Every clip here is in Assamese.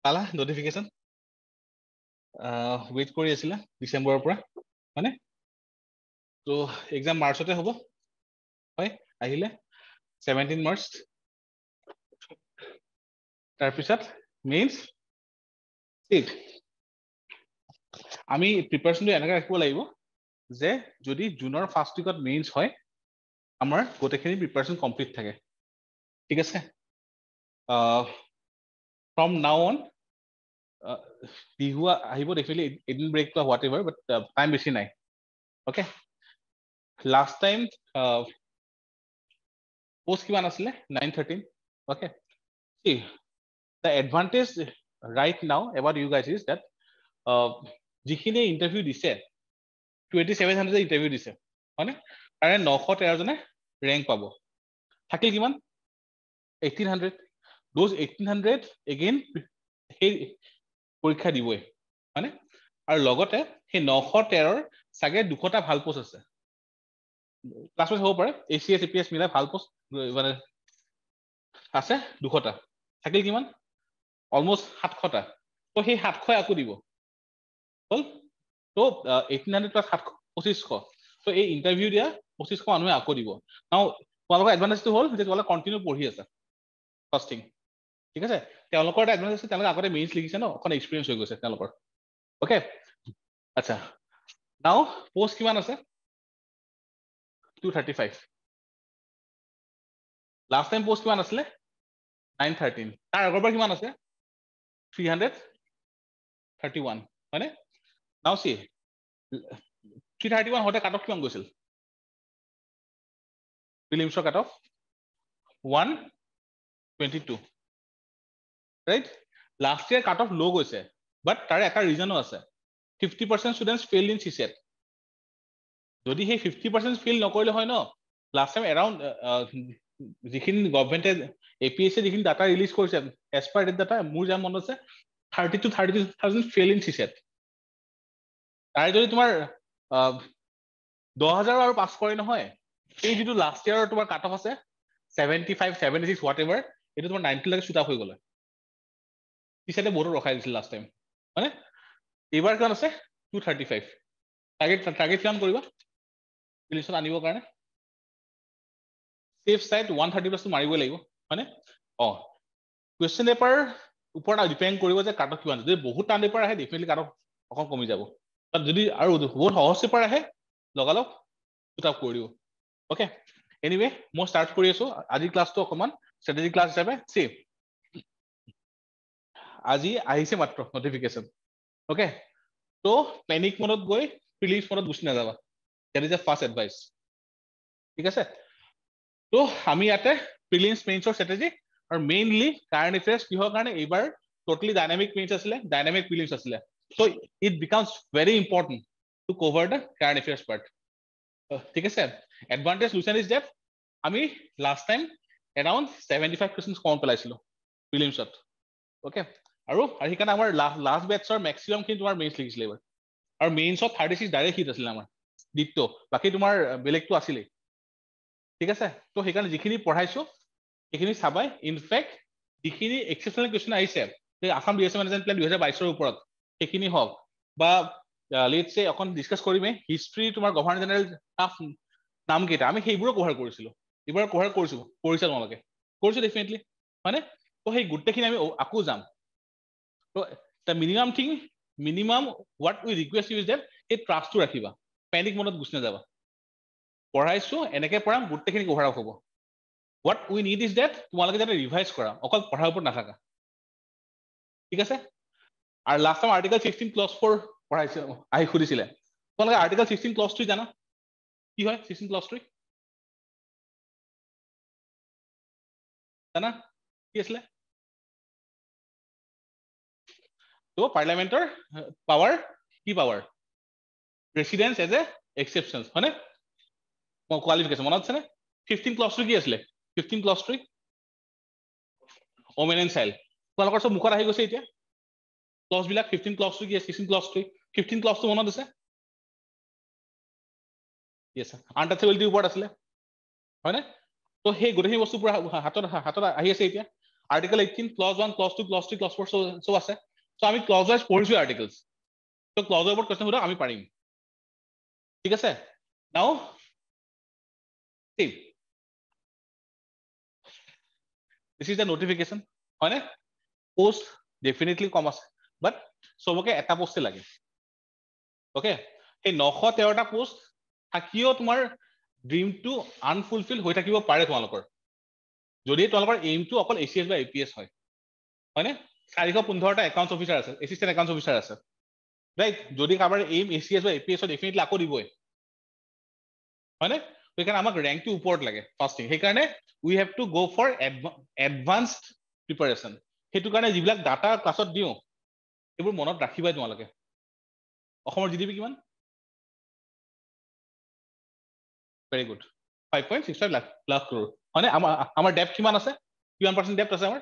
পালা নোটিফিকেশন ৱেইট কৰি আছিলা ডিসেম্বৰৰ পৰা মানে তো এক্সাম মাৰ্চতে হ'ব হয় আহিলে 17 মাৰ্চ তাৰপিছত মেইনছ সিট আমি প্ৰিপাৰেচনটো এনেকৈ ৰাখিব লাগিব যে যদি জুনৰ ফাৰ্ষ্ট উইকত মেইনছ হয় আমাৰ গোটেইখিনি প্ৰিপাৰেচন কমপ্লিট থাকে ঠিক আছে ফ্ৰম নাও অন বিহু আহিব দেখিলে এদিন ব্ৰেক বা হোৱাট এভাৰ বাট টাইম বেছি নাই ওকে লাষ্ট টাইম পোষ্ট কিমান আছিলে 913 okay see the advantage right now about you guys is that যিখিনি ইন্টাৰভিউ দিছে 2700 ইন্টাৰভিউ দিছে হয়নে তাৰে 913 জনে ৰেংক পাব থাকিল কিমান 1800 those 1800 again সেই পৰীক্ষা দিবই হয়নে আৰু লগতে সেই 913ৰ সাগে দুখটা ভাল পোষ্ট আছে ক্লাছত হ'ব পাৰে এচিএস এপিএস মিলাই ভাল পোষ্ট মানে আছে দুখটা থাকিল কিমান অলমোস্ট 700টা তো সেই 700 আকো দিব হল তো 1800 প্লাস 2500 তো এই ইন্টাৰভিউ দিয়া 2500 মানুহে আকো দিব নাও তোমালোকৰ এডভান্টেজটো হল যে তোমালোকে কন্টিনিউ পঢ়ি আছা ফাৰ্ষ্ট থিং ঠিক আছে তেওঁলোকৰ এটা এডভান্টেজ আছে তেওঁলোকে আগতে মেইনছ লিখিছে ন অকন এক্সপেৰিয়েন্স হৈ গৈছে তেওঁলোকৰ ওকে আচ্ছা নাও পোষ্ট কিমান আছে 235 লাষ্ট টাইম পোষ্ট কিমান আছিলে 913 তাৰ আগৰবাৰ কিমান আছে 331 হয়নে নাও সি 331 হতে কাট অফ কিমান গৈছিল প্ৰিলিমছৰ cut off 122 right last year cut off low গৈছে বাট তাৰে এটা ৰিজনো আছে 50% ষ্টুডেন্টস ফেইল ইন সিসেট যদি সেই 50% ফেইল নকৰিলে হয় ন লাষ্ট টাইম এৰাউণ্ড যিখিনি গভৰ্ণমেণ্টে এপিএসসি যিখিনি ডাটা ৰিলিজ কৰিছে এজ পাৰ ডেট ডাটা মোৰ যাৰ মনত আছে 30 to 32,000 ফেইল ইন সিসেট তাই যদি তোমাৰ 10000 আৰু পাস কৰে নহয় এই যেটো লাষ্ট ইয়াৰৰ তোমাৰ কাট অফ আছে 75 76 হোৱাট এভাৰ এটো তোমাৰ 90 লৈকে শুট আপ হৈ গলে সিসেটে বহুত ৰখাই দিছিল লাষ্ট টাইম মানে এবাৰ কিমান আছে 235 টাৰ্গেট কিমান কৰিবা প্ৰিলিমছত আনিবৰ কাৰণে সেফ সাইড 130 প্লাস মাৰিব লাগিব মানে কোৱেশ্চন পেপাৰ ওপৰত ডিপেন্ড কৰিব যে কাট অফ কিমান যদি বহুত টান পেপাৰ আহে ডেফিনেটলি কাট অফ অকন কমি যাব যদি আৰু বহুত সহজ পেপাৰ আহে লগালগ শুট আপ কৰি দিব ওকে এনিৱে মই স্টাৰ্ট কৰি আছো আজি ক্লাসটো অকমান স্ট্ৰেটেজি ক্লাস হিচাপে সি আজি আহিছে মাত্ৰ নটিফিকেশন ওকে তো পেনিক মোডত গৈ প্ৰিলিমছ মোডত গুছি নাযাবা that is a first advice ঠিক আছে তো আমি ইয়াতে প্ৰিলিমছ মেইনছৰ স্ট্ৰেটেজি আৰু মেইনলি কাৰেন্ট এফেয়াৰ্স কিহৰ কাৰণে এইবাৰ টোটালি ডাইনামিক মেইনছ আছিলে ডাইনামিক প্ৰিলিমছ আছিলে so it becomes very important to cover the current affairs part ঠিক আছে advantage Lucian is that আমি last time around 75% কম পেলাইছিলো প্ৰিলিমছত ওকে আৰু সেইকাৰণে আমাৰ লাষ্ট বেটছৰ ম্যাক্সিমাম খিনি তোমাৰ মেইনছ লিখিছিলে এবাৰ আৰু মেইনছত 36 ডাইৰেক্ট হিট আছিল আমাৰ দ্বিতীয় বাকি তোমাৰ বেলেগটো আছিলে ঠিক আছে তো সেইকাৰণে যিখিনি পঢ়াইছো এইখিনি চাবাই ইনফেক্ট যিখিনি এক্সেপচনেল কোৱেশ্চন আহিছে আসাম ডিএছএ মেনেজমেন্ট প্লেন 2022 ৰ ওপৰত সেইখিনি হওক বা লেটস সে অকন ডিসকাস কৰিমে হিষ্ট্ৰি তোমাৰ গভৰ্ণৰ জেনেৰেল নাম কেইটা আমি সেইবোৰো কভাৰ কৰিছিলো এবাৰ কভাৰ কৰিছো তোমালোকে কৰিছো ডেফিনেটলি মানে তো সেই গুটেখিনি আমি আকু যাম তো the minimum what we request you is that এই ট্ৰাষ্টটো ৰাখিবা পেনিক মোডত গুছি নাযাবা পঢ়াইছো এনেকে পঢ়াম গুটেখিনি কভাৰ আপ হ'ব what we need is that তোমালোকে যাতে ৰিভাইজ কৰা অকল পঢ়াৰ ওপৰত নাথাকা ঠিক আছে আৰু লাষ্ট টাইম আৰ্টিকেল 16 ক্লজ 4 পঢ়াইছে আহি খুদিছিলে তোমালোকে আৰ্টিকেল 16 ক্লজ 3 জানা কি হয় 16 ক্লজ 3 জানা কি আছিল তো পাৰ্লিয়ামেন্টৰ পাৱাৰ কি পাৱাৰ প্ৰেসিডেন্স এজ এ এক্সেপশনস হয়নে কোৱালিফিকেশন মনত আছে নে 15 ক্লজ 3 কি আছিল 15 ক্লজ 3 ওমেন এণ্ড চাইল্ড তোমালোকৰ সব মুখত আহি গৈছে এতিয়া ক্লজ বিলাক 15 ক্লজ 2 কি আছে 16 ক্লজ 3 15 ক্লজ 2 মনত আছে yes আনটাচেবিলিটি ওপৰত আছিল হয়নে তো সেই গোটেই বস্তু পুৰা হাতত আহি আছে এতিয়া article 18 clause 1 clause 2 clause 3 clause 4 সব আছে সো আমি ক্লজ ওয়াইজ পঢ়িছো আৰ্টিকলস তো ক্লজৰ ওপৰত কোৱেশ্চন সুধা আমি পাৰিম ঠিক আছে নাও see this is the notification হয় না পোস্ট ডেফিনেটলি কম আছে বাট সবকে এটা পোষ্টে লাগে ওকে এই 913টা পোষ্ট থাকিও তোমাৰ ড্ৰিম টু আনফুলফিল হৈ থাকিব পাৰে তোমালোকৰ যদি তোমালোকৰ এইম টু অকল এচিএস বা এপিএস হয় হয়নে 415টা একাউন্টস অফিসাৰ আছে এসিস্ট্যান্ট একাউন্টস অফিসাৰ আছে ৰাইট যদি কাৰোবাৰ এইম এচিএস বা এপিএস ডেফিনেটলি আকৌ দিবই হয়নে সেইকাৰণে আমাক ৰ্যাঙ্কটো ওপৰত লাগে ফাৰ্স্ট থিং সেইকাৰণে we have to go for advanced preparation হেতু কাৰণে যিবিলাক ডাটা ক্লাছত দিও এইবোৰ মনত ৰাখিবাই তোমালোকে অসমৰ জিডিপি কিমান ভেৰি গুড 5.65 লাখ crore হয়নে আমাৰ ডেপ্ট কিমান আছে কিমান পাৰ্সেন্ট ডেপ্ট আছে আমাৰ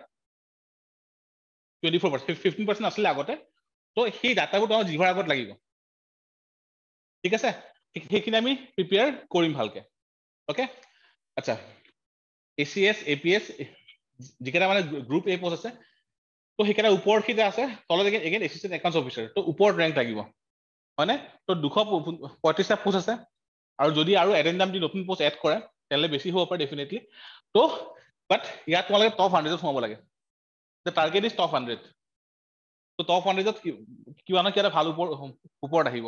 24% 15% আছিল আগতে তো সেই ডাটাবোৰ তোমাক জিভাৰ আগত লাগিব ঠিক আছে সেইখিনি আমি প্ৰিপেয়াৰ কৰিম ভালকে ওকে আচ্ছা এসিএস এপিএস যিকেইটা মানে গ্ৰুপ এ পোষ্ট আছে তো সেইকেইটা ওপৰত কিটা আছে তলত এগেইন এসিস্ট্যান্ট একাউন্টস অফিসাৰ তো ওপৰত ৰ্যাঙ্ক লাগিব হয়নে তো 235টা পোষ্ট আছে আৰু যদি আৰু এডেন্ডাম দি নতুন পোষ্ট এড কৰে তেলে বেছি হ'ব পাৰে ডেফিনেটলি তো বাট ইয়াত তোমালোকে টপ 100 ত সোমাব লাগে the target is top 100 তো টপ 100 ত কিবা না কিবা ভাল ওপৰত আহিব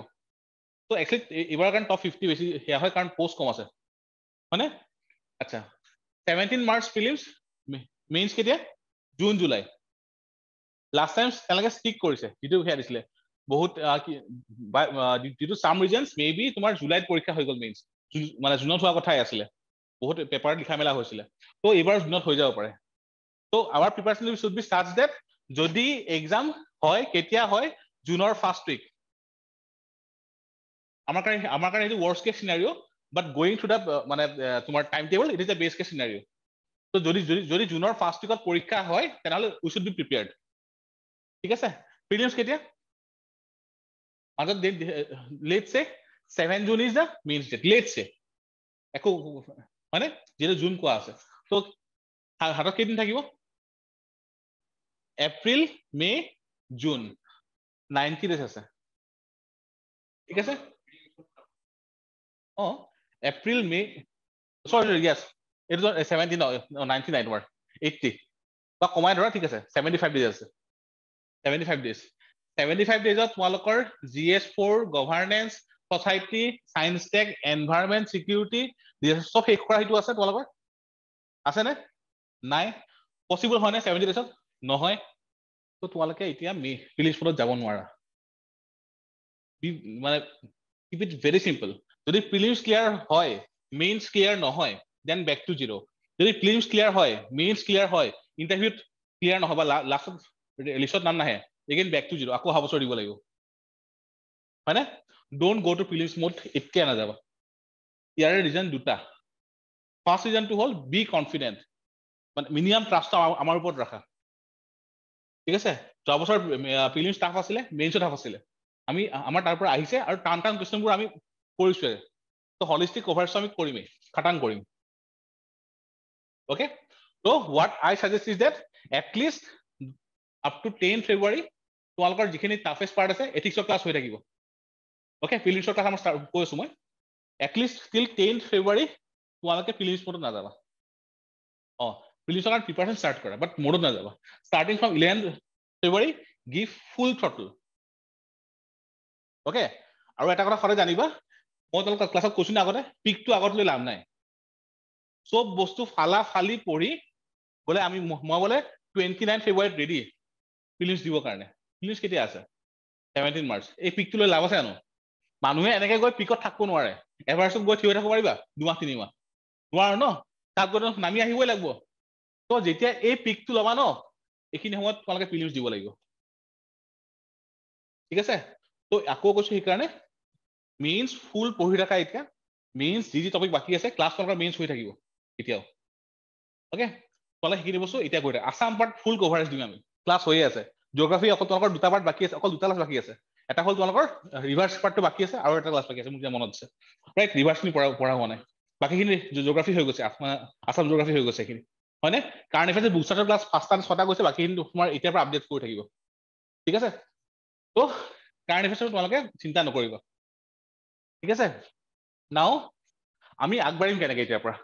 তো একচুয়ালি এবাৰ কাৰণ টপ 50 বেছি হেয়া হয় কাৰণ পোষ্ট কম আছে মানে আচ্ছা 17 মাৰ্চ প্ৰিলিমছ মেইনছ কেতিয়া জুন জুলাই লাষ্ট টাইম তেওঁলোকে ষ্টিক কৰিছে যেটো হেয়া দিছিলে বহুত যেটো সাম ৰিজনস মেবি তোমাৰ জুলাইত পৰীক্ষা হৈ গল মেইনছ মানে জুনত হোৱা কথাই আছিলে বহুত পেপাৰ লিখা মেলা হৈছিলে তো এবাৰ জুনত হৈ যাব পাৰে তো our preparation should be such that যদি এক্সাম হয় কেতিয়া হয় জুনৰ ফাৰ্স্ট উইক আমাৰ কাৰণে এটো worst case scenario but going to the মানে তোমাৰ time table it is the best case scenario তো যদি জুনৰ ফাৰ্স্ট উইকত পৰীক্ষা হয় তেনালে we should be prepared ঠিক আছে প্ৰিলিমছ কেতিয়া মাজত let's say 7 June is the main date let's say একো মানে যেটো জুন কোৱা আছে তো হাতত কেইদিন থাকিব এপ্রিল মে জুন 90 days আছে ঠিক আছে ও এপ্রিল মে সরি ইয়েস এটা 70 99 ওয়ার 80 বা কমাই ধৰা ঠিক আছে 75 days আছে 75 days 75 days তোমালোকৰ GS4 governance society science tech environment security সব শেষ কৰা হিটো আছে তোমালোকৰ আছে নে নাই পসিবল হয় না 70 days নহয় তো তোমালোকে এতিয়া প্ৰিলিমছ পদত যাব নোৱাৰা মানে keep it very simple যদি প্ৰিলিমছ ক্লিয়াৰ হয় মেইনছ ক্লিয়াৰ নহয় দেন ব্যাক টু জিৰো যদি প্ৰিলিমছ ক্লিয়াৰ হয় মেইনছ ক্লিয়াৰ হয় ইন্টাৰভিউত ক্লিয়াৰ নহবা লাষ্টত লিষ্টত নাম নাহে এগেইন ব্যাক টু জিৰো আকৌ হাবছৰ দিব লাগিব হয়নে don't go to prelims mode এতিয়া না যাবা ইয়াৰ ৰিজন দুটা ফাৰ্স্ট ৰিজন টু হল বি কনফিডেন্ট মানে মিনিমাম ট্ৰাস্ট আমাৰ ওপৰত ৰাখা ঠিক আছে যোৱা বছৰ প্ৰিলিমছ টাফ আছিলে মেইনছ টাফ আছিলে আমি আমাৰ তাৰ পৰা আহিছে আৰু টান টান কোৱেশ্চনবোৰ আমি কৰিছো তো হলিস্টিক কভাৰেজ আমি কৰিমেই খাটাং কৰিম ওকে তো what I suggest is that at list up to 10 February তোমালোকৰ যিখিনি টাফেষ্ট পাৰ্ট আছে এথিক্সৰ ক্লাছ হৈ থাকিব ওকে প্ৰিলিমছৰ ক্লাছ আমাৰ কৈছো মই এট লিষ্ট টিল 10 February তোমালোকে প্ৰিলিমছ মোডত নাযাবা প্ৰিলিমছৰ কাৰণে প্ৰিপাৰেচন ষ্টাৰ্ট কৰা বাট মোডত নাযাবা starting from 11 February give full throttle okay আৰু এটা কথা সদায় জানিবা মই তোমালোকক ক্লাছত কৈছো না আগতে পিকটো আগত লৈ লাভ নাই সব বস্তু ফালা ফালি পঢ়ি বলে আমি মই বলে 29 February ৰেডি প্ৰিলিমছ দিব কাৰণে প্ৰিলিমছ কেতিয়া আছে 17 March এই পিকটো লৈ লাভ আছে জানো মানুহে এনেকে গৈ পিকত থাকিব নোৱাৰে এভাৰেজত গৈ থিয় থাকিব পাৰিবা 2 মাহ 3 মাহ নোৱাৰো ন তাক গৈ নামি আহিবই লাগিব তো যেতিয়া এই পিকটো লবা ন এইখিনি সময়ত তোমালোকে প্ৰিলিমছ দিব লাগিব ঠিক আছে তো আকৌ কৈছো সেইকাৰণে মেইনছ ফুল পঢ়ি ৰাখা এতিয়া মেইনছ যি টপিক বাকি আছে ক্লাছ তোমালোকৰ মেইনছ হৈ থাকিব এতিয়াও ওকে তোমালোকে শিকি দিবছো এতিয়া গৈ আসাম পাৰ্ট ফুল কভাৰেজ দিম আমি ক্লাছ হৈয়ে আছে জিঅগ্ৰাফি অকল তোমালোকৰ দুটা পাৰ্ট বাকি আছে অকল দুটা ক্লাছ বাকি আছে এটা হল তোমালোকৰ ৰিভাৰ্স পাৰ্টটো বাকি আছে আৰু এটা ক্লাছ বাকি আছে মোক মনত আছে ৰাইট ৰিভাৰ্স নি পঢ়া হোৱা নাই বাকিখিনি জিঅগ্ৰাফি হৈ গৈছে আসাম জিঅগ্ৰাফি হৈ গৈছে এইখিনি হয়নে কাৰেণ্ট এফেয়াৰ্ছ বুষ্টাৰৰ ক্লাছ 5টা 6টা গৈছে বাকীখিনি তোমাৰ এতিয়াৰ পৰা আপডেট কৰি থাকিব ঠিক আছে তো কাৰেণ্ট এফেয়াৰ্ছ তোমালোকে চিন্তা নকৰিবা ঠিক আছে নাও আমি আগবাঢ়িম কেনেকৈ এতিয়াৰ পৰা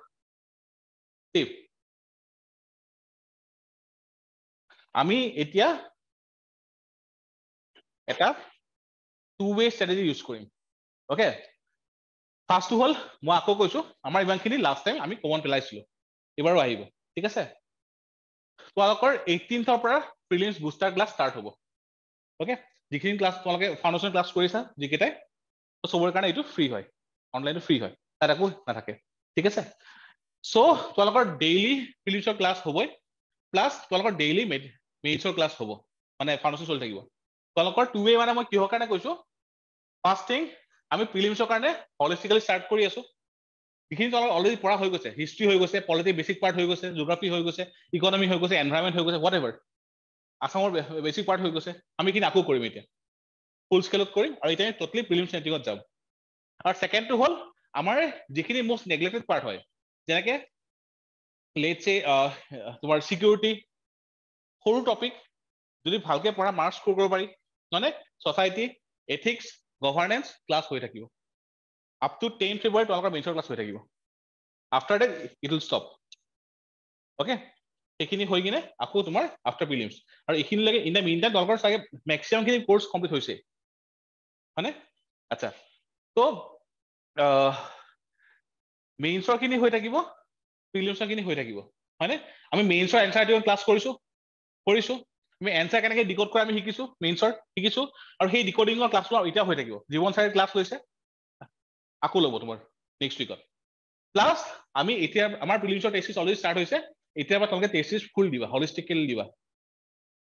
ঠিক আমি এতিয়া এটা two-way strategy ইউজ কৰিম ওকে ফাৰ্ষ্টটো হ'ল মই আকৌ কৈছো আমাৰ ইমানখিনি লাষ্ট টাইম আমি কমন পেলাইছিলো এবাৰো আহিব ঠিক আছে তোমালোকৰ 18th পৰা প্ৰিলিমছ বুষ্টাৰ ক্লাছ ষ্টাৰ্ট হ'ব ওকে যিখিনি ক্লাছ তোমালোকে ফাউণ্ডেশ্যন ক্লাছ কৰিছা যিকেইটাই চবৰে কাৰণে এইটো ফ্ৰী হয় অনলাইনটো ফ্ৰী হয় তাত একো নাথাকে ঠিক আছে চ' তোমালোকৰ ডেইলি প্ৰিলিমছৰ ক্লাছ হ'বই প্লাছ তোমালোকৰ ডেইলি মেইনছৰ ক্লাছ হ'ব মানে ফাউণ্ডেশ্যন চলি থাকিব তোমালোকৰ two-way মানে মই কিহৰ কাৰণে কৈছো ফাৰ্ষ্ট থিং আমি প্ৰিলিমছৰ কাৰণে হলিষ্টিকেলি ষ্টাৰ্ট কৰি আছো যিখিনি তোমালোকৰ অলৰেডি পঢ়া হৈ গৈছে হিষ্ট্ৰী হৈ গৈছে পলিটি বেছিক পাৰ্ট হৈ গৈছে জিঅ'গ্ৰাফী হৈ গৈছে ইকনমি হৈ গৈছে এনভাইৰনমেণ্ট হৈ গৈছে হোৱাট এভাৰ আছামৰ বেছিক পাৰ্ট হৈ গৈছে আমি কিন্তু আকৌ কৰিম এতিয়া ফুল স্কেলত কৰিম আৰু এতিয়া ট'টেলি প্ৰিলিমছ মেট্ৰিকত যাম আৰু ছেকেণ্ডটো হ'ল আমাৰ যিখিনি মষ্ট নেগলেক্টেড পাৰ্ট হয় যেনেকে লেটছ চে তোমাৰ চিকিউৰিটি সৰু টপিক যদি ভালকে পঢ়া মাৰ্কছ স্ক'ৰ কৰিব পাৰি মানে ছ'চাইটি এথিক্স গভাৰ্নেন্স ক্লাছ হৈ থাকিব আপ টু 10 ফেব্ৰুৱাৰী তোমালোকৰ মেইনছৰ ক্লাছ হৈ থাকিব after that it will stop okay সেইখিনি হৈ কিনে আকৌ তোমাৰ আফটাৰ প্ৰিলিমছ আৰু এইখিনিলৈকে ইন দ্য মিন টাইম তোমালোকৰ চাগে মেক্সিমামখিনি কোৰ্চ কমপ্লিট হৈছে হয়নে আচ্ছা তো মেইনছৰ খিনি হৈ থাকিব প্ৰিলিমছৰ খিনি হৈ থাকিব হয়নে আমি মেইনছৰ এনচাৰ ক্লাছ কৰিছো আমি এনচাৰ কেনেকৈ ডিকোড কৰে আমি শিকিছো মেইনছৰ শিকিছো আৰু সেই ডিকোডিঙৰ ক্লাছটো এতিয়া হৈ থাকিব জীৱন ছাৰে ক্লাছ লৈছে আকৌ ল'ব তোমাৰ নেক্সট উইকত প্লাছ আমি এতিয়া আমাৰ প্ৰিলিমছৰ টেষ্ট চিৰিজ অলৰেডি ষ্টাৰ্ট হৈছে এতিয়াৰ পৰা তোমালোকে টেষ্ট চিৰিজ ফুল দিবা হলিষ্টিকেলি দিবা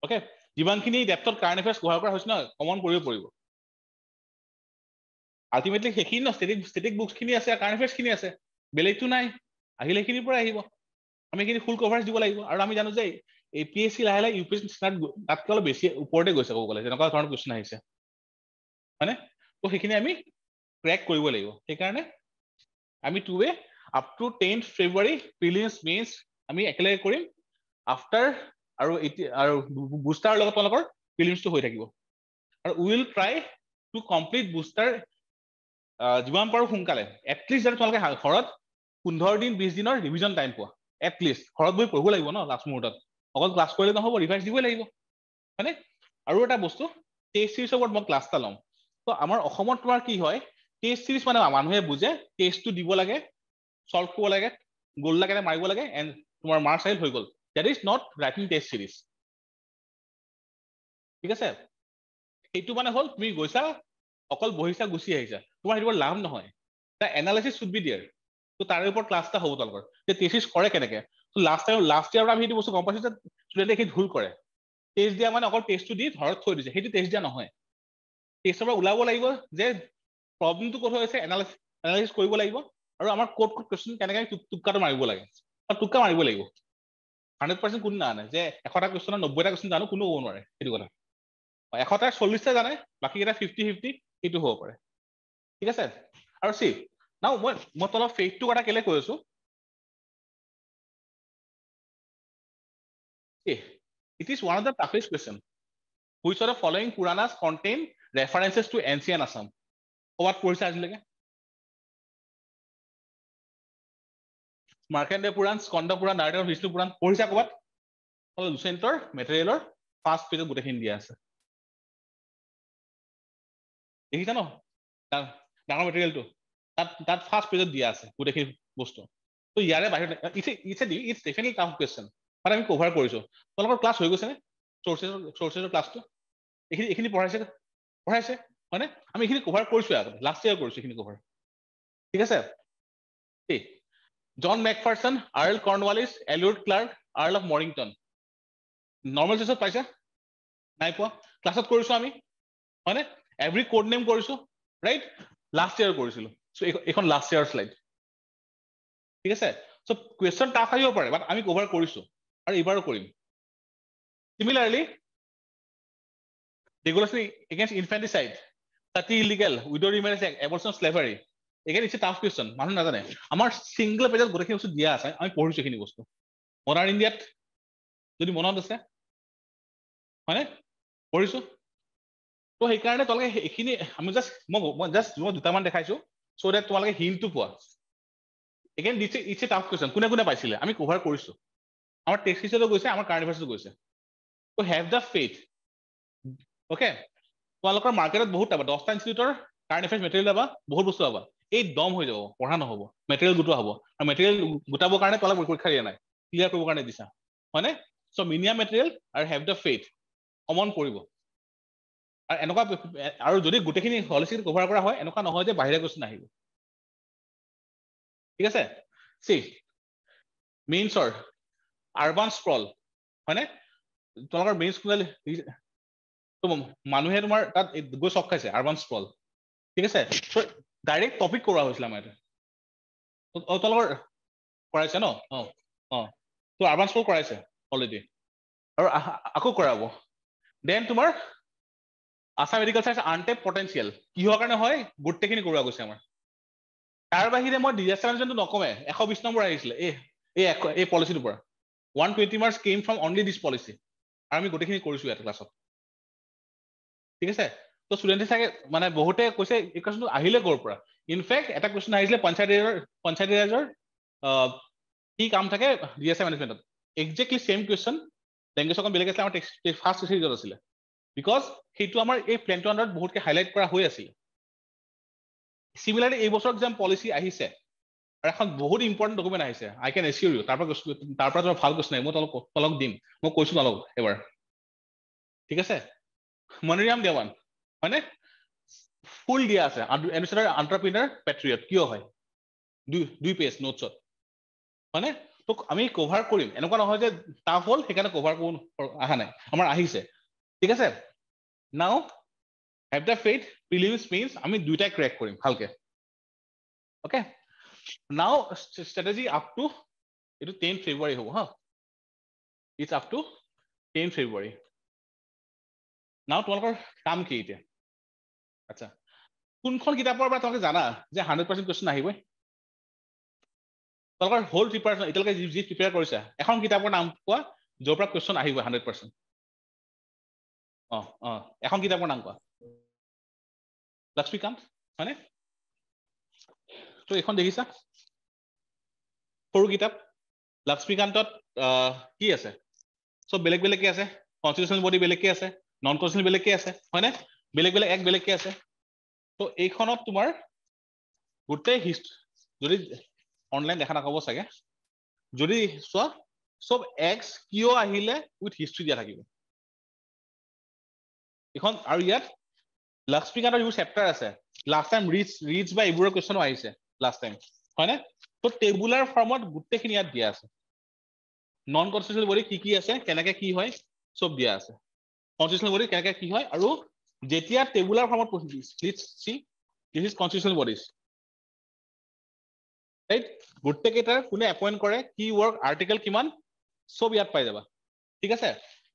অ'কে যিমানখিনি ডেপথত কাৰেণ্ট এফেয়াৰ্ছ ব্যৱহাৰ কৰা হৈছে ন কমন কৰিব পৰিব আল্টিমেটলি সেইখিনি ন ষ্টেটিক বুকছখিনি আছে কাৰেণ্ট এফেয়াৰ্ছখিনি আছে বেলেগটো নাই আহিলে সেইখিনিৰ পৰা আহিব আমি এইখিনি ফুল কভাৰেজ দিব লাগিব আৰু আমি জানো যে APSC লাহে লাহে UPSC তাতকৈ অলপ বেছি ওপৰতে গৈছে ক'ব গ'লে যেনেকুৱা ধৰণৰ কুৱেশ্যন আহিছে হয়নে তো সেইখিনি আমি ক্ৰেক কৰিব লাগিব সেইকাৰণে আমি two-way up to 10th February prelims mains আমি একেলগে কৰিম আফটাৰ আৰু বুষ্টাৰ লগত তোমালোকৰ প্ৰিলিমছটো হৈ থাকিব আৰু will try to complete booster যিমান পাৰো সোনকালে এটলিষ্ট যাতে তোমালোকে ঘৰত 15 দিন 20 দিনৰ ৰিভিজন টাইম পোৱা এটলিষ্ট ঘৰত বহি পঢ়িব লাগিব ন লাষ্ট মুহূৰ্তত অকল ক্লাছ কৰিলে নহ'ব ৰিভাইজ দিবই লাগিব হয়নে আৰু এটা বস্তু টেষ্ট চিৰিজৰ ওপৰত মই ক্লাছ এটা ল'ম তো আমাৰ অসমত তোমাৰ কি হয় টেষ্ট চিৰিজ মানে মানুহে বুজে টেষ্টটো দিব লাগে সলভ কৰিব লাগে গোল্লা কেনে মাৰিব লাগে এণ্ড তোমাৰ মাৰ্কছ আহিল হৈ গ'ল that is not writing test series ঠিক আছে এইটো মানে হ'ল তুমি গৈছা অকল বহিছা গুচি আহিছা তোমাৰ সেইটো লাভ নহয় the analysis should be there তো তাৰে ওপৰত ক্লাছ এটা হ'ব তোমালোকৰ যে টেষ্ট চিৰিজ কৰে কেনেকে লাষ্ট ইয়াৰ আমি সেইটো বস্তু গম পাইছো যে ষ্টুডেণ্টে সেই ভুল কৰে টেষ্ট দিয়া মানে অকল টেষ্টটো দি ঘৰত থৈ দিছে সেইটো টেষ্ট দিয়া নহয় টেষ্টৰ পৰা ওলাব লাগিব যে প্ৰব্লেমটো ক'ত হৈছে এনালাইচিছ কৰিব লাগিব আৰু আমাৰ ক'ত কুৱেশ্যন কেনেকৈ টুক্কাটো মাৰিব লাগে আৰু টুক্কা মাৰিব লাগিব 100% কোনো নাজানে যে 100টা কুৱেশ্যনৰ 90টা কুৱেশ্যন জানো কোনো ক'ব নোৱাৰে সেইটো কথা 100টাৰ 40টা জানে বাকীকেইটা 50-50 সেইটো হ'ব পাৰে ঠিক আছে আৰু চি নাও মই তলত ফেইথটো কথা কেলে কৈ আছো it is one of the toughest question which of the following Puranas contain references to ancient Assam ক'বাত পঢ়িছে আজিলৈকে মাৰ্কেণ্ডে পুৰাণ স্কন্দ পুৰাণ নাৰদ বিষ্ণু পুৰাণ পঢ়িছা ক'বাত লুচেণ্টৰ মেটেৰিয়েলৰ ফাৰ্ষ্ট পেজত গোটেইখিনি দিয়া আছে দেখিছা ন ডাঙৰ মেটেৰিয়েলটো তাত ফাৰ্ষ্ট পেজত দিয়া আছে গোটেইখিনি বস্তু তো ইয়াৰে বাহিৰত ইটছ ডেফিনেটলি টাফ কুৱেশ্যন মানে আমি কভাৰ কৰিছো তোমালোকৰ ক্লাছ হৈ গৈছে নে চৰ্চেছৰ ক্লাছটো এইখিনি পঢ়াইছে হয়নে আমি এইখিনি কভাৰ কৰিছো আগতে লাষ্ট ইয়াৰ কৰিছো এইখিনি কভাৰ ঠিক আছে John Macpherson Earl Cornwallis Elliot Clarke Earl of Mornington normal চেছত পাইছে নাই পোৱা ক্লাছত কৰিছো আমি হয়নে এভৰি কোড নেম কৰিছো ৰাইট লাষ্ট ইয়াৰ কৰিছিলো চ' এইখন লাষ্ট ইয়াৰ শ্লাইড ঠিক আছে চ' কুৱেশ্যন টাফ আহিব পাৰে বাট আমি কভাৰ কৰিছো আৰু এইবাৰো কৰিম Similarly, regulation against infanticide, sati illegal, widow remarriage act, abortion, slavery. Again, it's a tough question. মানুহ নাজানে আমাৰ সিঙ্গল পেজত গোটেইখিনি বস্তু দিয়া আছে আমি পঢ়িছো এইখিনি বস্তু মডাৰ্ণ ইণ্ডিয়াত যদি মনত আছে হয়নে পঢ়িছো তো সেইকাৰণে তোমালোকে এইখিনি আমি মই দুটামান দেখাইছো চ' ডেট তোমালোকে হিণ্টটো পোৱা again it's a tough question কোনে কোনে পাইছিলে আমি কভাৰ কৰিছো আমাৰ টেক্সট হিচাপে গৈছে আমাৰ কাৰেণ্ট এফেয়াৰ্ছটো গৈছে তো হেভ দ্য ফেথ অ'কে তোমালোকৰ মাৰ্কেটত বহুত পাবা 10টা ইনষ্টিটিউটৰ কাৰেণ্ট এফেয়াৰ্ছ মেটেৰিয়েল পাবা বহুত বস্তু পাবা এই দম হৈ যাব পঢ়া নহ'ব মেটেৰিয়েল গোটোৱা হ'ব আৰু মেটেৰিয়েল গোটাবৰ কাৰণে তোমালোকে পৰীক্ষা দিয়া নাই ক্লিয়াৰ কৰিবৰ কাৰণে দিছা হয়নে চ' মিনিমাম মেটেৰিয়েল আৰু হেভ দ্য ফেথ কমন পৰিব আৰু এনেকুৱা আৰু যদি গোটেইখিনি হলিষ্টিক কভাৰ কৰা হয় এনেকুৱা নহয় যে বাহিৰা কুৱেশ্যন আহিব ঠিক আছে চি মেইনছৰ আৰবান স্প্ৰল হয়নে তোমালোকৰ মেইন স্কুল মানুহে তোমাৰ তাত গৈ চক খাইছে আৰবান স্প্ৰল ঠিক আছে ডাইৰেক্ট টপিক কৰোৱা হৈছিলে আমাৰ ইয়াতে তোমালোকৰ কৰাইছে ন তো আৰবান স্প্ৰল কৰাইছে অলৰেডি আৰু আকৌ কৰাব দেন তোমাৰ আছাম এগ্ৰিকালচাৰ আনটেপ পটেনচিয়েল কিহৰ কাৰণে হয় গোটেইখিনি কৰোৱা গৈছে আমাৰ তাৰ বাহিৰে মই ডিজাষ্টাৰ মেনেজমেণ্টটো নকমে 120 নম্বৰ আহিছিলে এই পলিচিটোৰ পৰা 120 marks chemo from only this policy আৰু আমি গোটেইখিনি কৰিছো ইয়াত ক্লাছত ঠিক আছে তো ষ্টুডেণ্টে চাগে মানে বহুতে কৈছে এই কুৱেশ্যনটো আহিলে ক'ৰ পৰা ইনফেক্ট এটা কুৱেশ্যন আহিছিলে পঞ্চায়ত ৰাজৰ কি কাম থাকে ডিজাষ্টাৰ মেনেজমেণ্টত একজেক্টলি চেম কুৱেশ্যন লেংগুৱেজ অকণ বেলেগ আছিলে আমাৰ ফাৰ্ষ্ট ছিৰিজত আছিলে বিকজ সেইটো আমাৰ এই প্লেনটোৰ আণ্ডাৰত বহুতকে হাইলাইট কৰা হৈ আছিলে চিমিলাৰলি এই বছৰ এক্সাম পলিচি আহিছে আৰু এখন বহুত ইম্পৰ্টেণ্ট ডকুমেণ্ট আহিছে আই কেন এচিয়ৰ ইউ তাৰ পৰা তোমাৰ ভাল কুৱেশ্যন নাই মই তোমালোক দিম মই কৈছো তোমালোক এবাৰ ঠিক আছে মনিৰাম দেৱান হয়নে ফুল দিয়া আছে এণ্টাৰপ্ৰিনাৰ পেট্ৰিয়ট কিয় হয় দুই পেজ নোটছত হয়নে তো আমি কভাৰ কৰিম এনেকুৱা নহয় যে টাফ হ'ল সেইকাৰণে কভাৰ কৰিব অহা নাই আমাৰ আহিছে ঠিক আছে নাও have the faith prelims mains আমি দুইটাই ক্ৰেক কৰিম ভালকে অ'কে নাও ষ্ট্ৰেটেজি আপ টু এইটো 10 ফেব্ৰুৱাৰী হ'ব হা ইটছ আপ টু 10 ফেব্ৰুৱাৰী নাও তোমালোকৰ কাম কি এতিয়া আচ্ছা কোনখন কিতাপৰ পৰা তোমালোকে জানা যে 100% কুৱেশ্যন আহিবই তোমালোকৰ হোল প্ৰিপাৰেশ্যন এতিয়ালৈকে যি প্ৰিপেয়াৰ কৰিছা এখন কিতাপৰ নাম কোৱা য'ৰ পৰা কুৱেশ্যন আহিব 100% এখন কিতাপৰ নাম কোৱা লক্ষ্মীকান্ত হয়নে তো এইখন দেখিছা সৰু কিতাপ লক্ষ্মীকান্তত কি আছে চব বেলেগ বেলেগকে আছে কনষ্টিটিউচনেল বডি বেলেগকে আছে নন কনষ্টিটিউচনেল বেলেগকে আছে হয়নে বেলেগ বেলেগকে আছে তো এইখনত তোমাৰ গোটেই যদি অনলাইন দেখা নাপাব চাগে যদি চোৱা চব এক্স কিয় আহিলে উইথ হিষ্ট্ৰী দিয়া থাকিব এইখন আৰু ইয়াত লক্ষ্মীকান্তৰ যিবোৰ চেপ্টাৰ আছে লাষ্ট টাইম ৰিচ বা এইবোৰৰ কুৱেশ্যনো আহিছে লাষ্ট টাইম হয়নে তো টেবুলাৰ ফৰ্মত গোটেইখিনি ইয়াত দিয়া আছে নন কনষ্টিটিউচনেল বডি কি আছে কেনেকে কি হয় চব দিয়া আছে কনষ্টিটিউচনেল বডি কেনেকে কি হয় আৰু যেতিয়া টেবুলাৰ ফৰ্মত please see this is constitutional bodies right গোটেইকেইটাৰ কোনে এপইণ্ট কৰে কি ৱৰ্ক আৰ্টিকেল কিমান চব ইয়াত পাই যাবা ঠিক আছে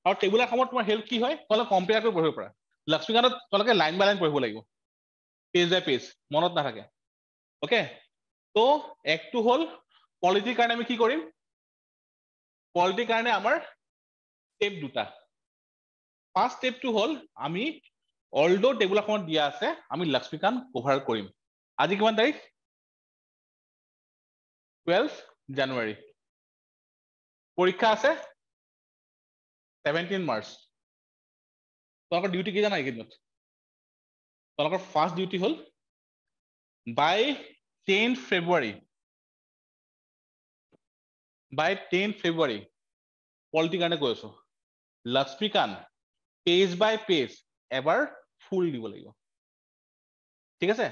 আৰু টেবুলাৰ ফৰ্মত তোমাৰ হেল্প কি হয় তোমালোকে কম্পেয়াৰ কৰি পঢ়িব পাৰা লক্ষ্মীকান্তত তোমালোকে লাইন বাই লাইন পঢ়িব লাগিব পেজ বাই পেজ মনত নাথাকে অ'কে তো একটো হ'ল পলিটিৰ কাৰণে আমি কি কৰিম পলিটিৰ কাৰণে আমাৰ ষ্টেপ দুটা ফাৰ্ষ্ট ষ্টেপটো হ'ল আমি অলদো টেবুলাৰ ফৰ্মত দিয়া আছে আমি লক্ষ্মীকান্ত কভাৰ কৰিম আজি কিমান তাৰিখ 12 জানুৱাৰী পৰীক্ষা আছে 17 মাৰ্চ তোমালোকৰ ডিউটি কি জানা এইকেইদিনত তোমালোকৰ ফাৰ্ষ্ট ডিউটি হ'ল বাই 10 ফেব্ৰুৱাৰী পলিটিৰ কাৰণে কৈ আছো লক্ষ্মীকান্ত পেজ বাই পেজ এবাৰ ফুল দিব লাগিব ঠিক আছে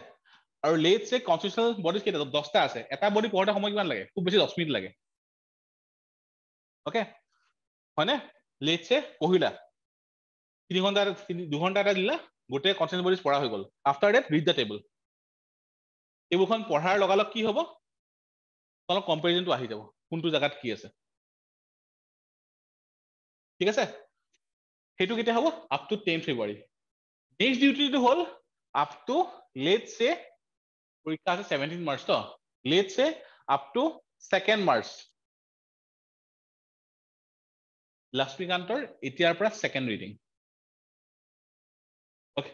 আৰু লেটছ সে কনষ্টিটিউচনেল বডি কেইটা 10টা আছে এটা বডি পঢ়োতে সময় কিমান লাগে খুব বেছি 10 মিনিট লাগে অ'কে হয়নে লেটছ সে পঢ়িলা 2 ঘণ্টা এটা দিলা গোটেই কনষ্টিটিউচনেল বডিজ পঢ়া হৈ গ'ল after that read the table টেবুলখন পঢ়াৰ লগালগ কি হ'ব অলপ কম্পেৰিজনটো আহি যাব কোনটো জেগাত কি আছে ঠিক আছে সেইটো কেতিয়া হ'ব আপ টু 10 ফেব্ৰুৱাৰী নেক্সট ডিউটিটো হ'ল আপ টু লেটছ সে পৰীক্ষা আছে 17 মাৰ্চ তো লেটছ সে আপ টু 2nd মাৰ্চ লক্ষ্মীকান্তৰ এতিয়াৰ পৰা সেকেন্ড ৰিডিং ওকে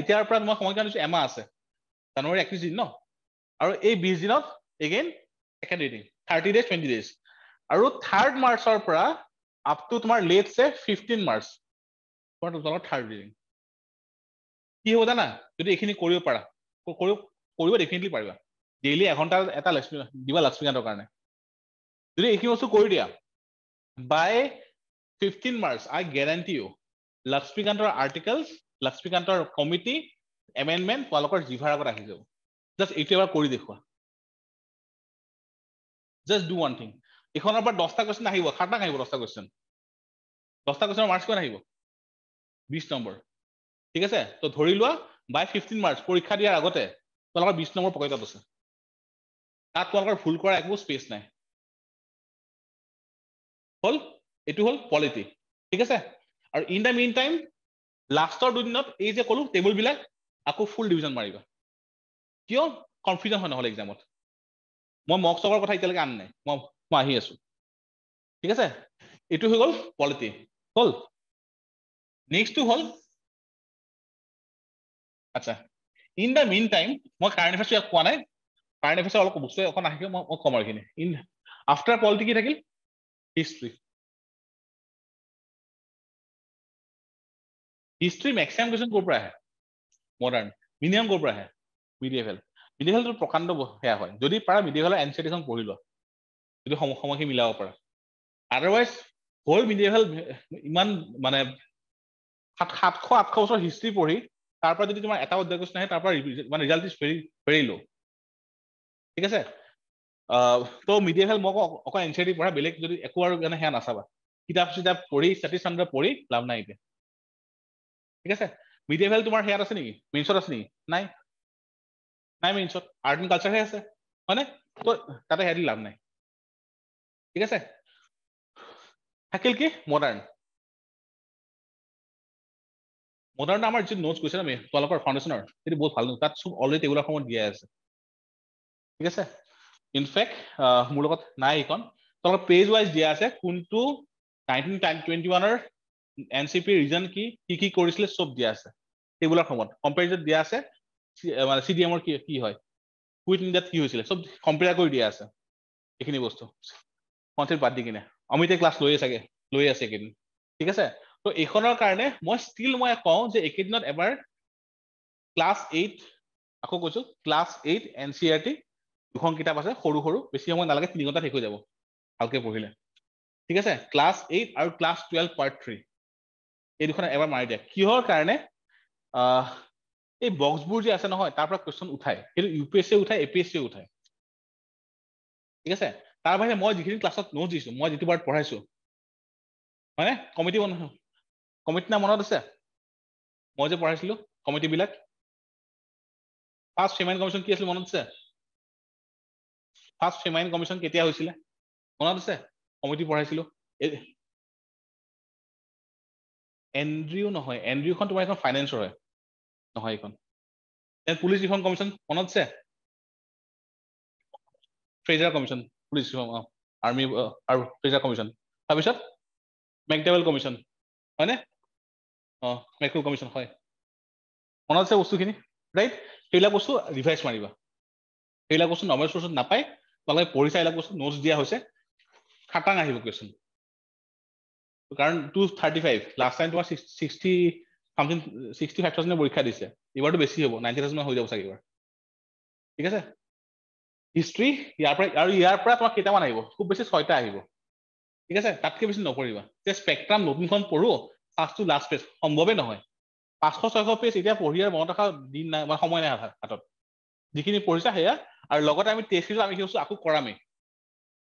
এতিয়াৰ পৰা মই সময় দিছো এমাহ আছে জানুৱাৰী 31 দিন ন আৰু এই 20 দিনত again second reading 30 days 20 days আৰু 3rd মাৰ্চৰ পৰা আপ টু তোমাৰ লেট সে 15 মাৰ্চ তোমাৰ থাৰ্ড ৰিডিং কি হ'ব জানা যদি এইখিনি কৰিব পাৰা কৰিব ডেফিনেটলি পাৰিবা ডেইলি এঘণ্টা এটা দিবা লক্ষ্মীকান্তৰ কাৰণে যদি এইখিনি বস্তু কৰি দিয়া by 15 March I guarantee you লক্ষ্মীকান্তৰ আৰ্টিকলছ লক্ষ্মীকান্তৰ কমিটি এমেণ্ডমেণ্ট তোমালোকৰ জিভাৰ আগত আহি যাব জাষ্ট এইটো এবাৰ কৰি দেখুৱা জাষ্ট ডু ওৱান থিং এইখনৰ পৰা 10টা কুৱেশ্যন আহিব খাটাং আহিব 10টা কুৱেশ্যন 10টা কুৱেশ্যনৰ মাৰ্কছ কিমান আহিব 20 নম্বৰ ঠিক আছে তো ধৰি লোৱা বাই 15 মাৰ্চ পৰীক্ষা দিয়াৰ আগতে তোমালোকৰ 20 নম্বৰ পকেটত আছে তাত তোমালোকৰ ভুল কৰা একো স্পেচ নাই হল এইটো হল পলিটি ঠিক আছে আৰু ইন দা মিন টাইম লাষ্টৰ দুদিনত এই যে কলো টেবুল বিলাক আকৌ ফুল ডিভিজন মাৰিবা কিয় কনফিউজন হয় নহলে এক্সামত মই মক চকৰ কথা এতিয়ালৈকে আন নাই মই আহি আছো ঠিক আছে এইটো হৈ গল পলিটি হল নেক্সটটো হল আচ্ছা ইন দা মিন টাইম মই কাৰেণ্ট এফেয়াৰ্ছ ইয়াক কোৱা নাই কাৰেণ্ট এফেয়াৰ্ছ অলপ বস্তু এখন আহিব মই কম আৰু এইখিনি ইন আফটাৰ পলিটি কি থাকিল হিষ্ট্ৰী হিষ্ট্ৰী মেক্সিমাম কুৱেশ্যন ক'ৰ পৰা আহে মডাৰ্ণ মিনিমাম ক'ৰ পৰা আহে মিডিয়েভেলটো প্ৰকাণ্ড সেয়া হয় যদি পাৰা মিডিয়েভেলৰ এনচিটিখন পঢ়ি লোৱা যদি সময়খিনি মিলাব পাৰা আদাৰৱাইজ হ'ল মিডিয়েভেল ইমান মানে 700-800 বছৰ হিষ্ট্ৰী পঢ়ি তাৰ পৰা যদি তোমাৰ এটা অধ্যায় কুৱেশ্যন আহে তাৰ পৰা মানে ৰিজাল্ট ইজ ভেৰি লো ঠিক আছে তো মিডিয়েভেল মই অকল এনচিটি পঢ়া বেলেগ যদি একো আৰু মানে সেয়া নাচাবা কিতাপ পঢ়ি ষ্টেটিষ্টিক্স পঢ়ি লাভ নাই এতিয়া ঠিক আছে মিডিয়েভেল তোমাৰ সেয়াত আছে নেকি মেইনছত আছে নেকি নাই মেইনছত আৰ্ট এণ্ড কালচাৰহে আছে হয়নে তো তাতে হেৰি লাভ নাই ঠিক আছে থাকিল কি মডাৰ্ণ আমাৰ যি নোটছ কৈছে আমি তোমালোকৰ ফাউণ্ডেশ্যনৰ সেইটো বহুত ভাল তাত চব অলৰেডি টেবুলৰ সময়ত দিয়া আছে ঠিক আছে ইনফেক্ট মোৰ লগত নাই এইখন তোমালোকৰ পেজ ৱাইজ দিয়া আছে কোনটো 1921ৰ এনচিপি ৰিজন কি কৰিছিলে চব দিয়া আছে টেবুলৰ সময়ত কম্পেৰিজন দিয়া আছে মানে চিডিএমৰ কি হয় কুইট ইণ্ডিয়াত কি হৈছিলে চব কম্পেয়াৰ কৰি দিয়া আছে এইখিনি বস্তু কনচেপ্ট বাদ দি কিনে অমিতে ক্লাছ লৈ আছে এইকেইদিন ঠিক আছে তো এইখনৰ কাৰণে মই কওঁ যে এইকেইদিনত এবাৰ ক্লাছ 8 আকৌ কৈছো ক্লাছ 8 এনচিইআৰটি দুখন কিতাপ আছে সৰু বেছি সময় নালাগে 3 ঘণ্টা শেষ হৈ যাব ভালকে পঢ়িলে ঠিক আছে ক্লাছ 8 আৰু ক্লাছ 12 পাৰ্ট 3 এই দুখন এবাৰ মাৰি দিয়া কিহৰ কাৰণে এই বক্সবোৰ যে আছে নহয় তাৰ পৰা কুৱেশ্যন উঠায় সেইটো ইউপিএছচি উঠায় এপিএছচি উঠায় ঠিক আছে তাৰ বাহিৰে মই যিখিনি ক্লাছত নোটছ দিছো মই যিটো বাৰত পঢ়াইছো হয়নে কমিটি নাম মনত আছে মই যে পঢ়াইছিলো কমিটি বিলাক ফাৰ্ষ্ট ফেমাইন কমিশ্যন কি আছিল মনত আছে ফাৰ্ষ্ট ফেমাইন কমিশ্যন কেতিয়া হৈছিলে মনত আছে কমিটি পঢ়াইছিলো এনড্ৰিউ নহয় এনড্ৰিউখন তোমাৰ এখন ফাইনেন্সৰ হয় নহয় এইখন পুলিচ ৰিফৰ্ম কমিশ্যন মনত আছে Fraser commission police reform army আৰু ফ্ৰেজাৰ কমিশ্যন তাৰপিছত মেকডেৱেল কমিশ্যন হয়নে মেকডেৱেল কমিশ্যন হয় মনত আছে বস্তুখিনি ৰাইট সেইবিলাক বস্তু ৰিভাইজ মাৰিবা সেইবিলাক বস্তু নৰ্মেল চোৰ্চত নাপায় তোমালোকে পঢ়িছা এইবিলাক বস্তু নোটছ দিয়া হৈছে খাটাং আহিব কুৱেশ্যন কাৰণ 235 লাষ্ট টাইম তোমাৰ 65,000 পৰীক্ষা দিছে এইবাৰতো বেছি হ'ব 90,000 হৈ যাব চাগে এইবাৰ ঠিক আছে হিষ্ট্ৰী ইয়াৰ পৰা তোমাৰ কেইটামান আহিব খুব বেছি 6টা আহিব ঠিক আছে তাতকে বেছি নপঢ়িবা যে স্পেক্ট্ৰাম নতুনখন পঢ়ো ফাৰ্ষ্ট টু লাষ্ট পেজ সম্ভৱে নহয় 500-600 পেজ এতিয়া পঢ়িয়াৰ মনত ৰখা দিন নাই বা সময় নাই হাতত যিখিনি পঢ়িছা সেয়া আৰু লগতে আমি টেষ্ট সিৰিজ আমি কি আকৌ কৰামেই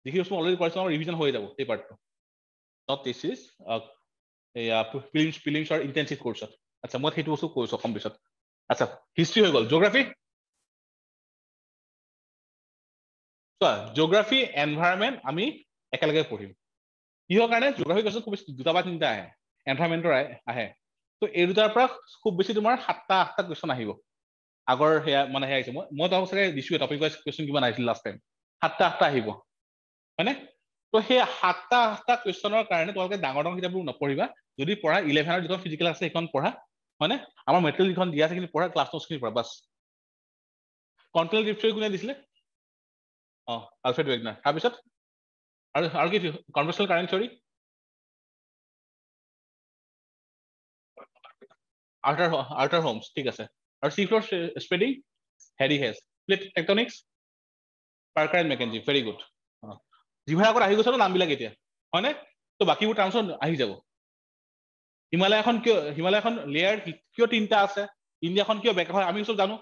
যিখিনি বস্তু অলৰেডি কৰিছো আমাৰ ৰিভিজন হৈ যাব এই পাৰ্টটো নট টেষ্ট সিৰিজ প্ৰিলিমছৰ ইণ্টেনচিভ কোৰ্চত আচ্ছা মই সেইটো বস্তু কৈছো কম পিছত আচ্ছা হিষ্ট্ৰী হৈ গ'ল জিঅ'গ্ৰাফী জিঅ'গ্ৰাফী এনভাইৰনমেণ্ট আমি একেলগে পঢ়িম কিহৰ কাৰণে জিঅ'গ্ৰাফী কুৱেশ্যন খুব বেছি 2টা বা 3টা আহে এনভাইৰনমেণ্টৰ আহে তো এই দুটাৰ পৰা খুব বেছি তোমাৰ 7টা-8টা কুৱেশ্যন আহিব আগৰ সেয়া মানে সেয়া আহিছে মই তোমাক চাগে দিছোৱে টপিক ৱাইজ কুৱেশ্যন কিমান আহিছিল লাষ্ট টাইম 7টা-8টা আহিব হয়নে তো সেই 7টা কুৱেশ্যনৰ কাৰণে তোমালোকে ডাঙৰ ডাঙৰ কিতাপবোৰ নপঢ়িবা যদি পঢ়া 11ৰ যিখন ফিজিকেল আছে সেইখন পঢ়া হয়নে আমাৰ মেটেৰিয়েল যিখন দিয়া আছে সেইখিনি পঢ়া ক্লাছ নোটছখিনি পঢ়া বাছ কণ্ট্ৰল ডিপথিয়ৰী কোনে দিছিলে আলফ্ৰেড ৱেগনাৰ তাৰপিছত আৰু কি conventional current theory Arthur homes ঠিক আছে আৰু চি ফ্লোৰ স্প্ৰেডিং হেৰি has plate tectonics Parker and MacKenzie very good জিভাৰ আগত আহি গৈছে নামবিলাক এতিয়া হয়নে তো বাকীবোৰ টাৰ্মছত আহি যাব হিমালয়খন লেয়াৰ কিয় 3টা আছে ইণ্ডিয়াখন কিয় বেক হয় আমি চব জানো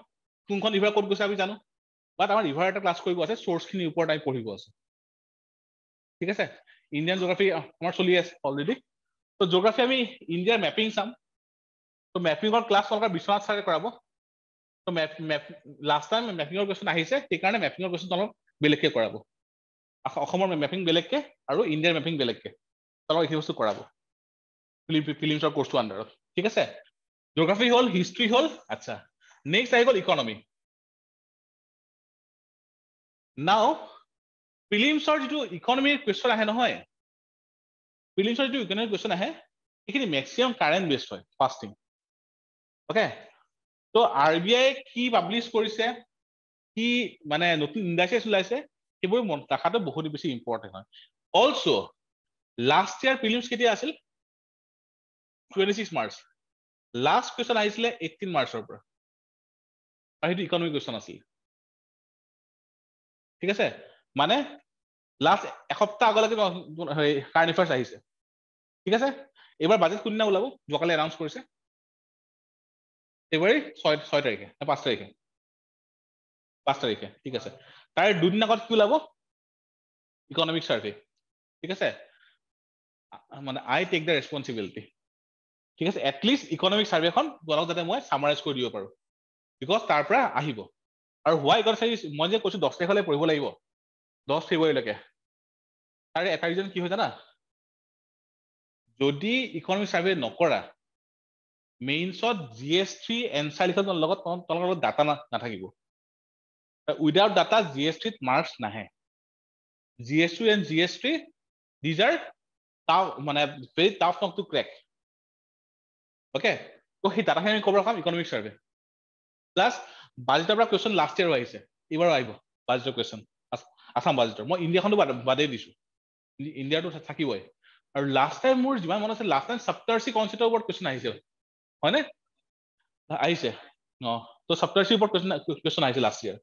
কোনখন ৰিভাৰ ক'ত গৈছে আমি জানো বাট আমাৰ ৰিভাৰ এটা ক্লাছ কৰিব আছে চ'ৰ্চখিনিৰ ওপৰত আমি পঢ়িব আছে ঠিক আছে ইণ্ডিয়ান জিঅ'গ্ৰাফি আমাৰ চলি আছে অলৰেডি তো জিঅ'গ্ৰাফি আমি ইণ্ডিয়াৰ মেপিং চাম তো মেপিঙৰ ক্লাছ তোমালোকৰ বিশ্বনাথ ছাৰে কৰাব তো লাষ্ট টাইম মেপিঙৰ কুৱেশ্যন আহিছে সেইকাৰণে মেপিঙৰ কুৱেশ্যন তোমালোক বেলেগকে কৰাব অসমৰ মেপিং বেলেগকে আৰু ইণ্ডিয়াৰ মেপিং বেলেগকে তোমালোক এইখিনি বস্তু কৰাব ফিলিমছৰ কোৰ্চটো আণ্ডাৰত ঠিক আছে জিঅ'গ্ৰাফি হ'ল হিষ্ট্ৰী হ'ল আচ্ছা নেক্সট আহি গ'ল ইকনমি নাও প্ৰিলিমছৰ যিটো ইকনমিৰ কুৱেশ্যন আহে নহয় প্ৰিলিমছৰ যিটো ইকনমিৰ কুৱেশ্যন আহে এইখিনি মেক্সিমাম কাৰেণ্ট বেছড হয় ফাৰ্ষ্ট থিং অ'কে তো RBI কি পাব্লিছ কৰিছে কি মানে নতুন ইণ্ডাষ্ট্ৰিজ ওলাইছে সেইবোৰ দেখাটো বহুত বেছি ইম্পৰ্টেণ্ট হয় অলছ' লাষ্ট ইয়াৰ প্ৰিলিমছ কেতিয়া আছিল 26 মাৰ্চ লাষ্ট কুৱেশ্যন আহিছিলে 18 মাৰ্চৰ পৰা আৰু সেইটো ইকনমিক কুৱেশ্যন আছিল ঠিক আছে মানে লাষ্ট এসপ্তাহ আগলৈকে কাৰেণ্ট এফেয়াৰ্ছ আহিছে ঠিক আছে এইবাৰ বাজেট কোনদিনা ওলাব যোৱাকালি এনাউন্স কৰিছে ফেব্ৰুৱাৰী 6 তাৰিখে নে 5 তাৰিখে 5 তাৰিখে ঠিক আছে তাৰে দুদিন আগত কি ওলাব ইকনমিক চাৰ্ভে ঠিক আছে মানে আই টেক দ্য ৰেছপনচিবিলিটি ঠিক আছে এটলিষ্ট ইকনমিক চাৰ্ভেখন তোমালোক যাতে মই সামাৰাইজ কৰি দিব পাৰো বিকজ তাৰ পৰা আহিব আৰু হোৱাই মই যে কৈছো 10 তাৰিখলৈ পঢ়িব লাগিব 10 ফেব্ৰুৱাৰীলৈকে তাৰে এটা ৰিজন কি হয় জানা যদি ইকনমিক চাৰ্ভে নকৰা মেইনছত GS3 এনচাৰ লিখনৰ লগত তোমালোকৰ লগত ডাটা নাথাকিব উইদাউট ডাটা GS3ত মাৰ্কছ নাহে GS2 and GS3 these are tough মানে very tough not to crack okay তো সেই ডাটাখিনি আমি ক'বৰ কাম ইকনমিক চাৰ্ভে প্লাছ বাজেটৰ পৰা কুৱেশ্যন লাষ্ট ইয়াৰো আহিছে এইবাৰো আহিব বাজেটৰ কুৱেশ্যন আছাম বাজেটৰ মই ইণ্ডিয়াখনো বাদেই দিছো ইণ্ডিয়াটো থাকিবই আৰু লাষ্ট টাইম মোৰ যিমান মনত আছে লাষ্ট টাইম সপ্তাৰ্ষি কনচেপ্টৰ ওপৰত কুৱেশ্যন আহিছে হয়নে আহিছে তো সপ্তাৰ্ষিৰ ওপৰত কুৱেশ্যন আহিছে লাষ্ট ইয়াৰ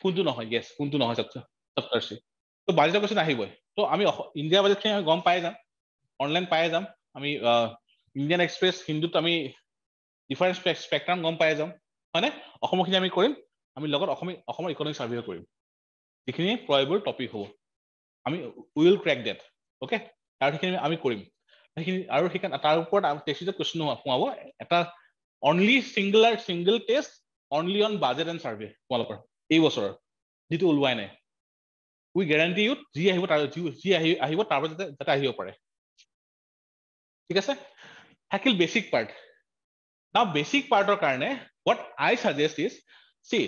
কোনটো নহয় ইয়েছ কোনটো নহয় সপ্তাৰ্ষি তো বাজেটৰ কুৱেশ্যন আহিবই তো আমি ইণ্ডিয়া বাজেটখিনি আমি গম পাই যাম অনলাইন পাই যাম আমি ইণ্ডিয়ান এক্সপ্ৰেছ হিন্দুত আমি ডিফাৰেন্ট স্পেক্ট্ৰাম গম পাই যাম হয়নে অসমৰখিনি আমি কৰিম আমি লগত অসমৰ ইকনমিক চাৰ্ভে কৰিম যিখিনি প্ৰয়বোৰ টপিক হ'ব আমি উইল ক্ৰেক ডেট অ'কে আৰু সেইখিনি আমি কৰিম সেইখিনি আৰু সেইকাৰণে তাৰ ওপৰত টেক্সটত কুৱেশ্যন সোমাব এটা only single test only on budget and survey তোমালোকৰ এই বছৰৰ যিটো ওলোৱাই নাই উই গেৰাণ্টি ইউ যি আহিব তাৰ পৰা যাতে আহিব পাৰে ঠিক আছে থাকিল বেচিক পাৰ্ট now basic পাৰ্টৰ কাৰণে what I suggest is see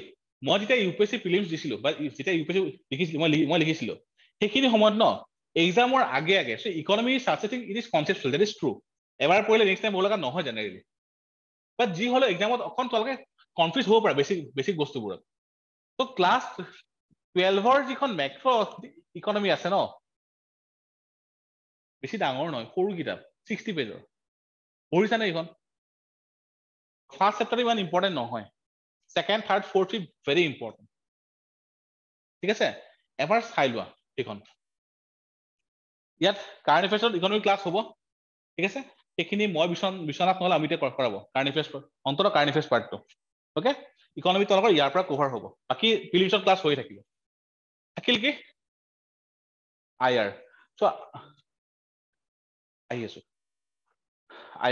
মই যেতিয়া UPSC প্ৰিলিমছ দিছিলো বা যেতিয়া UPSC লিখিছিলো মই লিখিছিলো সেইখিনি সময়ত ন এক্সামৰ আগে so economy is such a thing it is conceptual that is true এবাৰ পঢ়িলে নেক্সট টাইম পঢ়িলে নহয় জেনেৰেলি বাট যি হলো এক্সামত অকণ তোমালোকে কনফিউজ হ'ব পাৰে বেছিক বস্তুবোৰত তো ক্লাছ 12ৰ যিখন মেক্ৰ ইকনমি আছে ন বেছি ডাঙৰ নহয় সৰু কিতাপ 60 পেজৰ পঢ়িছানে এইখন ফাৰ্ষ্ট চেপ্টাৰটো ইমান ইম্পৰ্টেণ্ট নহয় second third fourth very important ঠিক আছে এবাৰ চাই লোৱা সেইখন ইয়াত কাৰেণ্ট এফেয়াৰ্ছত ইকনমিক ক্লাছ হ'ব ঠিক আছে সেইখিনি মই বিশ্বনাথ নহ'লে আমি এতিয়া কৰাব কাৰেণ্ট এফেয়াৰ্ছ অন্ততঃ কাৰেণ্ট এফেয়াৰ্ছ পাৰ্টটো অ'কে ইকনমি তোমালোকৰ ইয়াৰ পৰা কভাৰ হ'ব বাকী প্ৰিলিমছৰ ক্লাছ হৈ থাকিব থাকিল কি IR চ' আহি আছো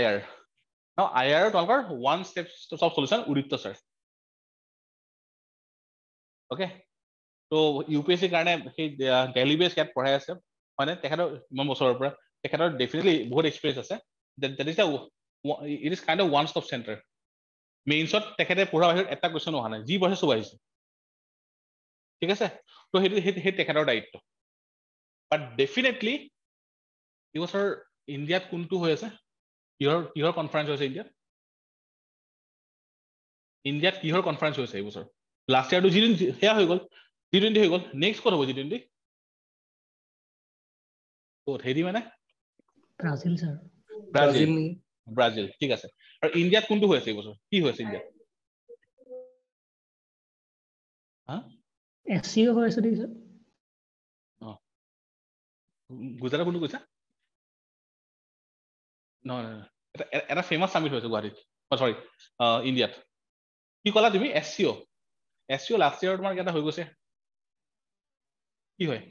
IR IR তোমালোকৰ one step of solution Uditya sir okay তো UPSCৰ কাৰণে সেই ডেইলি বেছ ইয়াত পঢ়াই আছে হয়নে তেখেতৰ ইমান বছৰৰ পৰা তেখেতৰ ডেফিনেটলি বহুত এক্সপিৰিয়েঞ্চ আছে that is it is kind of one stop center মেইনছত তেখেতে পঢ়া বাহিৰত এটা কুৱেশ্যন অহা নাই যি পঢ়ে চব আহিছে ঠিক আছে তো সেইটো তেখেতৰ দায়িত্ব বাট ডেফিনেটলি এই বছৰ ইণ্ডিয়াত কোনটো হৈ আছে কিহৰ কনফাৰেন্স হৈছে ইণ্ডিয়াত কিহৰ কনফাৰেন্স হৈছে এই বছৰ লাষ্ট ইয়াৰটো G20 সেয়া হৈ গ'ল G20 হৈ গ'ল নেক্সট ক'ত হ'ব G20 ক'ত হেৰি মানে ব্ৰাজিল স্যাৰ ব্ৰাজিল ঠিক আছে আৰু ইণ্ডিয়াত কোনটো হৈ আছে এই বছৰ কি হৈ আছে ইণ্ডিয়াত SCO হৈ আছে দেখিছে গুজৰাট কোনটো কৈছা নহয় এটা ফেমাছ সামিট হৈছে গুৱাহাটীত সৰি ইণ্ডিয়াত কি ক'লা তুমি SCO লাষ্ট ইয়াৰ তোমাৰ কেটা হৈ গৈছে কি হয়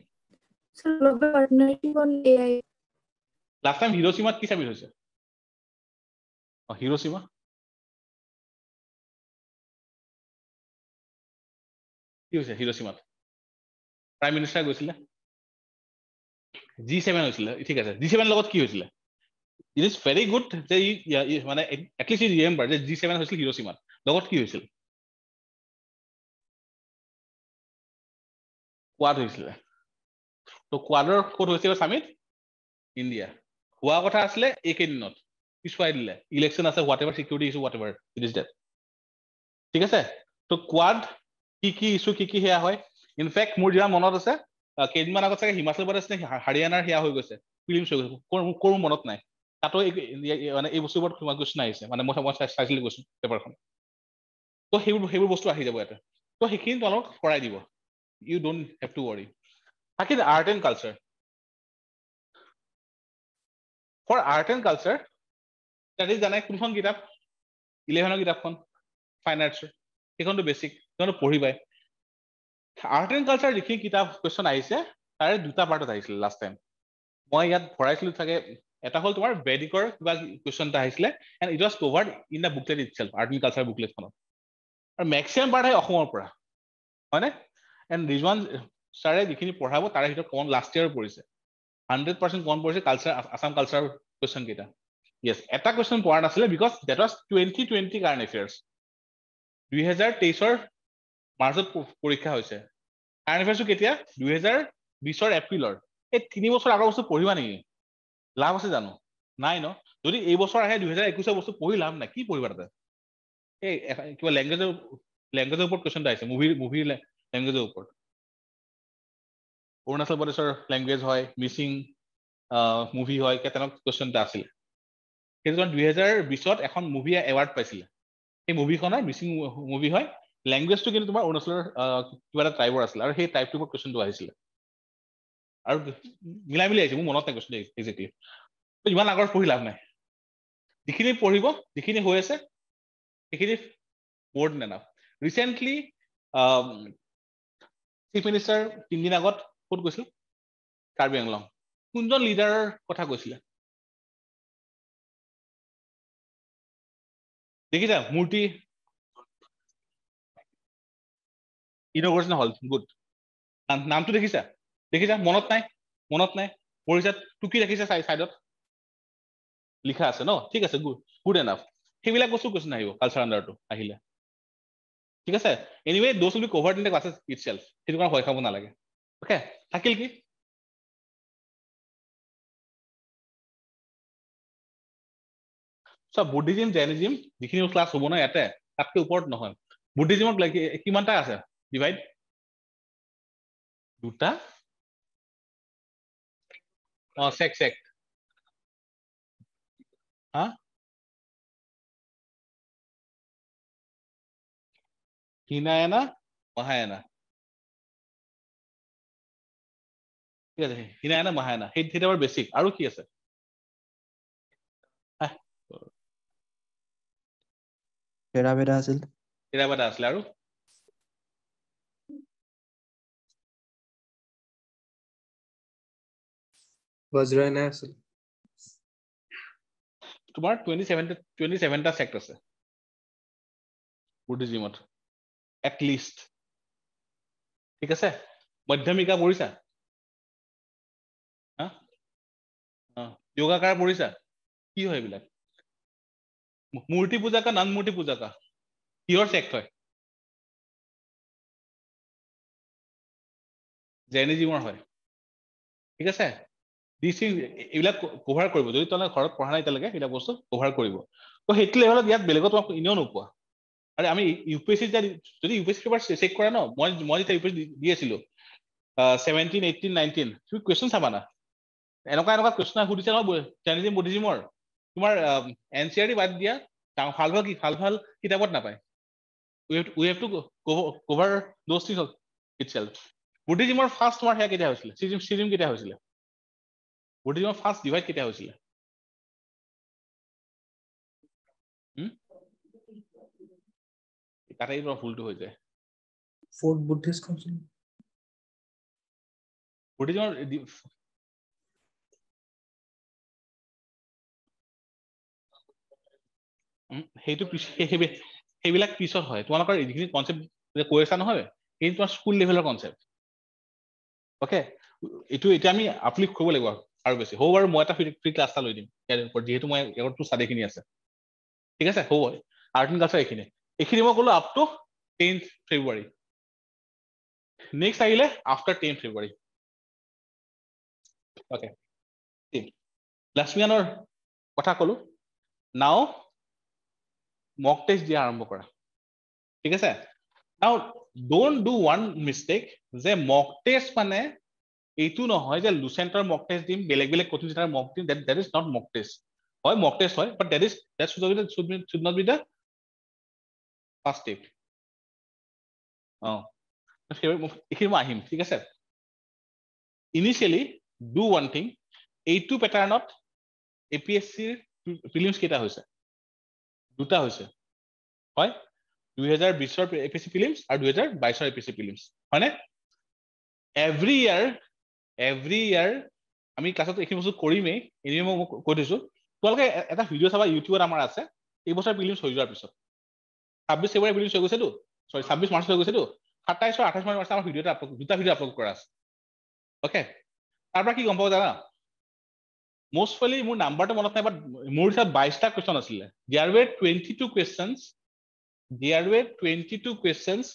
লাষ্ট টাইম হিৰোচিমাত কি সামিট হৈছে হিৰোচিমা কি হৈছে হিৰোচিমাত প্ৰাইম মিনিষ্টাৰ গৈছিলে G7 হৈছিলে ঠিক আছে G7 লগত কি হৈছিলে ইট ইজ ভেৰি গুড যে মানে এটলিষ্ট ই ৰিমেম্বাৰ যে G7 হৈছিল হিৰোচিমাত লগত কি হৈছিল কোৱাড হৈছিলে তো কোৱাডৰ ক'ত হৈছিল সামিট ইণ্ডিয়া হোৱা কথা আছিলে এইকেইদিনত পিছুৱাই দিলে ইলেকশ্যন আছে whatever security issue whatever it is that ঠিক আছে তো কোৱাড কি ইছ্যু কি সেয়া হয় ইনফেক্ট মোৰ যিমান মনত আছে কেইদিনমান আগত চাগে হিমাচল প্ৰদেশ নে হাৰিয়ানাৰ সেয়া হৈ গৈছে ফিল্মছ হৈ গৈছে কোনো মনত নাই তাতো মানে এই বস্তুবোৰত কুৱেশ্যন আহিছে মানে মই চাইছিলোঁ কৈছোঁ পেপাৰখন তো সেইবোৰ বস্তু আহি যাব ইয়াতে তো সেইখিনি তোমালোক কৰাই দিব you don't have to worry বাকী art and culture for art and culture তাতে জানাই কোনখন কিতাপ 11ৰ কিতাপখন ফাইন আৰ্টছৰ সেইখনটো বেছিক সেইখনটো পঢ়িবাই আৰ্ট এণ্ড কালচাৰ যিখিনি কিতাপ কুৱেশ্যন আহিছে তাৰে দুটা পাৰ্টত আহিছিলে লাষ্ট টাইম মই ইয়াত ভৰাইছিলো চাগে এটা হ'ল তোমাৰ বেদিকৰ কিবা কুৱেশ্যন এটা আহিছিলে and it was covered in the booklet itself art and culture বুকলেটখনত আৰু মেক্সিমাম পাৰ্ট আহে অসমৰ পৰা হয়নে এণ্ড ৰিজৱান ছাৰে যিখিনি পঢ়াব তাৰে ভিতৰত কমন লাষ্ট ইয়াৰ পৰিছে 100% কমন পৰিছে কালচাৰ আছাম কালচাৰ কুৱেশ্যন কেইটা য়েছ এটা কুৱেশ্যন পৰা নাছিলে because that was 2020 current affairs 2023ৰ মাৰ্চত পৰীক্ষা হৈছে কাৰেণ্ট এফেয়াৰ্ছটো কেতিয়া 2020ৰ এপ্ৰিলৰ এই 3 বছৰ আগৰ বস্তু পঢ়িবা নেকি লাভ আছে জানো নাই ন যদি এই বছৰ আহে 2021ৰ বস্তু পঢ়ি লাভ নাই কি পঢ়িবা তাতে এই কিবা লেংগুৱেজৰ ওপৰত কুৱেশ্যন এটা আহিছে মুভিৰ লেংগুৱেজৰ ওপৰত অৰুণাচল প্ৰদেশৰ লেংগুৱেজ হয় মিচিং মুভি হয় তেনেকুৱা কুৱেশ্যন এটা আছিল সেইটো 2020ত এখন মুভি এৱাৰ্ড পাইছিলে সেই মুভিখনৰ মিচিং মুভি হয় লেংগুৱেজটো কিন্তু তোমাৰ অৰুণাচলৰ কিবা এটা ট্ৰাইবৰ আছিলে আৰু সেই ট্ৰাইবটোৰ ওপৰত কুৱেশ্যনটো আহিছিলে আৰু মিলাই আহিছে মোৰ মনত নাই কুৱেশ্যন একজেক্টলি ইমান আগৰ পঢ়ি লাভ নাই যিখিনি পঢ়িব যিখিনি হৈ আছে সেইখিনি মোৰ than enough recently chief minister 3 দিন আগত ক'ত গৈছিল কাৰ্বি আংলং কোনজন লিডাৰৰ কথা কৈছিলে দেখিছা মূৰ্তি ইনগ্ৰেশ্যন হল গুড নামটো দেখিছা মনত নাই পঢ়িছা টুকি ৰাখিছা চাইডত লিখা আছে ন ঠিক আছে গুড এনাফ সেইবিলাক বস্তু কুৱেশ্যন আহিব কালচাৰ আণ্ডাৰটো আহিলে ঠিক আছে anyway those will be covered in the classes itself সেইটো কাৰণে ভয় খাব নালাগে অ'কে থাকিল কি চব বুদ্ধিজিম জেইনিজিম যিখিনি ক্লাছ হ'ব ন ইয়াতে তাতকৈ ওপৰত নহয় বুদ্ধিজিমত কিমানটা আছে ডিভাইড দুটা চেক হা হিনায়না মহায়ানা ঠিক আছে হিনায়না মহায়ানা সেইটো আমাৰ বেছিক আৰু কি আছে থেৰাভেদা আছিল আৰু বজ্ৰায়না আছিল তোমাৰ 27টা চেক্ট আছে বুদ্ধিজিমত এটলিষ্ট ঠিক আছে মধ্যমিকা পঢ়িছা যোগাকাৰ পঢ়িছা কি হয় এইবিলাক মূৰ্তি পূজা কা নন মূৰ্তি পূজা কা কিহৰ চেক্ট হয় জেইনিজিমৰ হয় ঠিক আছে দিছ এইবিলাক কভাৰ কৰিব যদি তোমালোকে ঘৰত পঢ়া নাই এতিয়ালৈকে এইবিলাক বস্তু কভাৰ কৰিব তো সেইটো লেভেলত ইয়াত বেলেগত তোমাক এনেও নোপোৱা আৰু আমি ইউপিএসসি যদি ইউপিএসসি পেপাৰ চেক কৰা ন মই যেতিয়া ইউপিএসসি দি আছিলো 17 18 19 তুমি কুৱেশ্যন চাবা না এনেকুৱা কুৱেশ্যন সুধিছে ন জাৰ্নেলিজম বুদ্ধিজিমৰ তোমাৰ এনচিআৰটি বাদ দিয়া ভাল ভাল কিতাপত নাপায় we have to cover those things itself বুদ্ধিজিমৰ ফাৰ্ষ্ট তোমাৰ হেয়া কেতিয়া হৈছিলে চিজিম কেতিয়া হৈছিলে বুদ্ধিজিমৰ ফাৰ্ষ্ট ডিভাইড কেতিয়া হৈছিলে তাতেই তোমাৰ ভুলটো হৈ যায় Fourth Buddhist Council. বুদ্ধিজিমৰ সেইটো সেইবিলাক পিছত হয় তোমালোকৰ যিখিনি কনচেপ্ট কৈ আছা নহয় সেই তোমাৰ স্কুল লেভেলৰ কনচেপ্ট অকে এইটো এতিয়া আমি আপলিফ্ট কৰিব লাগিব আৰু বেছি হ'ব বাৰু মই এটা ফ্ৰী ক্লাছ এটা লৈ দিম যিহেতু মই আগৰটো চাদেখিনি আছে ঠিক আছে হ'ব আৰ্ট এণ্ড কালচাৰ এইখিনি মই ক'লো আপ টু 10 ফেব্ৰুৱাৰী নেক্সট আহিলে আফটাৰ 10 ফেব্ৰুৱাৰী অকে লাক্ষ্মীয়ানৰ কথা ক'লো নাও মক টেষ্ট দিয়া আৰম্ভ কৰা ঠিক আছে now don't do one mistake যে মক টেষ্ট মানে এইটো নহয় যে লুচেণ্টৰ মক টেষ্ট দিম বেলেগ কোচিং চেণ্টাৰ মক দিম that is not mock test হয় মক টেষ্ট হয় but that should not be the first step এইখিনি মই আহিম ঠিক আছে ইনিচিয়েলি ডু ওৱান থিং এইটো পেটাৰ্ণত এপিএছচিৰ প্ৰিলিমছ কেইটা হৈছে দুটা হৈছে হয় 2020 এপিএছচি প্ৰিলিমছ আৰু 2022 এপিএছচি প্ৰিলিমছ হয়নে এভৰি ইয়াৰ আমি ক্লাছত এইখিনি বস্তু কৰিমেই এনেই মই কৈ দিছো তোমালোকে এটা ভিডিঅ' চাবা ইউটিউবত আমাৰ আছে এই বছৰ প্ৰিলিমছ হৈ যোৱাৰ পিছত 26 ফেব্ৰুৱাৰী প্ৰিলিমছ হৈ গৈছেতো 26 মাৰ্চ হৈ গৈছেতো 27 আৰু 28 মাৰ্চ আমাৰ দুটা ভিডিঅ' আপলোড কৰা আছে অকে তাৰ পৰা কি গম পাব জানা most probably মোৰ নাম্বাৰটো মনত নাই বাট মোৰ হিচাপত 22টা কুৱেশ্যন আছিলে there were 22 questions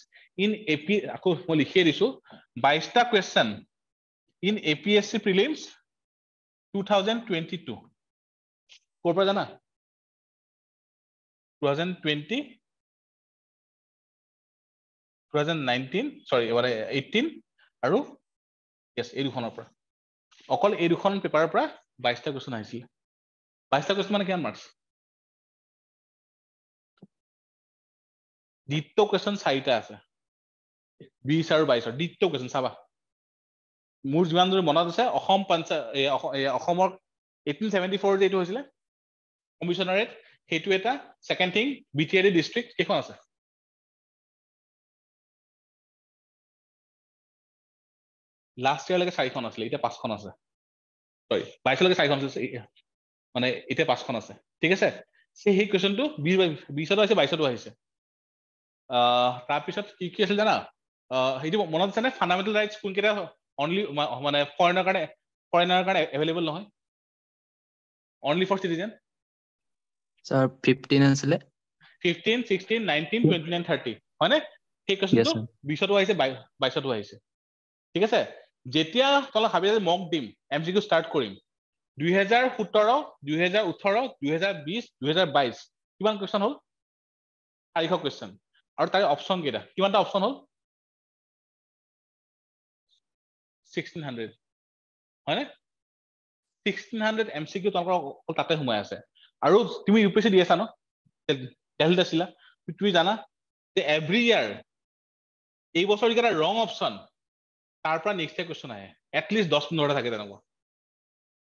in AP আকৌ মই লিখিয়ে দিছো 22টা কুৱেশ্যন in APSC prelims 2022 ক'ৰ পৰা জানা 2020 2019 sorry এবাৰে 18 আৰু yes এই দুখনৰ পৰা অকল এই দুখন পেপাৰৰ পৰা 22টা কুৱেশ্যন আহিছিল 22টা কুৱেশ্যন মানে কিমান মাৰ্কছ দ্বিতীয় কুৱেশ্যন 4টা আছে 20 আৰু 22 দ্বিতীয় কুৱেশ্যন চাবা মোৰ যিমান দূৰ মনত আছে অসমৰ 1874 যে এইটো হৈছিলে কমিশনাৰেট সেইটো এটা সেকেন্ড থিং বিটিআৰডি ডিস্ট্ৰিক্ট কেখন আছে লাষ্ট ইয়াৰলৈকে 4খন আছিলে এতিয়া 5খন আছে সৰি 22লৈকে 4খন আছে মানে এতিয়া 5খন আছে ঠিক আছে সেই কুৱেশ্যনটো 20ত আছে 22তো আহিছে তাৰপিছত কি আছিল জানা সেইটো মনত আছে নে ফাণ্ডামেণ্টেল ৰাইটছ কোনকেইটা অনলি মানে ফৰেনাৰ কাৰণে এভেইলেবল নহয় অনলি ফৰ চিটিজেন স্যাৰ 15 আছিলে 15 16 19 29 30 হয়নে সেই কুৱেশ্যনটো 20তো আহিছে 22তো আহিছে ঠিক আছে যেতিয়া তলা ভাবি মক দিম এমসিকিউ ষ্টাৰ্ট কৰিম 2017 2018 2020 2022 কিমান কুৱেশ্যন হ'ল 400 কুৱেশ্যন আৰু তাৰ অপচন কেইটা কিমানটা অপচন হ'ল 1600 হয়নে 1600 এমসিকিউ তোমালোকৰ তাতে সোমাই আছে আৰু তুমি ইউপিএসসি দি আছা ন দিল্লীত আছিলা তুমি জানা যে এভৰি ইয়াৰ এই বছৰ যিকেইটা ৰং অপচন তাৰ পৰা নেক্সট কুৱেশ্যন আহে এটলিষ্ট 10-15টা থাকে তেনেকুৱা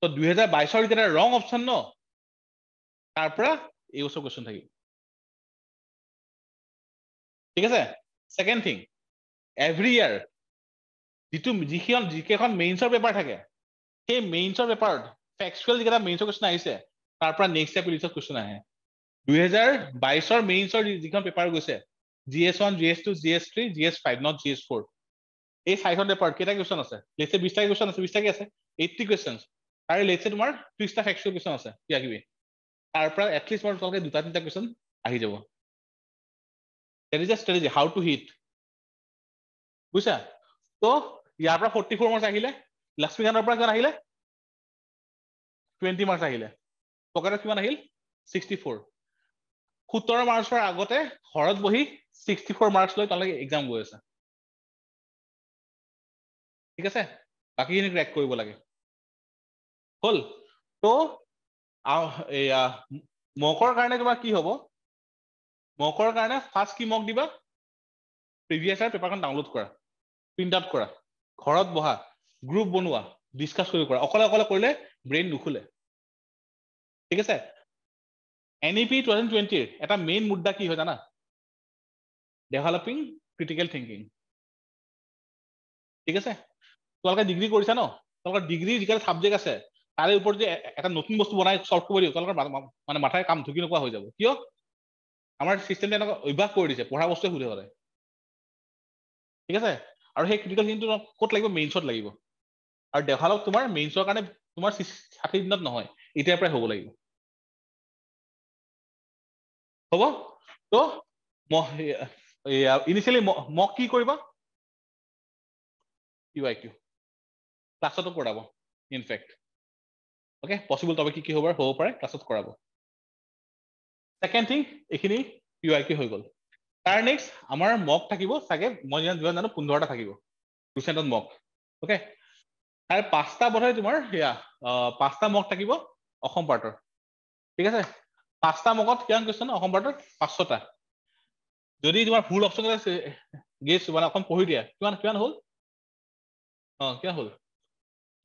তো 2022 যিকেইটা ৰং অপচন ন তাৰ পৰা এই বছৰ কুৱেশ্যন থাকিব ঠিক আছে সেকেন্ড থিং এভৰি ইয়াৰ যিকেইখন মেইনছৰ পেপাৰ থাকে সেই মেইনছৰ পেপাৰত ফেকচুৱেল যিকেইটা মেইনছৰ কুৱেশ্যন আহিছে তাৰ পৰা নেক্সট এপিলিছৰ কুৱেশ্যন আহে 2022 মেইনছৰ যিখন পেপাৰ গৈছে GS1 GS2 GS3 GS5 not GS4 এই 4খন পেপাৰ কেইটা কুৱেশ্যন আছে লেটছে 20টা কুৱেশ্যন আছে 20টা কি আছে 80 কুৱেশ্যনছ আৰু লেটছে তোমাৰ 30টা ফেকচুৱেল কুৱেশ্যন আছে কিবা কিবি তাৰ পৰা এটলিষ্ট মোৰ তোমালোকে 2-3টা কুৱেশ্যন আহি যাব that is a strategy how to hit বুঝা তো ইয়াৰ পৰা 44 মাৰ্কছ আহিলে লক্ষ্মীকান্তৰ পৰা কিমান আহিলে 20 মাৰ্কছ আহিলে পকেটত কিমান আহিল 64 17 মাৰ্কছৰ আগতে ঘৰত বহি 64 মাৰ্কছ লৈ তালৈকে এক্সাম গৈ আছে ঠিক আছে বাকিখিনি ক্ৰেক কৰিব লাগে হল তো এয়া মকৰ কাৰণে তোমাৰ কি হ'ব মকৰ কাৰণে ফাৰ্ষ্ট কি মক দিবা প্ৰিভিয়াছ ইয়াৰ পেপাৰখন ডাউনলোড কৰা প্ৰিন্ট আউট কৰা ঘৰত বহা গ্ৰুপ বনোৱা ডিসকাস কৰি কৰা অকলে অকলে কৰিলে ব্ৰেইন নুখুলে ঠিক আছে NEP 2020 এর এটা মেইন মুদ্দা কি হয় জানা ডেভেলপিং ক্রিটিক্যাল থিংকিং ঠিক আছে তোমালোকে ডিগ্ৰী কৰিছা ন তোমালোকৰ ডিগ্ৰী যিকেইটা সাবজেক্ট আছে তাৰে ওপৰত যে এটা নতুন বস্তু বনাই সলভ কৰিব দিও তোমালোকৰ মানে মাথায় কাম ঢুকি নোপোৱা হৈ যাব কিয় আমাৰ সিস্টেমটো এনেকুৱা অভ্যাস কৰি দিছে পঢ়া বস্তুৱে সুধে কৰে ঠিক আছে আৰু সেই ক্ৰিটিক্যাল থিংকিংটো ক'ত লাগিব মেইনছত লাগিব আৰু ডেভেলপ তোমাৰ মেইনছৰ কাৰণে তোমাৰ 60 দিনত নহয় এতিয়াৰ পৰাই হ'ব লাগিব হ'ব তো ইনিশিয়ালি মক কি কৰিবা UIQ ক্লাছতো কৰাব ইনফেক্ট ওকে পসিবল তবে কি হ'ব পাৰে ক্লাছত কৰাব সেকেন্ড থিং এখিনি UIQ হৈ গল তাৰ নেক্সট আমাৰ মক থাকিব সাগে মই জানো 15টা থাকিব লুচেন্টত মক ওকে তাৰ পাঁচটা বধাই তোমাৰ ইয়া পাঁচটা মক থাকিব অসম পাৰ্টৰ ঠিক আছে পাঁচটা মকত কিমান কোৱেশ্চন অসম পাৰ্টৰ 500টা যদি তোমাৰ ফুল অপচন আছে গেছ মানে অকন পঢ়ি দিয়া কিমান হল কিমান হল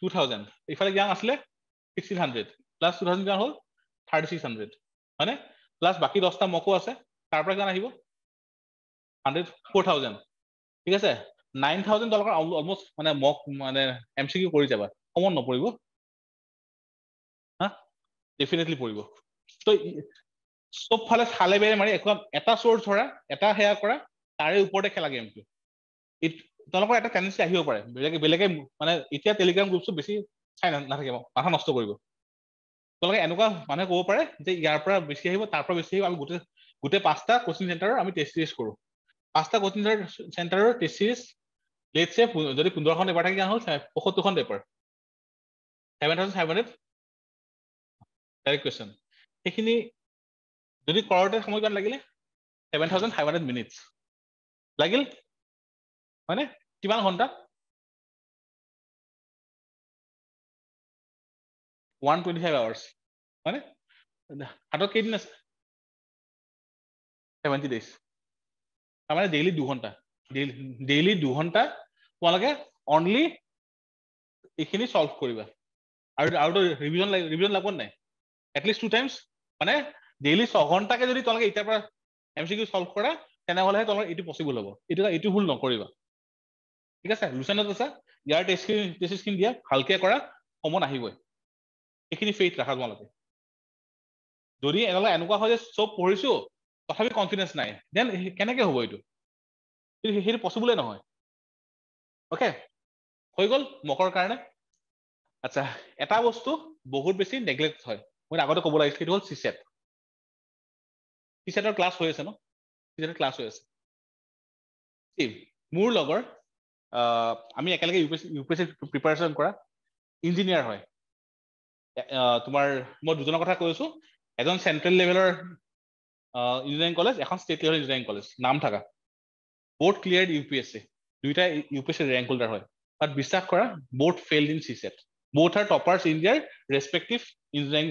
2000 ইফালে কিমান আছিলে 1600 প্লাস 2000 কিমান হল 3600 মানে প্লাস বাকি 10টা মকো আছে তাৰ পৰা কিমান আহিব 4000 ঠিক আছে 9000 ডলাৰ অলমোস্ট মানে মক মানে MCQ কৰি যাবা কমন নপৰিব হা ডেফিনেটলি পৰিব তো সব ফালে খালে বেৰে মাৰি এটা সোৰ্স ধৰা এটা হেয়া কৰা তাৰে ওপৰতে খেলা গেমটো তোমালোকৰ এটা টেন্ডেন্সি আহিব পাৰে বেলেগে মানে এতিয়া টেলিগ্ৰাম গ্ৰুপটো বেছি চাই নাথাকিব মাথা নষ্ট কৰিব তোমালোকে এনেকুৱা মানে ক'ব পাৰে যে ইয়াৰ পৰা বেছি আহিব তাৰ পৰা বেছি আহিব আমি গোটেই পাঁচটা কোচিং চেণ্টাৰৰ আমি টেষ্ট সিৰিজ কৰো পাঁচটা কোচিং চেণ্টাৰৰ টেষ্ট সিৰিজ লেটস সে যদি 15খন পেপাৰ থাকে হল 75খন পেপাৰ 7500 ডাইৰেক্ট কোৱেশ্চন সেইখিনি যদি কৰোতে সময় কিমান লাগিলে 7500 মিনিটস লাগিল মানে কিমান ঘন্টা 125 আৱাৰ্স মানে হাতত কেইদিন আছে 70 ডেজ মানে ডেইলি 2 ঘন্টা ডেইলি 2 ঘন্টা তোমালোকে অনলি এখিনি সলভ কৰিবা আৰু ৰিভিজন লাগব নাই এটলিষ্ট 2 টাইমস মানে ডেইলি 6 ঘন্টাকে যদি তোমালোকে ইটাৰ পৰা MCQ সলভ কৰা তেনেহলে তোমালোকৰ এটো পসিবল হ'ব এটো ভুল নকৰিবা ঠিক আছে লুচেনত আছে ইয়াৰ টেষ্ট স্ক্ৰীন দিয়া ভালকে কৰা কমন আহিবই এখিনি ফেইথ ৰাখা তোমালোকে যদি এনেকুৱা হয় যে সব পঢ়িছো তথাপি কনফিডেন্স নাই দেন কেনেকে হ'ব এটো সেইটো পসিবলে নহয় ওকে হৈ গল মকৰ কাৰণে আচ্ছা এটা বস্তু বহুত বেছি নেগলেক্ট হয় মই আগতে ক'ব লাগিছিল সেইটো হল সিসেট সিসেটৰ ক্লাছ হৈ আছে ন সিসেটৰ ক্লাছ হৈ আছে মোৰ লগৰ আমি একেলগে ইউপিএসসি প্ৰিপাৰেচন কৰা ইঞ্জিনিয়াৰ হয় তোমাৰ মই দুজনৰ কথা কৈছো এজন সেন্ট্ৰেল লেভেলৰ ইঞ্জিনিয়াৰিং কলেজ এখন ষ্টেট লেভেল ইঞ্জিনিয়াৰিং কলেজ নাম থাকা both cleared UPSC দুইটা UPSC rank holder হয় but বিশ্বাস কৰা both failed in CSET both are toppers in their respective engineering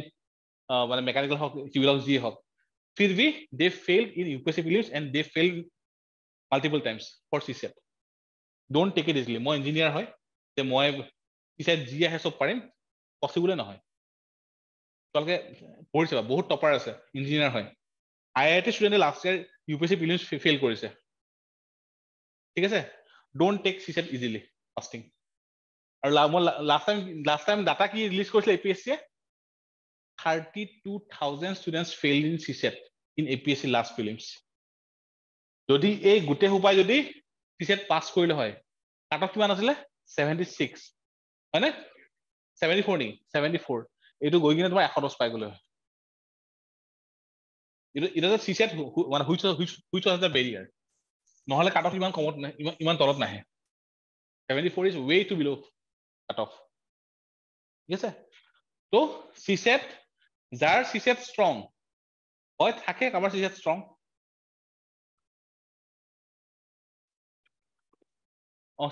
মানে mechanical হক civil হক জি হক फिर भी they failed in UPSC prelims and they failed multiple times for CSET don't take it easily মই ইঞ্জিনিয়াৰ হয় যে মই CSET জি আহে সব পাৰিম পসিবল নহয় তোমালোকে পঢ়িছা বহুত টপাৰ আছে ইঞ্জিনিয়াৰ হয় IIT ষ্টুডেন্টে last year UPSC prelims fail কৰিছে ঠিক আছে don't take CSET easily fasting আৰু লাষ্ট টাইম ডাটা কি ৰিলিজ কৰিছিল APSC 32,000 students failed in CSET in APSC last prelims যদি এই গুটে উপায় যদি CSET পাস কৰিলে হয় কাটঅফ কিমান আছিল 76 হয়নে 74 নি 74 এটো গৈ কিনে তোমাৰ 110 পাই গলে হয় এটা CSET মানে হুইচ was the barrier নহলে কাট অফ ইমান কমত নাই ইমান তলত নাহে 74 is way too below cut off ঠিক আছে তো CSAT যাৰ CSAT strong হয় থাকে কাবাৰ CSAT strong